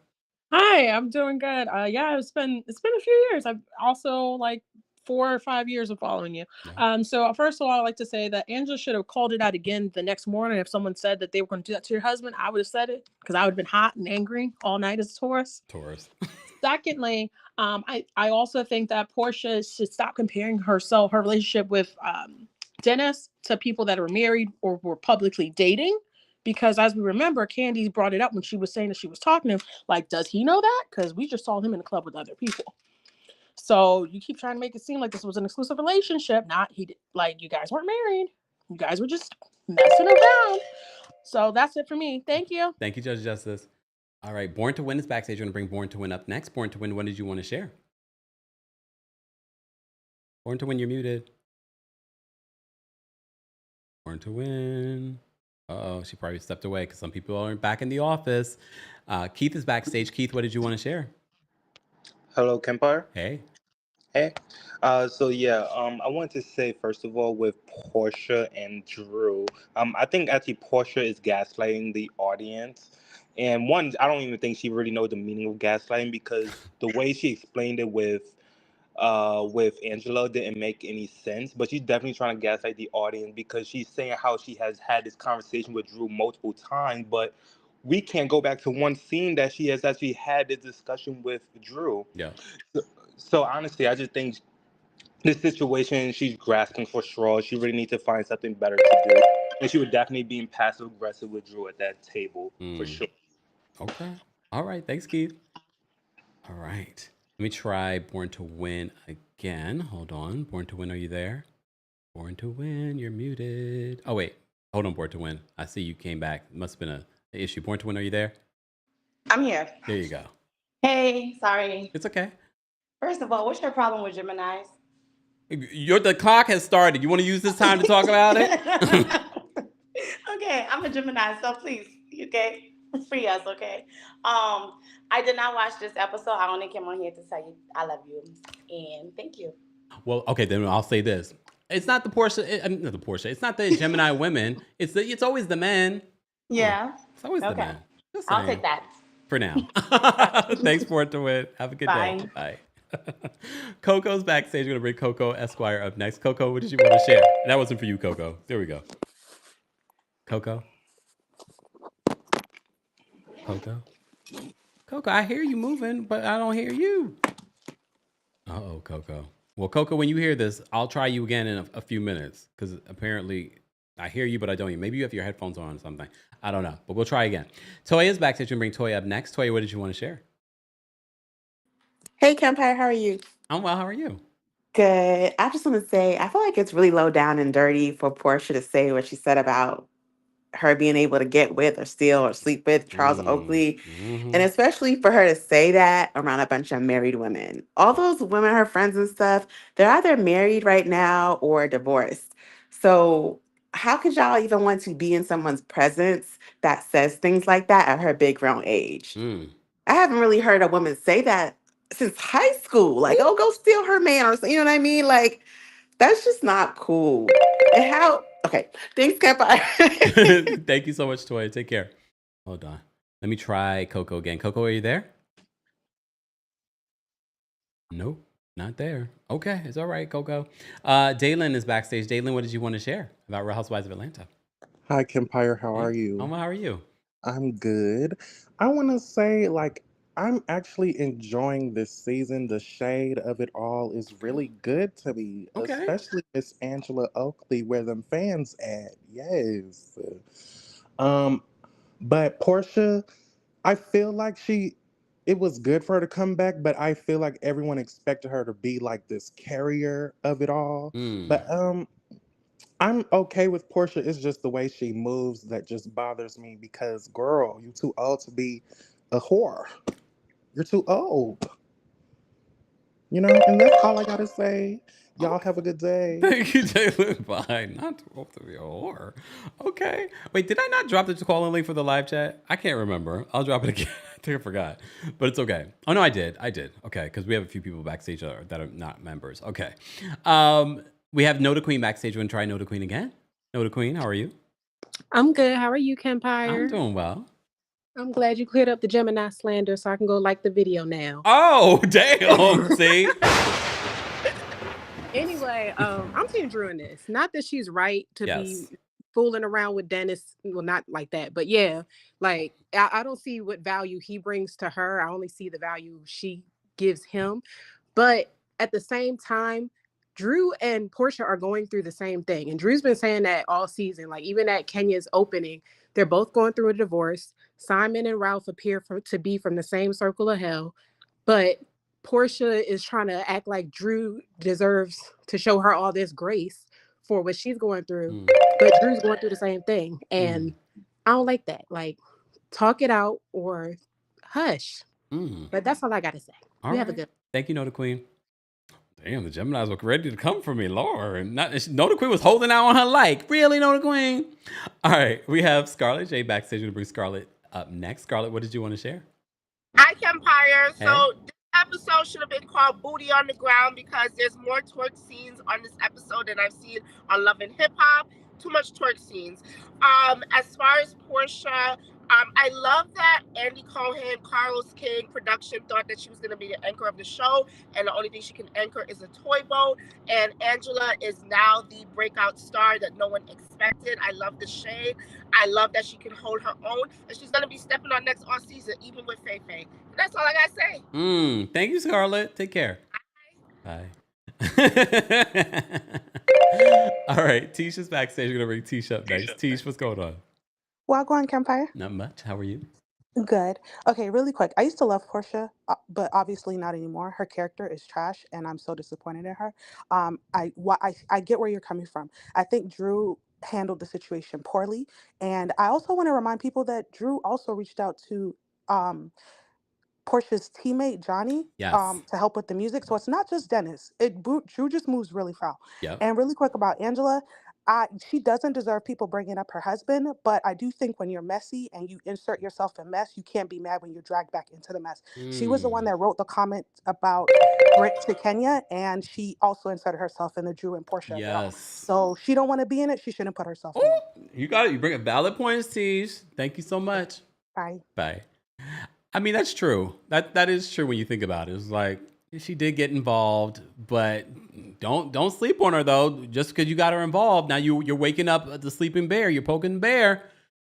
Hi, I'm doing good. Yeah, it's been a few years. I've also like 4 or 5 years of following you. Yeah. So first of all, I'd like to say that Angela should have called it out again the next morning. If someone said that they were going to do that to your husband, I would have said it because I would have been hot and angry all night as a Taurus. Secondly, I also think that Portia should stop comparing her relationship with Dennis to people that are married or were publicly dating. Because as we remember, Candy brought it up when she was saying that she was talking to him. Like, does he know that? Because we just saw him in the club with other people. So you keep trying to make it seem like this was an exclusive relationship. Like you guys weren't married. You guys were just messing around. So that's it for me. Thank you. Thank you, Judge Justice. All right, Born to Win is backstage. We're going to bring Born to Win up next. Born to Win, what did you want to share? Born to Win, you're muted. Born to Win. Uh-oh, she probably stepped away because some people aren't back in the office. Keith is backstage. Keith, what did you want to share? Hello, Kempire. Hey. Hey. I wanted to say, first of all, with Portia and Drew, I think actually Portia is gaslighting the audience. And one, I don't even think she really knows the meaning of gaslighting because the way she explained it with Angela didn't make any sense. But she's definitely trying to gaslight the audience because she's saying how she has had this conversation with Drew multiple times, but we can't go back to one scene that she has actually had this discussion with Drew. Yeah. So honestly, I just think this situation, she's grasping for straws. She really needs to find something better to do. And she would definitely be passive aggressive with Drew at that table, for sure. Okay. All right. Thanks, Keith. All right. Let me try Born to Win again. Hold on. Born to Win, are you there? Born to Win, you're muted. Oh, wait. Hold on, Born to Win. I see you came back. Must have been an issue. Born to Win, are you there? I'm here. There you go. Hey, sorry. It's okay. First of all, what's your problem with Geminis? The clock has started. You want to use this time to talk about it? Okay, I'm a Gemini, so please, okay, free us, okay? I did not watch this episode. I only came on here to tell you I love you and thank you. Well, okay, then I'll say this. It's not the Portia. Not the Portia. It's not the Gemini women. It's always the men. Yeah. It's always the Okay. men. Just I'll saying. take that. For now. Thanks, Born to Win. Have a good day. Bye. Coco's backstage. We're going to bring Coco Esquire up next. Coco, what did you want to share? That wasn't for you, Coco. There we go. Coco. Coco, I hear you moving, but I don't hear you. Uh-oh, Coco. Well, Coco, when you hear this, I'll try you again in a few minutes because apparently I hear you, but I don't hear. Maybe you have your headphones on or something. I don't know, but we'll try again. Toya is backstage. We'll bring Toya up next. Toya, what did you want to share? Hey, Kempire, how are you? I'm well. How are you? Good. I just want to say, I feel like it's really low down and dirty for Portia to say what she said about her being able to get with or steal or sleep with Charles Oakley. And especially for her to say that around a bunch of married women. All those women, her friends and stuff, they're either married right now or divorced. So how could y'all even want to be in someone's presence that says things like that at her big grown age? I haven't really heard a woman say that since high school. Like, oh, go steal her man, or you know what I mean? Like, that's just not cool. And how? Okay, thanks, Kempire. Thank you so much, Toya. Take care. Hold on. Let me try Coco again. Coco, are you there? Nope, not there. Okay, it's all right, Coco. Daylin is backstage. Daylin, what did you want to share about Real Housewives of Atlanta? Hi, Kempire. How are Hey, you? Oma, how are you? I'm good. I want to say, like, I'm actually enjoying this season. The shade of it all is really good to me, Okay. especially Miss Angela Oakley, where them fans at. Yes. Um, but Portia, I feel like it was good for her to come back, but I feel like everyone expected her to be like this carrier of it all. Mm. But I'm okay with Portia. It's just the way she moves that just bothers me because, girl, you too old to be a whore. You're too old. And that's all I gotta say. Y'all Okay. have a good day. Thank you, Daylin. Bye. Not too old to be a whore. Okay. Wait, did I not drop the calling link for the live chat? I can't remember. I'll drop it again. I think I forgot. But it's okay. Oh, no, I did. Okay, because we have a few people backstage that are not members. Okay. We have Noda Queen backstage. You want to try Noda Queen again? Noda Queen, how are you? I'm good. How are you, I'm Kempire? doing well. I'm glad you cleared up the Gemini slander so I can go like the video now. Oh, damn. See? Anyway, I'm seeing Drew in this. Not that she's right to be Yes. fooling around with Dennis. Well, not like that, but yeah, like I don't see what value he brings to her. I only see the value she gives him. But at the same time, Drew and Portia are going through the same thing. And Drew's been saying that all season. Like even at Kenya's opening, they're both going through a divorce. Simon and Ralph appear to be from the same circle of hell. But Portia is trying to act like Drew deserves to show her all this grace for what she's going through. Mm. But Drew's going through the same thing. And I don't like that. Like, talk it out or hush. But that's all I got to say. All we right. have a good. Thank you, Noda Queen. Damn, the Geminis were ready to come for me, Lord. Noda Queen was holding out on her like, really, Noda Queen? All right, we have Scarlett J backstage. We're going to bring Scarlett up next. Scarlett, what did you want to share? Hi, Kempire. Hey. So this episode should have been called Booty on the Ground because there's more twerk scenes on this episode than I've seen on Love and Hip Hop. Too much twerk scenes. As far as Portia, I love that Andy Cohen, Carlos King production thought that she was going to be the anchor of the show, and the only thing she can anchor is a toy boat. And Angela is now the breakout star that no one expected. I love the shade. I love that she can hold her own, and she's going to be stepping on next all season, even with Faye Faye. That's all I got to say. Thank you, Scarlett. Take care. Bye. All right, Tisha's backstage. We're going to bring Tisha up next. Tish, what's going on? Well, go on, Kempire. Not much. How are you? Good. Okay, really quick. I used to love Portia, but obviously not anymore. Her character is trash, and I'm so disappointed in her. I get where you're coming from. I think Drew handled the situation poorly, and I also want to remind people that Drew also reached out to Portia's teammate Johnny Yes. to help with the music. So it's not just Dennis. Drew just moves really foul. Yep. And really quick about Angela, she doesn't deserve people bringing up her husband, but I do think when you're messy and you insert yourself in mess, you can't be mad when you're dragged back into the mess. She was the one that wrote the comment about Brit to Kenya, and she also inserted herself in the Drew and Portia. Yes. So she don't want to be in it. She shouldn't put herself in it. You got it. You bring up valid points, Tish. Thank you so much. Bye. Bye. I mean, that's true. That is true when you think about it. It's like she did get involved, but don't sleep on her though. Just because you got her involved, now you're waking up the sleeping bear. You're poking the bear.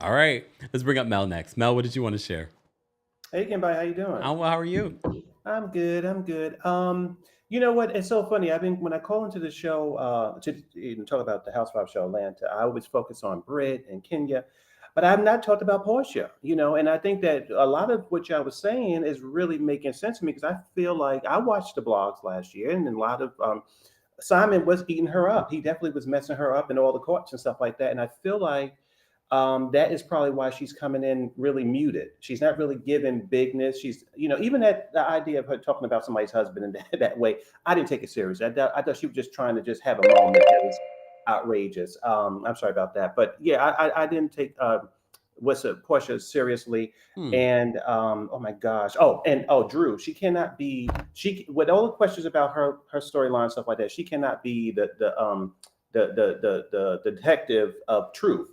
All right, let's bring up Mel next. Mel, what did you want to share? Hey, Kempire, how you doing? Well, how are you? I'm good. You know what? It's so funny. When I call into the show to talk about the Housewives show Atlanta, I always focus on Britt and Kenya, but I've not talked about Portia. And I think that a lot of what y'all was saying is really making sense to me because I feel like I watched the blogs last year, and a lot of Simon was eating her up. He definitely was messing her up in all the courts and stuff like that. And I feel like that is probably why she's coming in really muted. She's not really giving bigness. She's, even the idea of her talking about somebody's husband in that way, I didn't take it serious. I thought she was just trying to just have a moment that was outrageous. I'm sorry about that. But yeah, I didn't take Portia seriously. Hmm. And oh my gosh, Drew, she cannot be, with all the questions about her storyline, stuff like that, she cannot be the detective of truth.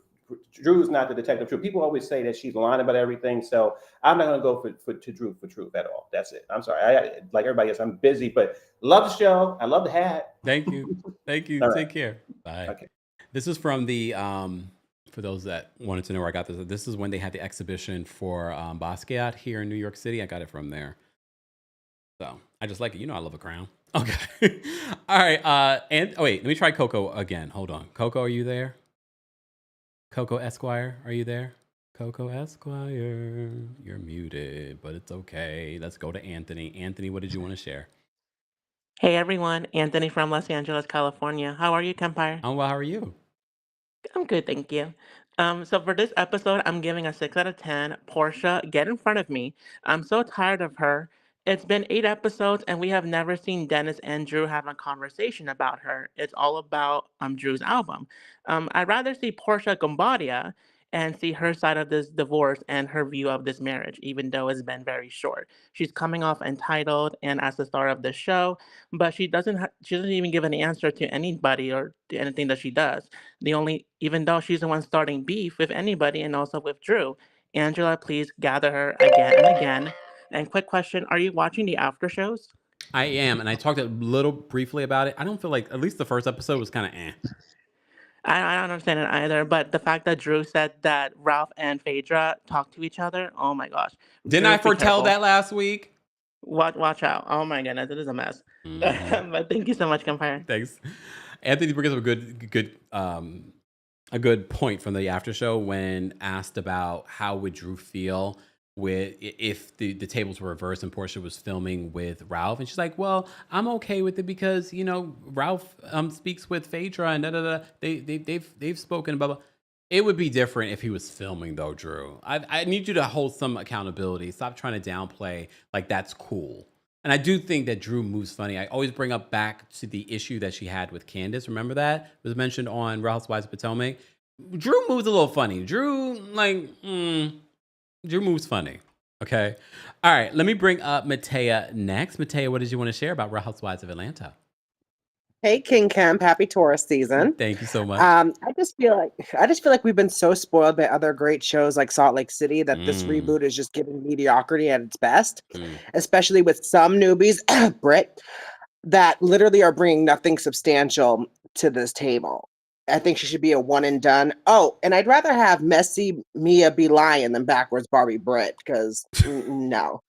Drew's not the detective of truth. People always say that she's lying about everything, so I'm not going to go to Drew for truth at all. That's it. I'm sorry. I like everybody else, I'm busy, but love the show. I love the hat. Thank you. Thank you. All Take right. care. Bye. Okay. This is from the for those that wanted to know where I got this. This is when they had the exhibition for Basquiat here in New York City. I got it from there. So I just like it. You know I love a crown. Okay. All right. And wait, let me try Coco again. Hold on. Coco, are you there? Coco Esquire, are you there? Coco Esquire, you're muted, but it's okay. Let's go to Anthony. Anthony, what did you want to share? Hey everyone, Anthony from Los Angeles, California. How are you, Kempire? Well, how are you? I'm good, thank you. So for this episode, I'm giving a 6 out of 10. Portia, get in front of me. I'm so tired of her. It's been 8 episodes, and we have never seen Dennis and Drew have a conversation about her. It's all about Drew's album. I'd rather see Portia Gombadia and see her side of this divorce and her view of this marriage, even though it's been very short. She's coming off entitled and as the star of the show, but she doesn't even give an answer to anybody or to anything that she does. Even though she's the one starting beef with anybody and also with Drew. Angela, please gather her again and again. And quick question, are you watching the after shows? I am, and I talked a little briefly about it. I don't feel like, at least the first episode was kind of eh. I don't understand it either, but the fact that Drew said that Ralph and Phaedra talk to each other, oh my gosh. Didn't Drew, I be foretell careful. that last week? Watch out. Oh my goodness, it is a mess. But thank you so much, Kempire. Thanks. Anthony brings up a good point from the after show when asked about how would Drew feel if the tables were reversed and Portia was filming with Ralph, and she's like, well, I'm okay with it because Ralph speaks with Phaedra and they've spoken about. It would be different if he was filming though, Drew. I need you to hold some accountability. Stop trying to downplay like that's cool. And I do think that Drew moves funny. I always bring up back to the issue that she had with Candace. Remember that? It was mentioned on Real Housewives of Potomac. Drew moves a little funny. Drew moves funny. Okay. All right. Let me bring up Matea next. Matea, what did you want to share about Real Housewives of Atlanta? Hey, King Camp, happy Taurus season. Thank you so much. I just feel like we've been so spoiled by other great shows like Salt Lake City that this reboot is just giving mediocrity at its best, especially with some newbies, Brit, that literally are bringing nothing substantial to this table. I think she should be a one and done. Oh, and I'd rather have messy Mia be lying than backwards Barbie Brit because no.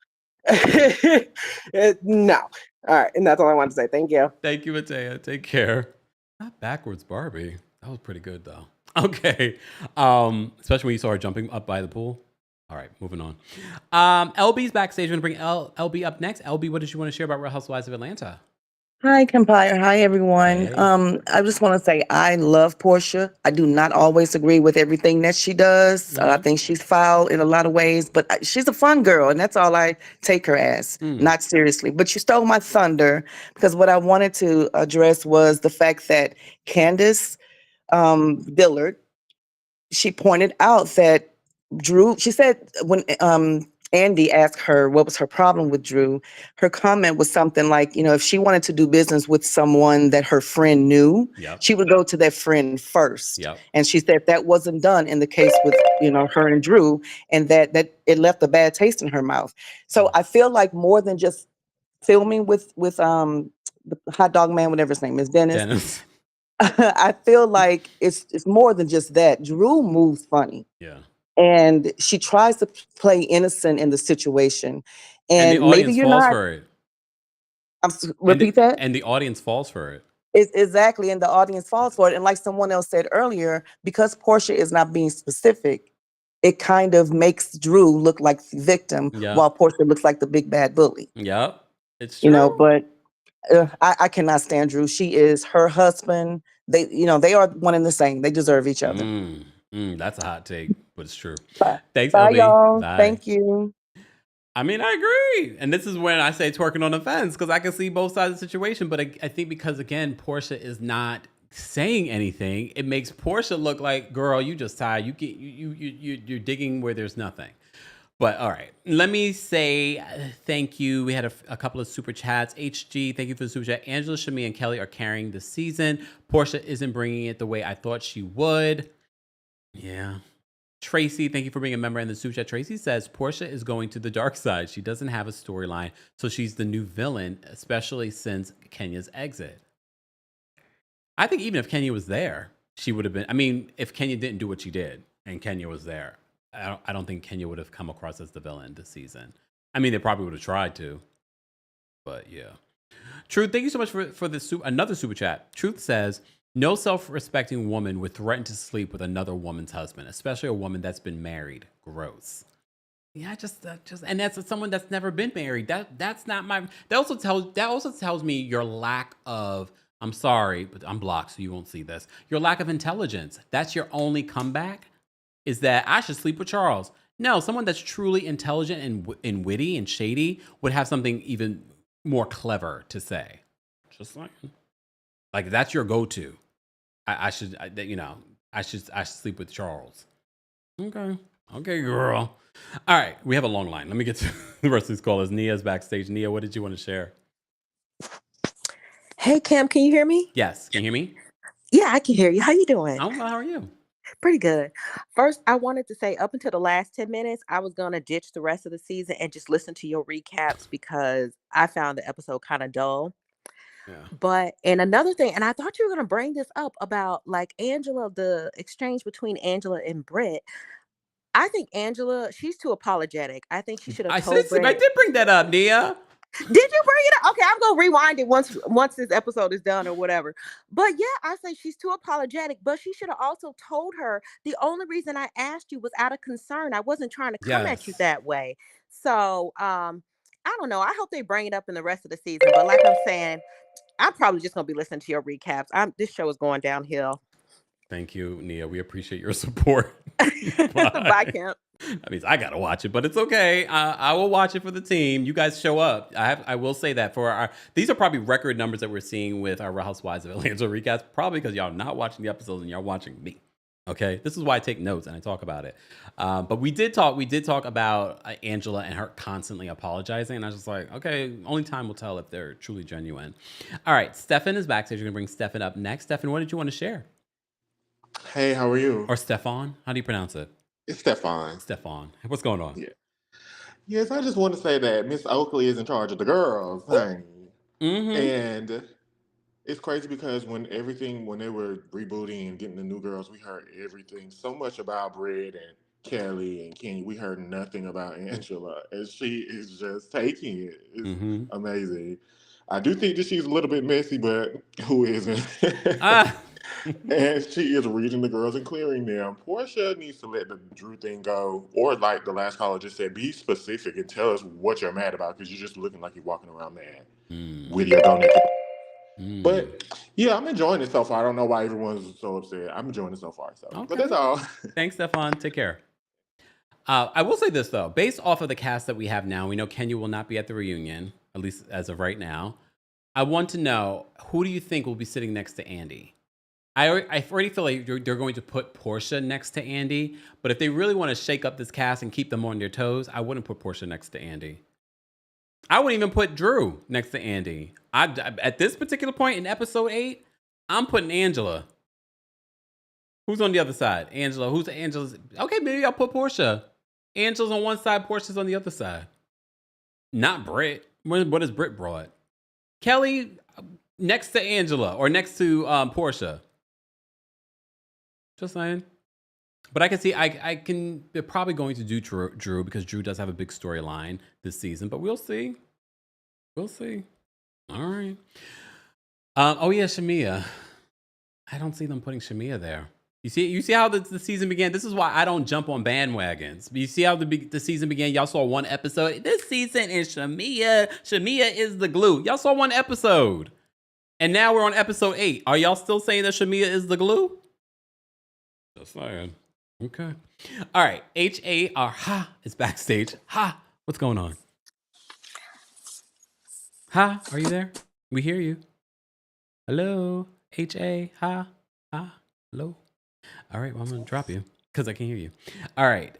No. All right, and that's all I want to say. Thank you. Thank you, Matea. Take care. Not backwards Barbie. That was pretty good though. Okay. Especially when you saw her jumping up by the pool. All right, moving on. LB's backstage. I'm going to bring LB up next. LB, what did you want to share about Real Housewives of Atlanta? Hi, Kempire. Hi, everyone. Hey. I just want to say I love Portia. I do not always agree with everything that she does. I think she's foul in a lot of ways, but she's a fun girl, and that's all I take her as, not seriously. But you stole my thunder because what I wanted to address was the fact that Candace Dillard, she pointed out that Drew, she said when Andy asked her what was her problem with Drew, her comment was something like, if she wanted to do business with someone that her friend knew, she would go to that friend first. And she said that wasn't done in the case with, her and Drew, and that it left a bad taste in her mouth. So I feel like more than just filming with the hot dog man, whatever his name is, Dennis. I feel like it's more than just that. Drew moves funny. Yeah. And she tries to play innocent in the situation. And the audience maybe you're falls not. for it. Repeat that? And the audience falls for it. Exactly. And the audience falls for it. And like someone else said earlier, because Portia is not being specific, it kind of makes Drew look like the victim while Portia looks like the big bad bully. Yep. It's true. But I cannot stand Drew. She is her husband. They are one and the same. They deserve each other. That's a hot take, but it's true. Thanks, Bye, LB. y'all. Bye. Thank you. I mean, I agree. And this is when I say twerking on the fence, because I can see both sides of the situation. But I think because, again, Portia is not saying anything, it makes Portia look like, girl, you just tired. You're digging where there's nothing. But all right, let me say thank you. We had a couple of super chats. HG, thank you for the super chat. Angela, Shamia, and Kelly are carrying the season. Portia isn't bringing it the way I thought she would. Yeah. Tracy, thank you for being a member in the super chat. Tracy says Portia is going to the dark side. She doesn't have a storyline, so she's the new villain, especially since Kenya's exit. I think even if Kenya was there, she would have been. I mean, if Kenya didn't do what she did and Kenya was there, I don't think Kenya would have come across as the villain this season. I mean, they probably would have tried to, but yeah. Truth, thank you so much for this another super chat. Truth says, no self-respecting woman would threaten to sleep with another woman's husband, especially a woman that's been married. Gross. Yeah, just and that's someone that's never been married. That's not my. That also tells me your lack of. I'm sorry, but I'm blocked, so you won't see this. Your lack of intelligence. That's your only comeback. Is that I should sleep with Charles? No, someone that's truly intelligent and witty and shady would have something even more clever to say. Just like that's your go-to. I should sleep with Charles. Okay, girl. All right, we have a long line. Let me get to the rest of these callers. Nia's backstage. Nia, what did you want to share? Hey, Cam, can you hear me? Yes, can you hear me? Yeah, I can hear you. How you doing? I'm well. How are you? Pretty good. First, I wanted to say up until the last 10 minutes, I was going to ditch the rest of the season and just listen to your recaps because I found the episode kind of dull. Yeah. But, and another thing, and I thought you were going to bring this up about like Angela, the exchange between Angela and Britt. I think Angela, she's too apologetic. I think she should have told Britt. I did bring that up, Nia. Did you bring it up? Okay, I'm gonna rewind it once this episode is done or whatever. But yeah, I say she's too apologetic, but she should have also told her the only reason I asked you was out of concern. I wasn't trying to come at you that way. So I don't know. I hope they bring it up in the rest of the season. But like I'm saying, I'm probably just gonna be listening to your recaps. This show is going downhill. Thank you, Nia. We appreciate your support. Bye, Kemp. That means I gotta watch it, but it's okay. I will watch it for the team. You guys show up. I will say that for these are probably record numbers that we're seeing with our Real Housewives of Atlanta recaps. Probably because y'all not watching the episodes and y'all watching me. Okay, this is why I take notes and I talk about it. But we did talk about Angela and her constantly apologizing, and I was just like, okay, only time will tell if they're truly genuine. All right, Stefan is backstage. We're gonna bring Stefan up next. Stefan, what did you want to share? Hey, how are you? Or Stefan? How do you pronounce it? It's Stefan. Stefan. What's going on? Yeah. Yes, I just want to say that Miss Oakley is in charge of the girls. Honey. Mm-hmm. And it's crazy because when they were rebooting and getting the new girls, we heard everything so much about Britt and Kelly and Kenny. We heard nothing about Angela. And she is just taking it. It's amazing. I do think that she's a little bit messy, but who isn't? And she is reading the girls and clearing them. Portia needs to let the Drew thing go, or like the last caller just said, be specific and tell us what you're mad about because you're just looking like you're walking around mad with your donut. But yeah, I'm enjoying it so far. I don't know why everyone's so upset. I'm enjoying it so far. So, okay. But that's all. Thanks, Stefan. Take care. I will say this though, based off of the cast that we have now, we know Kenya will not be at the reunion, at least as of right now. I want to know, who do you think will be sitting next to Andy? I already feel like they're going to put Portia next to Andy, but if they really want to shake up this cast and keep them on their toes, I wouldn't put Portia next to Andy. I wouldn't even put Drew next to Andy. At this particular point in episode 8, I'm putting Angela. Who's on the other side? Angela. Who's Angela's? Okay, maybe I'll put Portia. Angela's on one side, Portia's on the other side. Not Britt. What is Britt brought? Kelly next to Angela or next to Portia. Just saying. But I can see, they're probably going to do Drew because Drew does have a big storyline this season, but we'll see. We'll see. All right. Oh yeah, Shamia. I don't see them putting Shamia there. You see how the season began? This is why I don't jump on bandwagons. You see how the season began? Y'all saw one episode. This season is Shamia. Shamia is the glue. Y'all saw one episode. And now we're on episode 8. Are y'all still saying that Shamia is the glue? Just saying. Okay. All right. HAR is backstage. Ha. What's going on? Ha. Are you there? We hear you. Hello. H-A, ha, hello. All right, well, I'm going to drop you because I can't hear you. All right.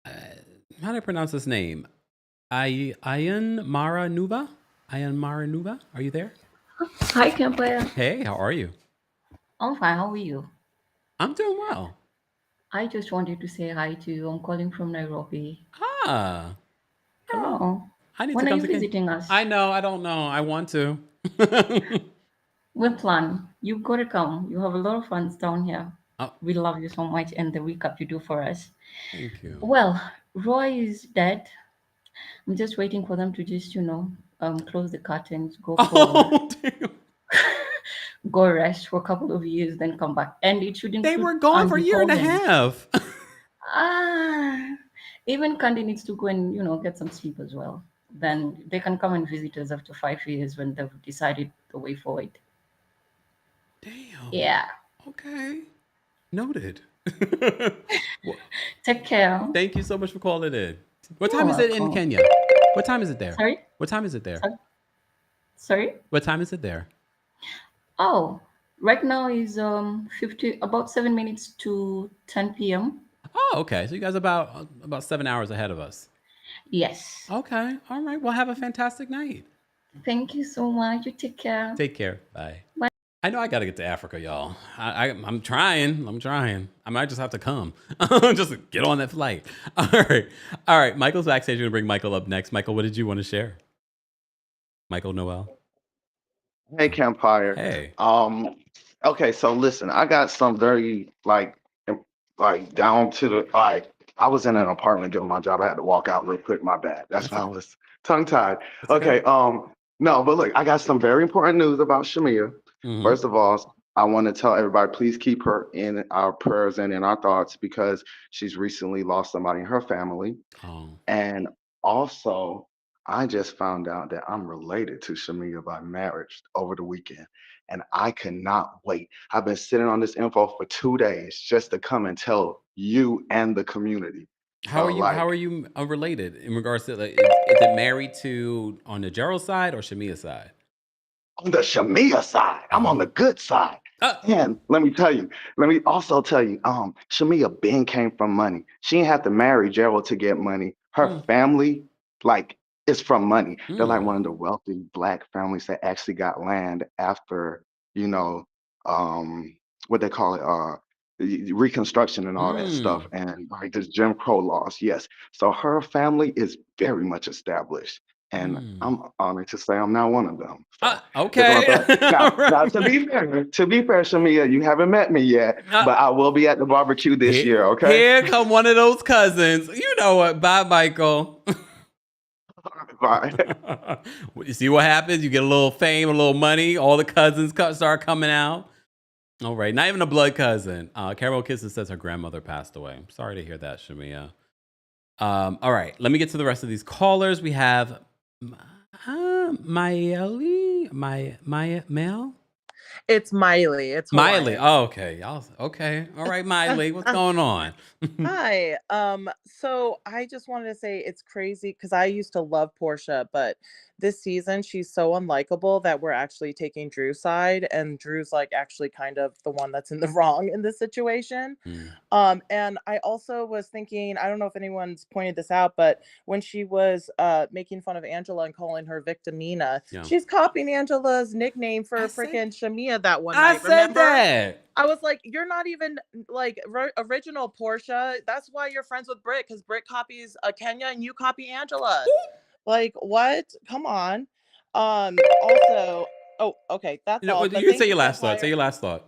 How do I pronounce this name? Ayan Mara Nuba? Ayan Mara Nuba? Are you there? Hi, Kempire. Hey, how are you? I'm fine. How are you? I'm doing well. I just wanted to say hi to you. I'm calling from Nairobi. Ah, hello. Oh, I need to when are come you to Kenya. visiting us? I know. I don't know. I want to. We'll plan. You've got to come. You have a lot of fun down here. Oh, We love you so much and the recap you do for us. thank you. Well, Roy is dead. I'm just waiting for them to just, close the curtains, go for Oh, damn. go rest for a couple of years, then come back. And it should They include were gone for a Andy year and a Cohen. half. Even Candy needs to go and, get some sleep as well. Then they can come and visit us after 5 years when they've decided the way forward. Damn. Yeah. Okay. Noted. Take care. Thank you so much for calling in. What You're time is it in welcome. Kenya? What time is it there? Sorry? What time is it there? Sorry? What time is it there? Oh, right now is about 7 minutes to 10 p.m. Oh, okay. So you guys are about 7 hours ahead of us. Yes. Okay. All right. Well, have a fantastic night. Thank you so much. You take care. Take care. Bye. Bye. I know I got to get to Africa, y'all. I'm trying. I might just have to come. Just get on that flight. All right. Michael's backstage. We're going to bring Michael up next. Michael, what did you want to share? Michael Noel. Hey, Kempire. Hey. Okay, so listen, I got some very like down to the I was in an apartment doing my job. I had to walk out real quick. My bad. That's why I was tongue tied. Okay. No, but look, I got some very important news about Shamia. First of all, I want to tell everybody, please keep her in our prayers and in our thoughts because she's recently lost somebody in her family. And also, I just found out that I'm related to Shamia by marriage over the weekend, and I cannot wait. I've been sitting on this info for 2 days just to come and tell you and the community. How are you related in regards to is it married to on the Gerald side or Shamia's side? On the Shamia side, I'm on the good side. And let me also tell you, Shamia Ben came from money. She didn't have to marry Gerald to get money. Her family, is from money. They're like one of the wealthy Black families that actually got land after, what they call it, Reconstruction and all that stuff, and like this Jim Crow laws. Yes. So her family is very much established. And I'm honored to say I'm not one of them. So, okay. Now, to be fair, Shamia, you haven't met me yet, but I will be at the barbecue this year. Okay. Here come one of those cousins. You know what? Bye, Michael. Bye. You see what happens? You get a little fame, a little money. All the cousins start coming out. All right. Not even a blood cousin. Carol Kisses says her grandmother passed away. I'm sorry to hear that, Shamia. All right. Let me get to the rest of these callers. We have Mel? It's Miley. It's Miley. Hawaiian. Oh, okay. Okay. All right, Miley. What's going on? Hi. So I just wanted to say it's crazy because I used to love Portia, but this season she's so unlikable that we're actually taking Drew's side, and Drew's like actually kind of the one that's in the wrong in this situation. And I also was thinking, I don't know if anyone's pointed this out, but when she was making fun of Angela and calling her Victimina, she's copying Angela's nickname for freaking Shamia that one night. Said that. I was like, you're not even like original Portia. That's why you're friends with Britt, because Britt copies Kenya and you copy Angela. Like, what? Come on. Also, okay, that's all. You can say your last thought. Say your last thought.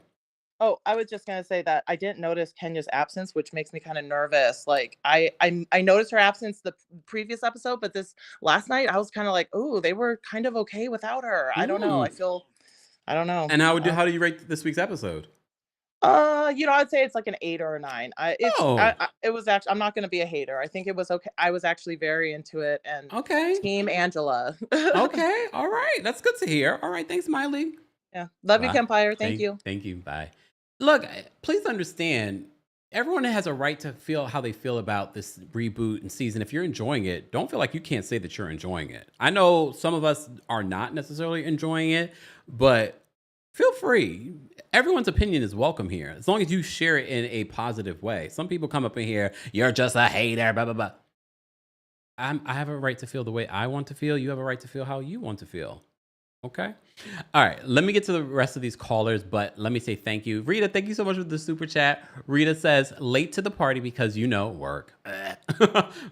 Oh, I was just gonna say that I didn't notice Kenya's absence, which makes me kind of nervous. Like I noticed her absence the previous episode, but this last night I was kind of like, oh, they were kind of okay without her. I don't know. I don't know. And how do you rate this week's episode? I'd say it's like an 8 or a 9. It was actually, I'm not going to be a hater. I think it was okay. I was actually very into it, and Team Angela. Okay. All right. That's good to hear. All right. Thanks, Miley. Yeah. Love you, Kempire. Thank you. Thank you. Bye. Look, please understand, everyone has a right to feel how they feel about this reboot and season. If you're enjoying it, don't feel like you can't say that you're enjoying it. I know some of us are not necessarily enjoying it, but feel free. Everyone's opinion is welcome here, as long as you share it in a positive way. Some people come up in here, you're just a hater, blah, blah, blah. I have a right to feel the way I want to feel. You have a right to feel how you want to feel. Okay. All right. Let me get to the rest of these callers, but let me say thank you. Rita, thank you so much for the super chat. Rita says, late to the party because work.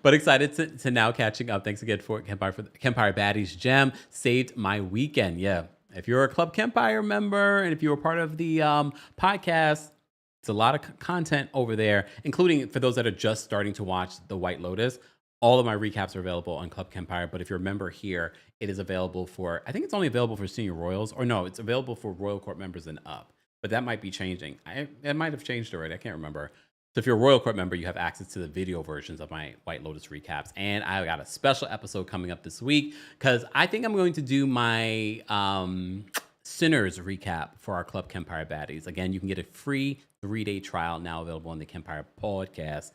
But excited to now catching up. Thanks again for Kempire Baddies Gem. Saved my weekend. Yeah. If you're a Club Kempire member and if you were part of the podcast, it's a lot of content over there, including for those that are just starting to watch The White Lotus. All of my recaps are available on Club Kempire, but if you're a member here, it is available for, I think it's only available for senior royals, or no, it's available for Royal Court members and up, but that might be changing. It might have changed already, I can't remember. So if you're a Royal Court member, you have access to the video versions of my White Lotus recaps, and I got a special episode coming up this week, because I think I'm going to do my Sinners recap for our Club Kempire Baddies. Again, you can get a free 3-day trial now available on the Kempire podcast,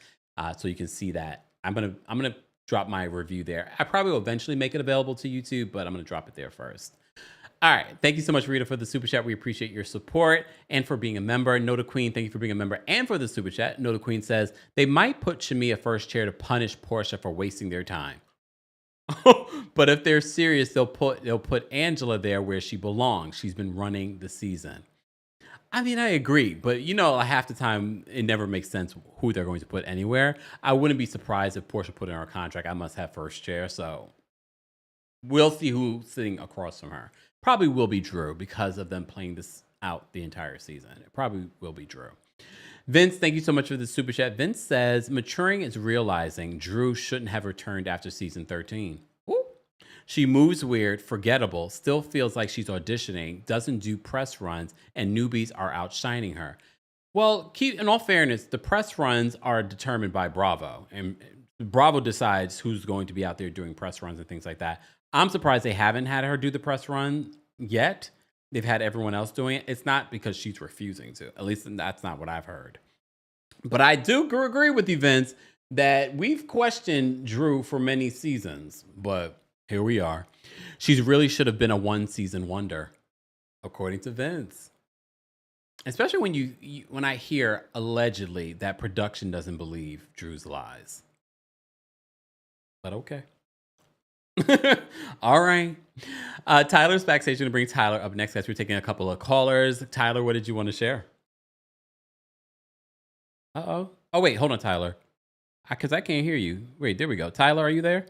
so you can see that. I'm gonna drop my review there. I probably will eventually make it available to YouTube, but I'm gonna drop it there first. All right. Thank you so much, Rita, for the super chat. We appreciate your support and for being a member. Noda Queen, thank you for being a member and for the super chat. Noda Queen says they might put Shamia first chair to punish Portia for wasting their time. But if they're serious, they'll put Angela there where she belongs. She's been running the season. I mean, I agree, but half the time it never makes sense who they're going to put anywhere. I wouldn't be surprised if Portia put in her contract, I must have first chair. So we'll see who's sitting across from her. Probably will be Drew because of them playing this out the entire season. It probably will be Drew. Vince, thank you so much for the super chat. Vince says, maturing is realizing Drew shouldn't have returned after season 13. She moves weird, forgettable, still feels like she's auditioning, doesn't do press runs, and newbies are outshining her. Well, in all fairness, the press runs are determined by Bravo, and Bravo decides who's going to be out there doing press runs and things like that. I'm surprised they haven't had her do the press run yet. They've had everyone else doing it. It's not because she's refusing to. At least that's not what I've heard. But I do agree with you, Vince, that we've questioned Drew for many seasons, but here we are. She really should have been a one-season wonder, according to Vince. Especially when I hear allegedly that production doesn't believe Drew's lies. But okay. All right. Tyler's backstage. Going to bring Tyler up next, guys. We're taking a couple of callers. Tyler, what did you want to share? Uh-oh. Oh, wait. Hold on, Tyler. Because I can't hear you. Wait, there we go. Tyler, are you there?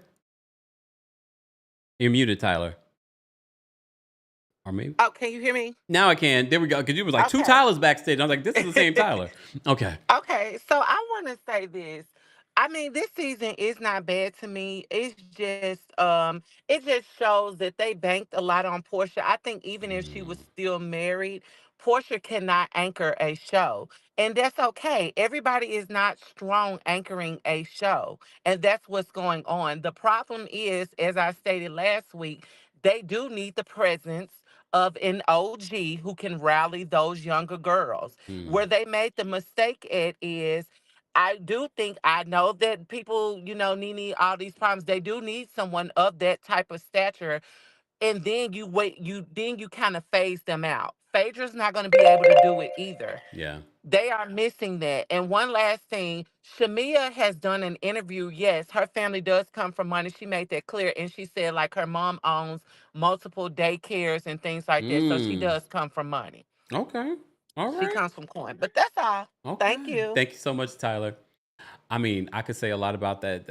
You're muted, Tyler. Or maybe. Oh, can you hear me? Now I can. There we go. Because you was like two Tylers backstage. I was like, this is the same Tyler. Okay. Okay. So I want to say this. I mean, this season is not bad to me. It's just it just shows that they banked a lot on Portia. I think even if she was still married, Portia cannot anchor a show. And that's okay. Everybody is not strong anchoring a show. And that's what's going on. The problem is, as I stated last week, they do need the presence of an OG who can rally those younger girls. Where they made the mistake at is I do think I know that people, Nene, all these problems, they do need someone of that type of stature. And then you kind of phase them out. Phaedra's not going to be able to do it either. Yeah. They are missing that. And one last thing, Shamia has done an interview. Yes, her family does come from money. She made that clear. And she said, like, her mom owns multiple daycares and things like that. So she does come from money. Okay. All right. She comes from coin. But that's all. Okay. Thank you. Thank you so much, Tyler. I mean, I could say a lot about that.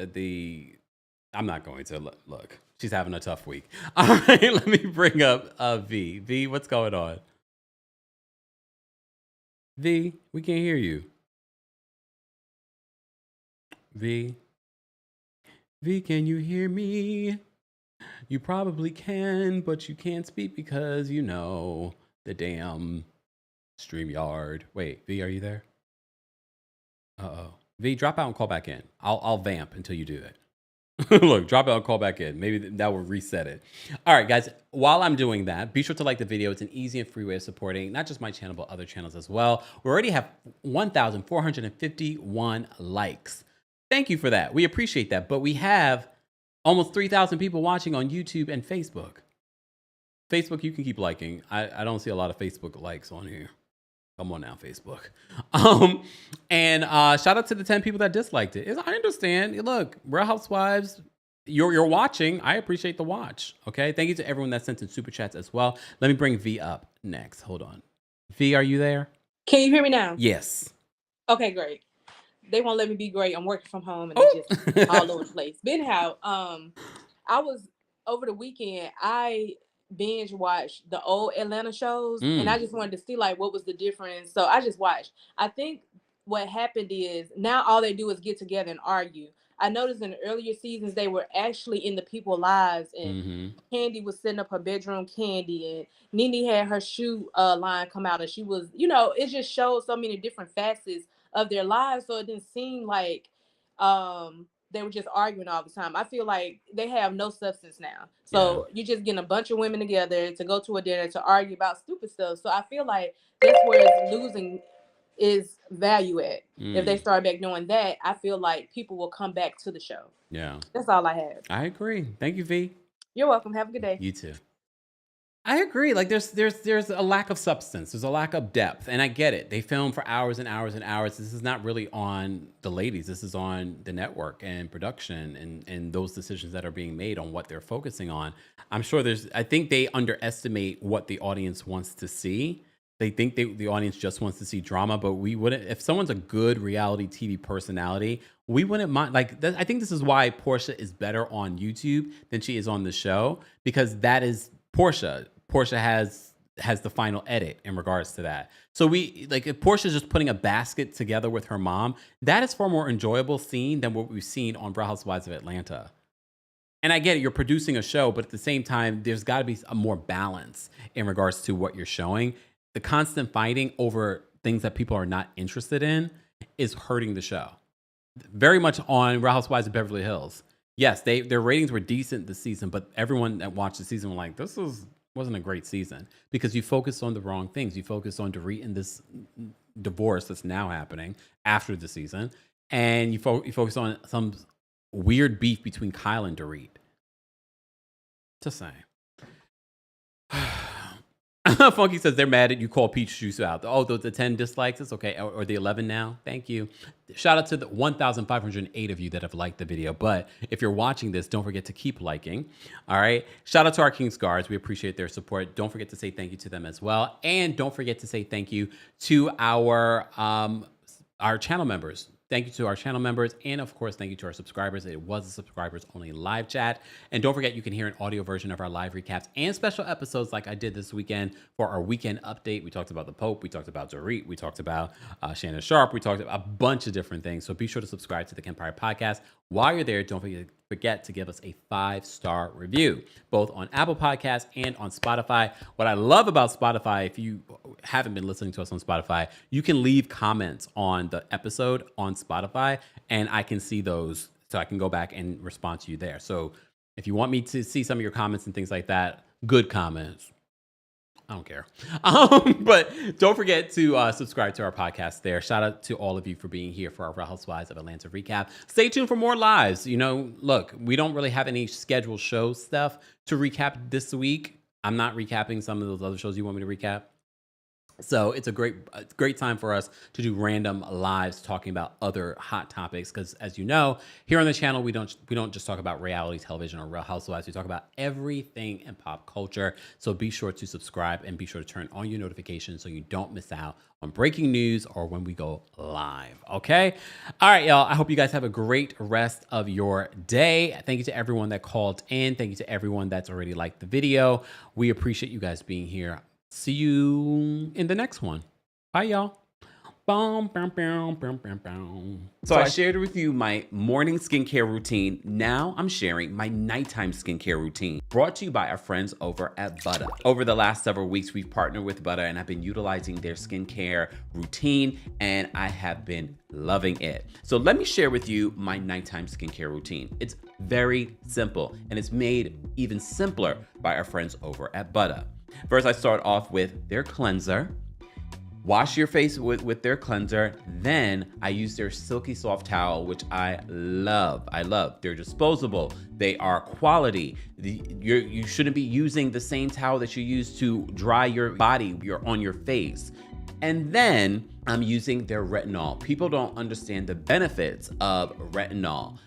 I'm not going to. Look, she's having a tough week. All right. Let me bring up V. V, what's going on? V, we can't hear you. V, can you hear me? You probably can, but you can't speak because the damn StreamYard. Wait, V, are you there? Uh-oh. V, drop out and call back in. I'll vamp until you do that. Look, drop out and call back in. Maybe that will reset it. All right, guys, while I'm doing that, be sure to like the video. It's an easy and free way of supporting not just my channel, but other channels as well. We already have 1,451 likes. Thank you for that. We appreciate that. But we have almost 3,000 people watching on YouTube and Facebook. Facebook, you can keep liking. I don't see a lot of Facebook likes on here. Come on now, Facebook. And shout out to the 10 people that disliked it. I understand. Look, Real Housewives, you're watching. I appreciate the watch. Okay. Thank you to everyone that sent in super chats as well. Let me bring V up next. Hold on. V, are you there? Can you hear me now? Yes. Okay, great. They won't let me be great. I'm working from home and they just all over the place. But anyhow, I was over the weekend, I binge watched the old Atlanta shows and I just wanted to see like what was the difference. So I just watched. I think what happened is now all they do is get together and argue. I noticed in the earlier seasons they were actually in the people's lives, and Candy was setting up her bedroom Candy, and Nene had her shoe line come out, and she was, it just showed so many different facets of their lives, so it didn't seem like they were just arguing all the time. I feel like they have no substance now. So you're just getting a bunch of women together to go to a dinner to argue about stupid stuff. So I feel like that's where it's losing is value at. If they start back doing that, I feel like people will come back to the show. Yeah. That's all I have. I agree. Thank you, V. You're welcome. Have a good day. You too. I agree. Like there's a lack of substance. There's a lack of depth. And I get it. They film for hours and hours and hours. This is not really on the ladies. This is on the network and production and those decisions that are being made on what they're focusing on. I'm sure I think they underestimate what the audience wants to see. They think the audience just wants to see drama, but we wouldn't. If someone's a good reality TV personality, we wouldn't mind. Like I think this is why Portia is better on YouTube than she is on the show, because that is Portia. Portia has the final edit in regards to that. So if Portia's just putting a basket together with her mom, that is far more enjoyable scene than what we've seen on Real Housewives of Atlanta. And I get it, you're producing a show, but at the same time, there's got to be a more balance in regards to what you're showing. The constant fighting over things that people are not interested in is hurting the show. Very much on Real Housewives of Beverly Hills. Yes, their ratings were decent this season, but everyone that watched the season were like, this wasn't a great season because you focused on the wrong things. You focused on Dorit and this divorce that's now happening after the season, and you focus on some weird beef between Kyle and Dorit. Just saying. Funky says they're mad at you call peach juice out. Oh, the 10 dislikes. It's okay. Or the 11 now. Thank you. Shout out to the 1,508 of you that have liked the video. But if you're watching this, don't forget to keep liking. All right. Shout out to our King's Guards. We appreciate their support. Don't forget to say thank you to them as well. And don't forget to say thank you to our channel members. Thank you to our channel members. And of course, thank you to our subscribers. It was a subscribers only live chat. And don't forget, you can hear an audio version of our live recaps and special episodes like I did this weekend for our weekend update. We talked about the Pope. We talked about Dorit. We talked about Shannon Sharp. We talked about a bunch of different things. So be sure to subscribe to the Kempire podcast. While you're there, don't forget to give us a 5-star review, both on Apple Podcasts and on Spotify. What I love about Spotify, if you haven't been listening to us on Spotify, you can leave comments on the episode on Spotify, and I can see those, so I can go back and respond to you there. So if you want me to see some of your comments and things like that, good comments, I don't care. But don't forget to subscribe to our podcast there. Shout out to all of you for being here for our Real Housewives of Atlanta recap. Stay tuned for more lives. Look, we don't really have any scheduled show stuff to recap this week. I'm not recapping some of those other shows you want me to recap. So it's a great time for us to do random lives talking about other hot topics, because as you know, here on the channel, we don't just talk about reality television or Real Housewives. We talk about everything in pop culture. So be sure to subscribe and be sure to turn on your notifications so you don't miss out on breaking news or when we go live. Okay. All right, y'all. I hope you guys have a great rest of your day. Thank you to everyone that called in. Thank you to everyone that's already liked the video. We appreciate you guys being here. See you in the next one. Bye, y'all. So I shared with you my morning skincare routine. Now I'm sharing my nighttime skincare routine, brought to you by our friends over at Butter. Over the last several weeks, we've partnered with Butter and I've been utilizing their skincare routine and I have been loving it. So let me share with you my nighttime skincare routine. It's very simple and it's made even simpler by our friends over at Butter. First, I start off with their cleanser. Wash your face with their cleanser. Then I use their silky soft towel, which I love. They're disposable. They are quality. You shouldn't be using the same towel that you use to dry your body on your face. And then I'm using their retinol. People don't understand the benefits of retinol.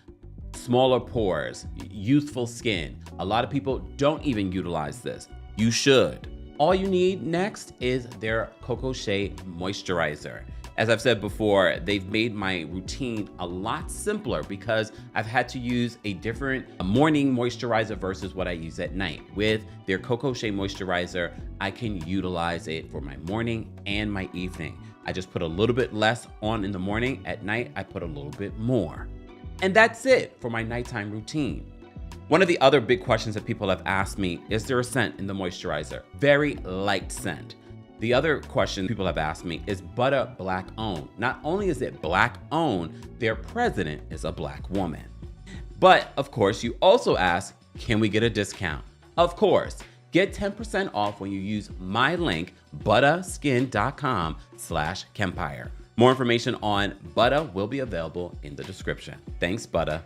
Smaller pores, youthful skin. A lot of people don't even utilize this. You should. All you need next is their Coco Shea moisturizer. As I've said before, they've made my routine a lot simpler because I've had to use a different morning moisturizer versus what I use at night. With their Coco Shea moisturizer, I can utilize it for my morning and my evening. I just put a little bit less on in the morning. At night, I put a little bit more. And that's it for my nighttime routine. One of the other big questions that people have asked me, is there a scent in the moisturizer? Very light scent. The other question people have asked me, is butter black owned? Not only is it black owned, their president is a black woman. But of course, you also ask, can we get a discount? Of course, get 10% off when you use my link, butterskin.com/Kempire. More information on Butter will be available in the description. Thanks, Butter.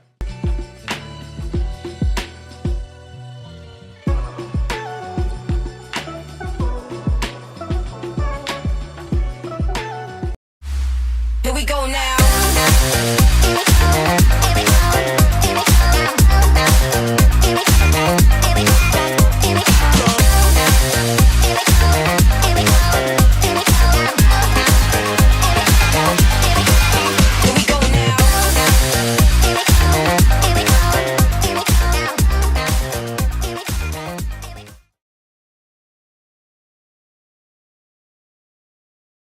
Here we go now.